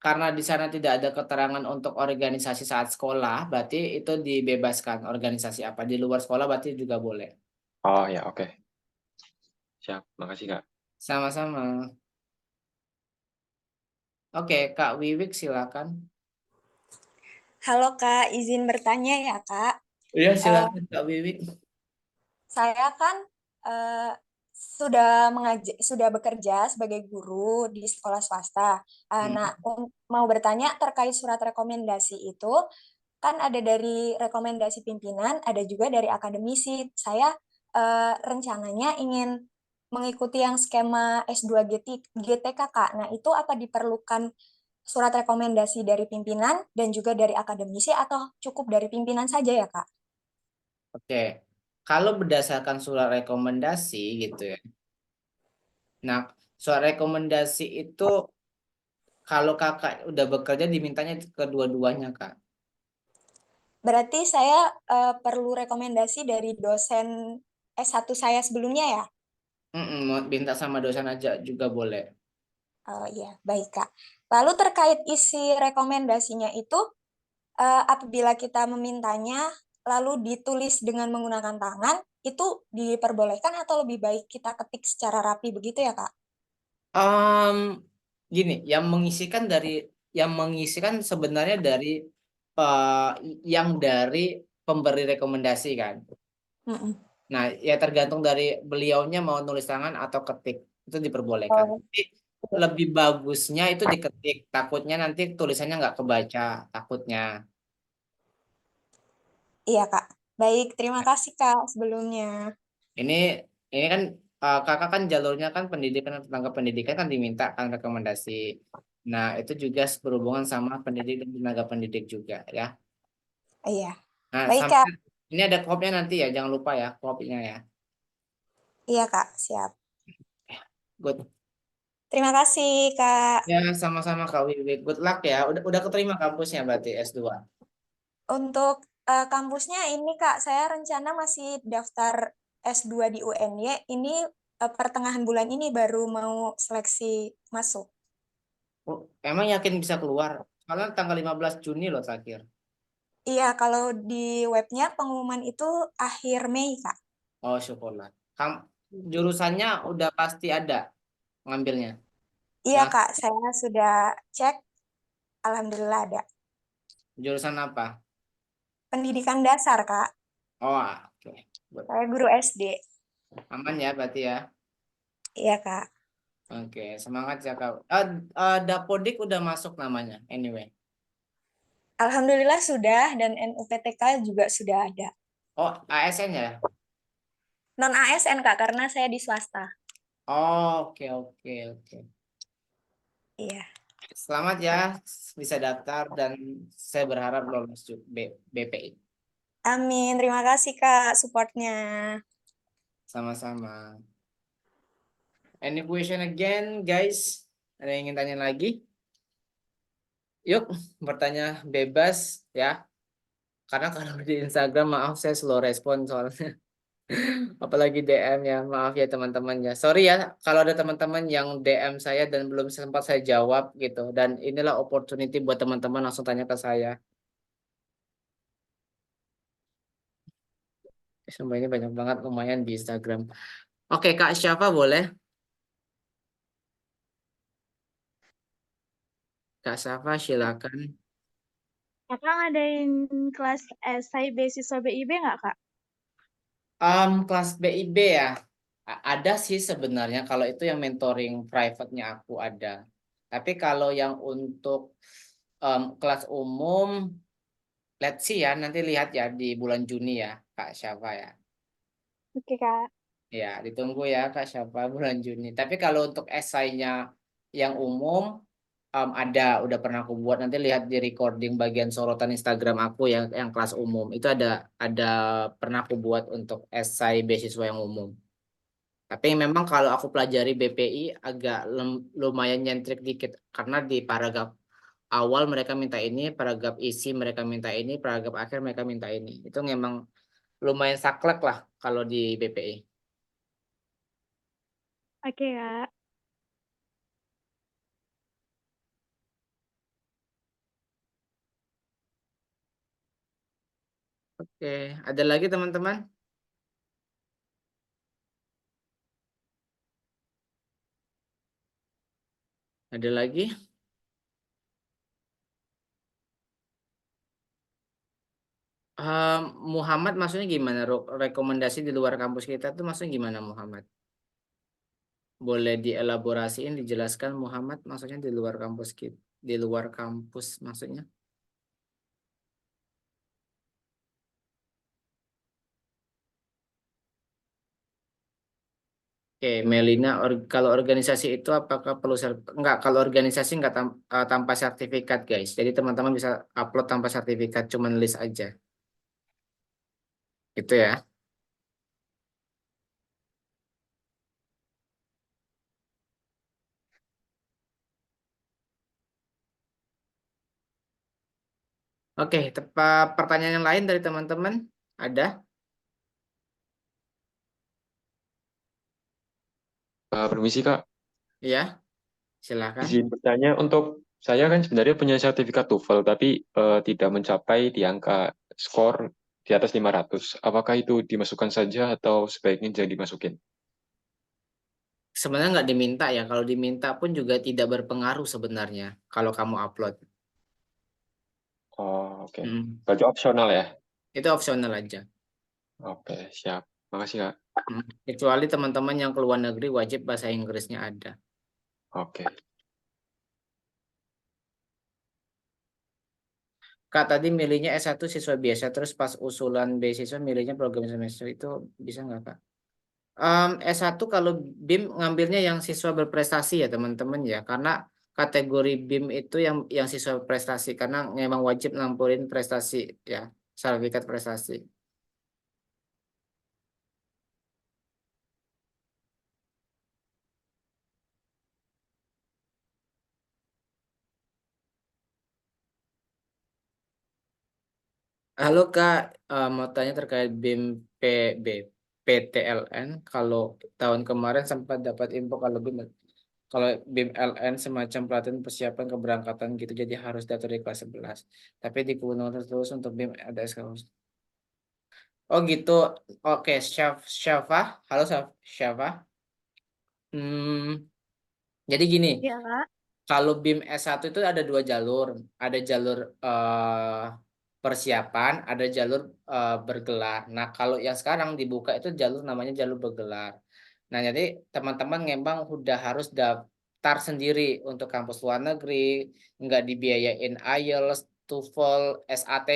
karena di sana tidak ada keterangan untuk organisasi saat sekolah, berarti itu dibebaskan organisasi apa. Di luar sekolah berarti juga boleh. Oh ya, oke. Siap, makasih Kak. Sama-sama. Oke, Kak Wiwik silakan. Halo Kak, izin bertanya ya Kak. Iya, Eh, silakan Kak Wiwik. saya kan sudah bekerja sebagai guru di sekolah swasta. Nah, mau bertanya terkait surat rekomendasi itu, kan ada dari rekomendasi pimpinan, ada juga dari akademisi. Saya rencananya ingin mengikuti yang skema S2 GTK Kak. Nah, itu apa diperlukan surat rekomendasi dari pimpinan dan juga dari akademisi atau cukup dari pimpinan saja ya Kak? Oke, kalau berdasarkan surat rekomendasi gitu ya. Nah, surat rekomendasi itu kalau kakak udah bekerja dimintanya kedua-duanya, Kak. Berarti saya perlu rekomendasi dari dosen S1 saya sebelumnya ya? Mau minta sama dosen aja juga boleh. Oh iya, baik Kak. Lalu terkait isi rekomendasinya itu, apabila kita memintanya lalu ditulis dengan menggunakan tangan, itu diperbolehkan atau lebih baik kita ketik secara rapi begitu ya Kak? Gini, yang mengisikan sebenarnya dari yang dari pemberi rekomendasi kan. Mm-mm. Nah, ya tergantung dari beliaunya mau nulis tangan atau ketik, itu diperbolehkan. Oh, Tapi lebih bagusnya itu diketik, takutnya nanti tulisannya nggak kebaca, takutnya. iya Kak. Baik, terima kasih Kak sebelumnya. Ini ini kan kakak kan jalurnya kan pendidikan, tenaga pendidikan kan diminta kan rekomendasi. Nah, itu juga berhubungan sama pendidik dan tenaga pendidik juga ya. Iya, Nah, baik Kak. sampai ini ada kopnya nanti ya, jangan lupa ya kopnya ya. Iya Kak, siap. Good. Terima kasih Kak. Ya, sama-sama Kak Wiwi. Good luck ya. Udah keterima kampusnya berarti S2. Untuk kampusnya ini Kak, saya rencana masih daftar S2 di UNY. Ini pertengahan bulan ini baru mau seleksi masuk. Oh, emang yakin bisa keluar? Karena tanggal 15 Juni loh terakhir. Iya, kalau di webnya pengumuman itu akhir Mei Kak. Oh, syukurlah. Jurusannya udah pasti ada ngambilnya. Iya Yang Kak, saya sudah cek. Alhamdulillah ada. jurusan apa? Pendidikan dasar Kak. Oh, oke. Saya guru SD. Aman ya berarti ya. Iya Kak. Oke, semangat ya Kak. Dapodik udah masuk namanya anyway. Alhamdulillah sudah dan NUPTK juga sudah ada. Oh, ASN ya? Non ASN Kak, karena saya di swasta. Oh, oke oke oke. Iya. Selamat ya bisa daftar dan saya berharap lolos BPI. Amin. Terima kasih Kak supportnya. Sama-sama. Any question again, guys? Ada yang ingin tanya lagi? Yuk, bertanya bebas ya. Karena kalau di Instagram, maaf saya slow respon soalnya. Apalagi DM ya, maaf ya teman-teman ya. Sorry ya, kalau ada teman-teman yang DM saya dan belum sempat saya jawab gitu. Dan inilah opportunity buat teman-teman langsung tanya ke saya. Sumpah ini banyak banget lumayan di Instagram. Oke, Kak Syafa boleh? Kak Syafa silakan. Kakak ngadain kelas esai beasiswa BIB nggak, Kak? Kelas BIB ya. Ada sih sebenarnya kalau itu yang mentoring private-nya aku ada. Tapi kalau yang untuk kelas umum, let's see ya, nanti lihat ya di bulan Juni ya, Kak Syafa ya. Oke, Kak. Ya, ditunggu ya Kak Syafa bulan Juni. Tapi kalau untuk esainya yang umum, ada, udah pernah aku buat. Nanti lihat di recording bagian sorotan Instagram aku yang kelas umum. Itu ada pernah aku buat untuk esai beasiswa yang umum. Tapi memang kalau aku pelajari BPI agak lumayan nyentrik dikit karena di paragraf awal mereka minta ini, paragraf isi mereka minta ini, paragraf akhir mereka minta ini. Itu memang lumayan saklek lah kalau di BPI. Oke, Kak. Oke, ada lagi teman-teman? Ada lagi? Muhammad maksudnya gimana? Rekomendasi di luar kampus kita tuh maksudnya gimana Muhammad? Boleh dielaborasiin, dijelaskan Muhammad maksudnya di luar kampus kita, di luar kampus maksudnya? Oke, Melina, kalau organisasi itu apakah perlu enggak? Kalau organisasi enggak tanpa sertifikat, guys. Jadi teman-teman bisa upload tanpa sertifikat, cuman list aja. Gitu ya. Oke, pertanyaan yang lain dari teman-teman ada? Permisi Kak, Ya, silakan. izin bertanya untuk saya kan sebenarnya punya sertifikat TOEFL tapi tidak mencapai di angka skor di atas 500. Apakah itu dimasukkan saja atau sebaiknya jangan dimasukin? Sebenarnya nggak diminta ya. Kalau diminta pun juga tidak berpengaruh sebenarnya kalau kamu upload. Oh, oke. Hmm, Berarti opsional ya? Itu opsional aja. Oke, siap. Makasih Kak. Kecuali teman-teman yang ke luar negeri wajib bahasa Inggrisnya ada. Oke. Kak tadi milihnya S1 siswa biasa, terus pas usulan beasiswa milihnya program semester itu bisa nggak Kak? S1 kalau BIM ngambilnya yang siswa berprestasi ya teman-teman ya, karena kategori BIM itu yang siswa prestasi, karena memang wajib nampurin prestasi ya, sertifikat prestasi. Halo Kak, mau tanya terkait BIM PB PTLN. Kalau tahun kemarin sempat dapat info kalau BIM LN semacam pelatihan persiapan keberangkatan gitu, jadi harus daftar di kelas 11. Tapi di Gunung terus untuk BIM ada SKUS. Oh gitu. Oke, Syafa. Halo Syafa. Hmm, jadi gini, Ya, Kak. kalau BIM S1 itu ada dua jalur. Ada jalur persiapan, ada jalur bergelar. Nah, kalau yang sekarang dibuka itu jalur namanya jalur bergelar. Nah, jadi teman-teman memang udah harus daftar sendiri untuk kampus luar negeri, nggak dibiayain IELTS, TOEFL, SAT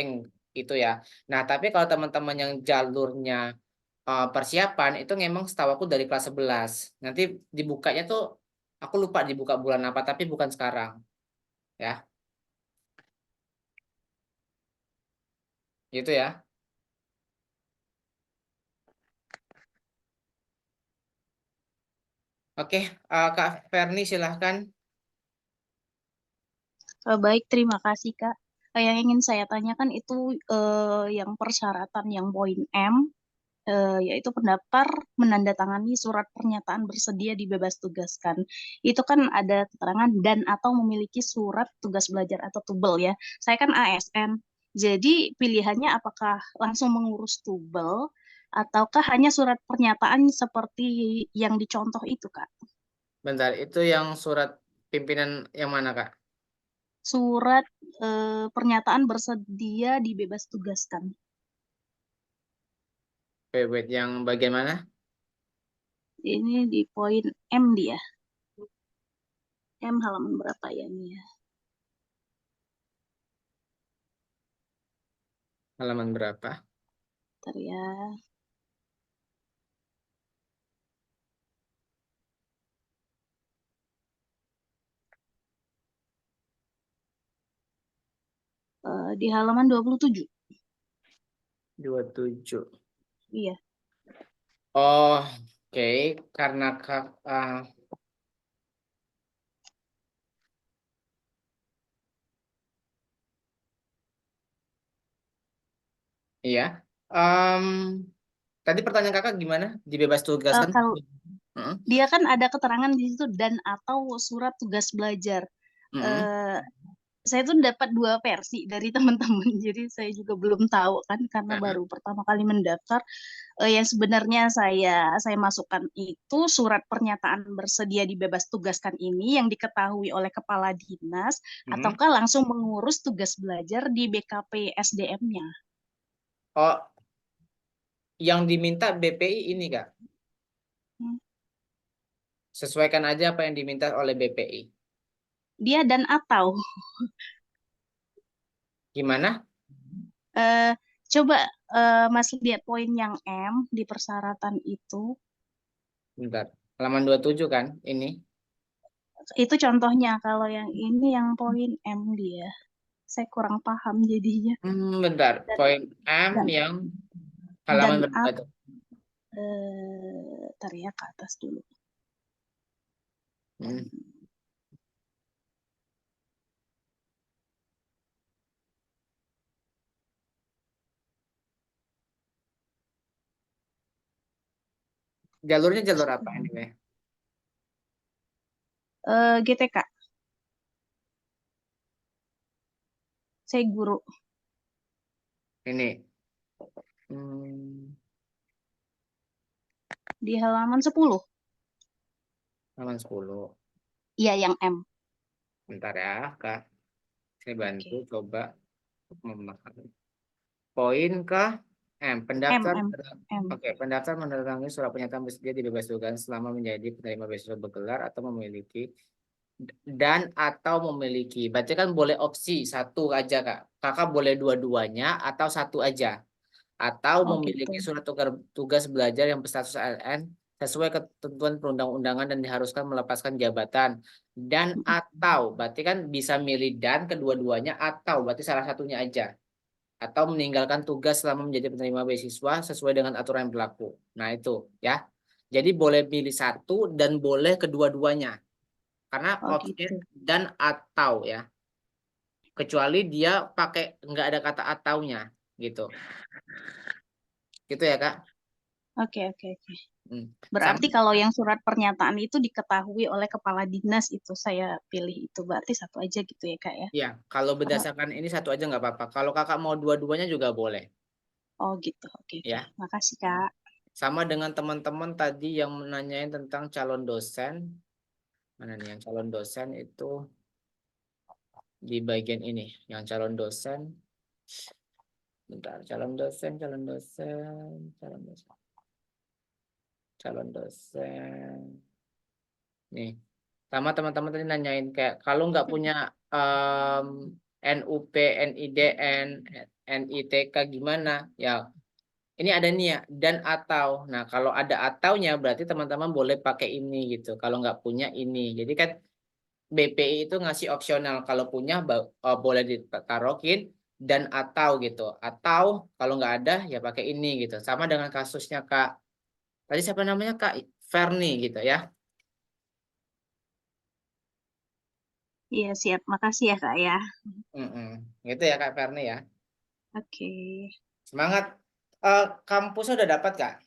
itu ya. Nah, tapi kalau teman-teman yang jalurnya persiapan itu memang setahu aku dari kelas 11. Nanti dibukanya tuh aku lupa dibuka bulan apa, tapi bukan sekarang ya. Gitu ya. Oke, Kak Ferni silahkan. Baik, terima kasih Kak. Yang ingin saya tanyakan itu yang persyaratan yang poin M, yaitu pendaftar menandatangani surat pernyataan bersedia dibebas tugaskan. Itu kan ada keterangan dan atau memiliki surat tugas belajar atau tubel ya. Saya kan ASN, jadi pilihannya apakah langsung mengurus tubel ataukah hanya surat pernyataan seperti yang dicontoh itu Kak? Bentar, itu yang surat pimpinan yang mana Kak? Surat pernyataan bersedia dibebas tugaskan. Wait, yang bagian mana? Ini di poin M dia. M halaman berapa ya ini ya? Halaman berapa? Bentar ya. Di halaman 27. 27. Iya. Oh, oke. Karena iya. Em, tadi pertanyaan kakak gimana? Dibebas tugaskan? Kalau Heeh. dia kan ada keterangan di situ dan atau surat tugas belajar. Mm-mm. Saya tuh dapat 2 versi dari teman-teman, jadi saya juga belum tahu kan karena Heeh. baru pertama kali mendaftar. Yang sebenarnya saya masukkan itu surat pernyataan bersedia dibebas tugaskan ini yang diketahui oleh kepala dinas Mm-mm. ataukah langsung mengurus tugas belajar di BKP SDM-nya. Oh, yang diminta BPI ini Kak. Sesuaikan aja apa yang diminta oleh BPI. Dia dan atau Gimana? coba Mas lihat poin yang M di persyaratan itu. Bentar. Halaman 27 kan ini? Itu contohnya, kalau yang ini yang poin M dia. Saya kurang paham jadinya. Bentar. Poin M dan, yang halaman dan berapa itu? Ntar ya ke atas dulu. Jalurnya jalur apa anyway? GTK. Saya guru. Ini. Di halaman 10. Halaman 10. Iya, yang M. Bentar ya, Kak. Saya bantu coba memahami. Poin ke M. Pendaftar Oke, pendaftar menandatangani surat pernyataan bersedia dibebas tugas selama menjadi penerima beasiswa bergelar atau memiliki dan atau memiliki. Berarti kan boleh opsi satu aja, Kak. Kakak boleh dua-duanya atau satu aja. Atau memiliki surat tugas belajar yang berstatus ASN sesuai ketentuan perundang-undangan dan diharuskan melepaskan jabatan. Dan atau, berarti kan bisa milih dan kedua-duanya atau berarti salah satunya aja. Atau meninggalkan tugas selama menjadi penerima beasiswa sesuai dengan aturan yang berlaku. Nah itu ya. Jadi boleh pilih satu dan boleh kedua-duanya. Karena opsinya dan atau ya. Kecuali dia pakai nggak ada kata ataunya gitu. Gitu ya Kak. Oke. Berarti kalau yang surat pernyataan itu diketahui oleh kepala dinas itu saya pilih itu. Berarti satu aja gitu ya Kak ya? Iya, kalau berdasarkan ini satu aja nggak apa-apa. Kalau kakak mau dua-duanya juga boleh. Oh gitu, oke. Ya. Makasih Kak. Sama dengan teman-teman tadi yang menanyain tentang calon dosen. Mana nih yang calon dosen itu di bagian ini. Yang calon dosen. Bentar, calon dosen. Nih, sama teman-teman tadi nanyain kayak kalau nggak punya NUP, NID, NITK gimana? Ya, ini ada nih ya dan atau. Nah, kalau ada ataunya berarti teman-teman boleh pakai ini gitu. Kalau nggak punya ini, jadi kan BPI itu ngasih opsional. Kalau punya boleh ditaruhin dan atau gitu. Atau kalau nggak ada ya pakai ini gitu. Sama dengan kasusnya Kak. Tadi siapa namanya Kak Ferni gitu ya. Iya siap, makasih ya Kak ya. Gitu ya Kak Ferni ya. Oke. Semangat. Kampusnya udah dapat Kak?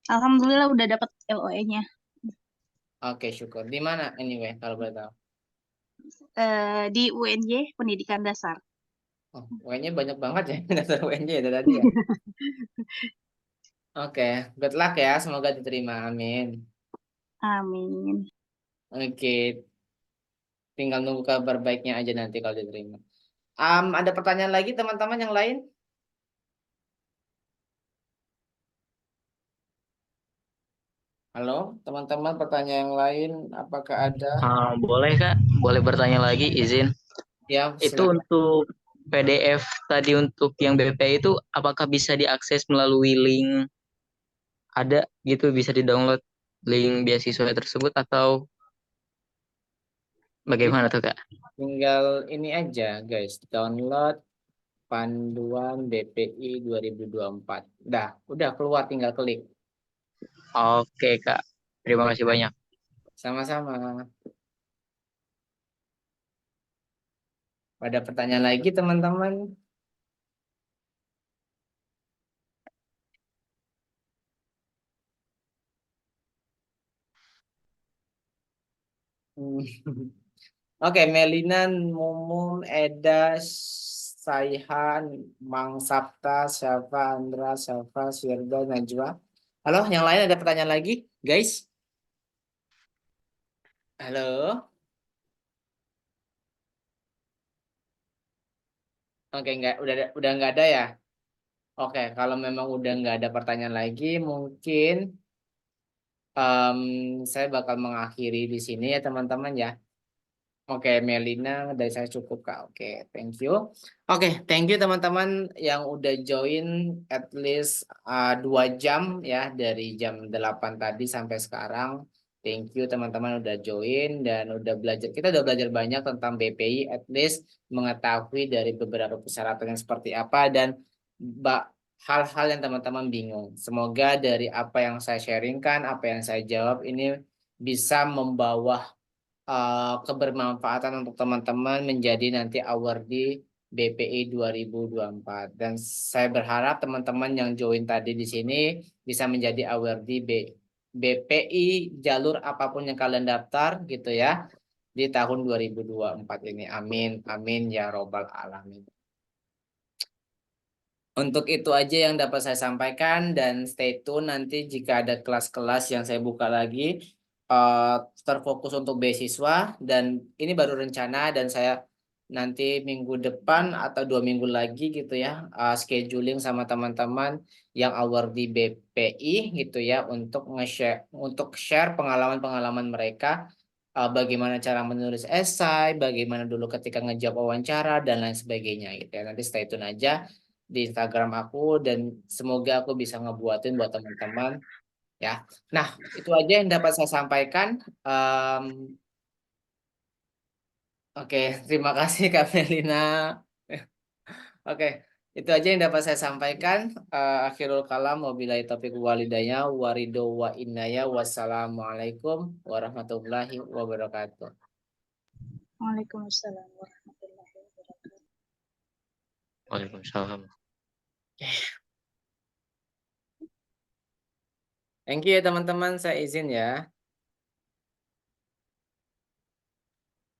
Alhamdulillah udah dapat LOE-nya. Oke, syukur. Di mana anyway kalau boleh tahu? Di UNJ Pendidikan Dasar. Oh, UN-nya banyak banget ya. Dasar UNJ ya tadi ya. Oke, good luck ya. Semoga diterima. Amin. Amin. Oke. Tinggal nunggu kabar baiknya aja nanti kalau diterima. Ada pertanyaan lagi teman-teman yang lain? Halo, teman-teman, pertanyaan yang lain, apakah ada? Boleh Kak, boleh bertanya lagi, izin. Ya, Itu silakan. untuk PDF tadi untuk yang BPI itu apakah bisa diakses melalui link ada gitu, bisa di-download link beasiswa tersebut atau bagaimana tuh Kak? Tinggal ini aja, guys, download panduan BPI 2024. Udah keluar, tinggal klik. Oke Kak, terima kasih banyak. Sama-sama. Ada pertanyaan lagi, teman-teman? Oke, Melina, Mumun, Eda, Saihan, Mang Sapta, Syafa, Andra, Syafa, Syirda, Najwa. Halo, yang lain ada pertanyaan lagi, guys? Halo? Oke, udah nggak ada ya? Oke, kalau memang udah nggak ada pertanyaan lagi, mungkin saya bakal mengakhiri di sini ya, teman-teman ya. Oke, Melina, dari saya cukup Kak. Oke, thank you. Oke, thank you teman-teman yang udah join at least 2 jam ya, dari jam 8 tadi sampai sekarang. Thank you teman-teman udah join dan udah belajar. Kita udah belajar banyak tentang BPI, at least mengetahui dari beberapa persyaratan yang seperti apa dan hal-hal yang teman-teman bingung. Semoga dari apa yang saya sharingkan, apa yang saya jawab ini bisa membawa kebermanfaatan untuk teman-teman menjadi nanti awardee BPI 2024. Dan saya berharap teman-teman yang join tadi di sini bisa menjadi awardee BPI jalur apapun yang kalian daftar gitu ya di tahun 2024 ini. Amin, amin ya robbal alamin. Untuk itu aja yang dapat saya sampaikan dan stay tune nanti jika ada kelas-kelas yang saya buka lagi terfokus untuk beasiswa dan ini baru rencana dan saya nanti minggu depan atau 2 minggu lagi gitu ya scheduling sama teman-teman yang awardee BPI gitu ya untuk share pengalaman-pengalaman mereka bagaimana cara menulis esai, bagaimana dulu ketika ngejawab wawancara dan lain sebagainya gitu ya. Nanti stay tune aja di Instagram aku dan semoga aku bisa ngebuatin buat teman-teman ya. Nah, itu aja yang dapat saya sampaikan. Em, Oke, terima kasih Kak Melina. Oke, itu aja yang dapat saya sampaikan. Akhirul kalam, wabillahi taufiq walhidayah, warido wa inaya, wassalamualaikum warahmatullahi wabarakatuh. Waalaikumsalam warahmatullahi wabarakatuh. Waalaikumsalam. Thank you ya teman-teman, saya izin ya.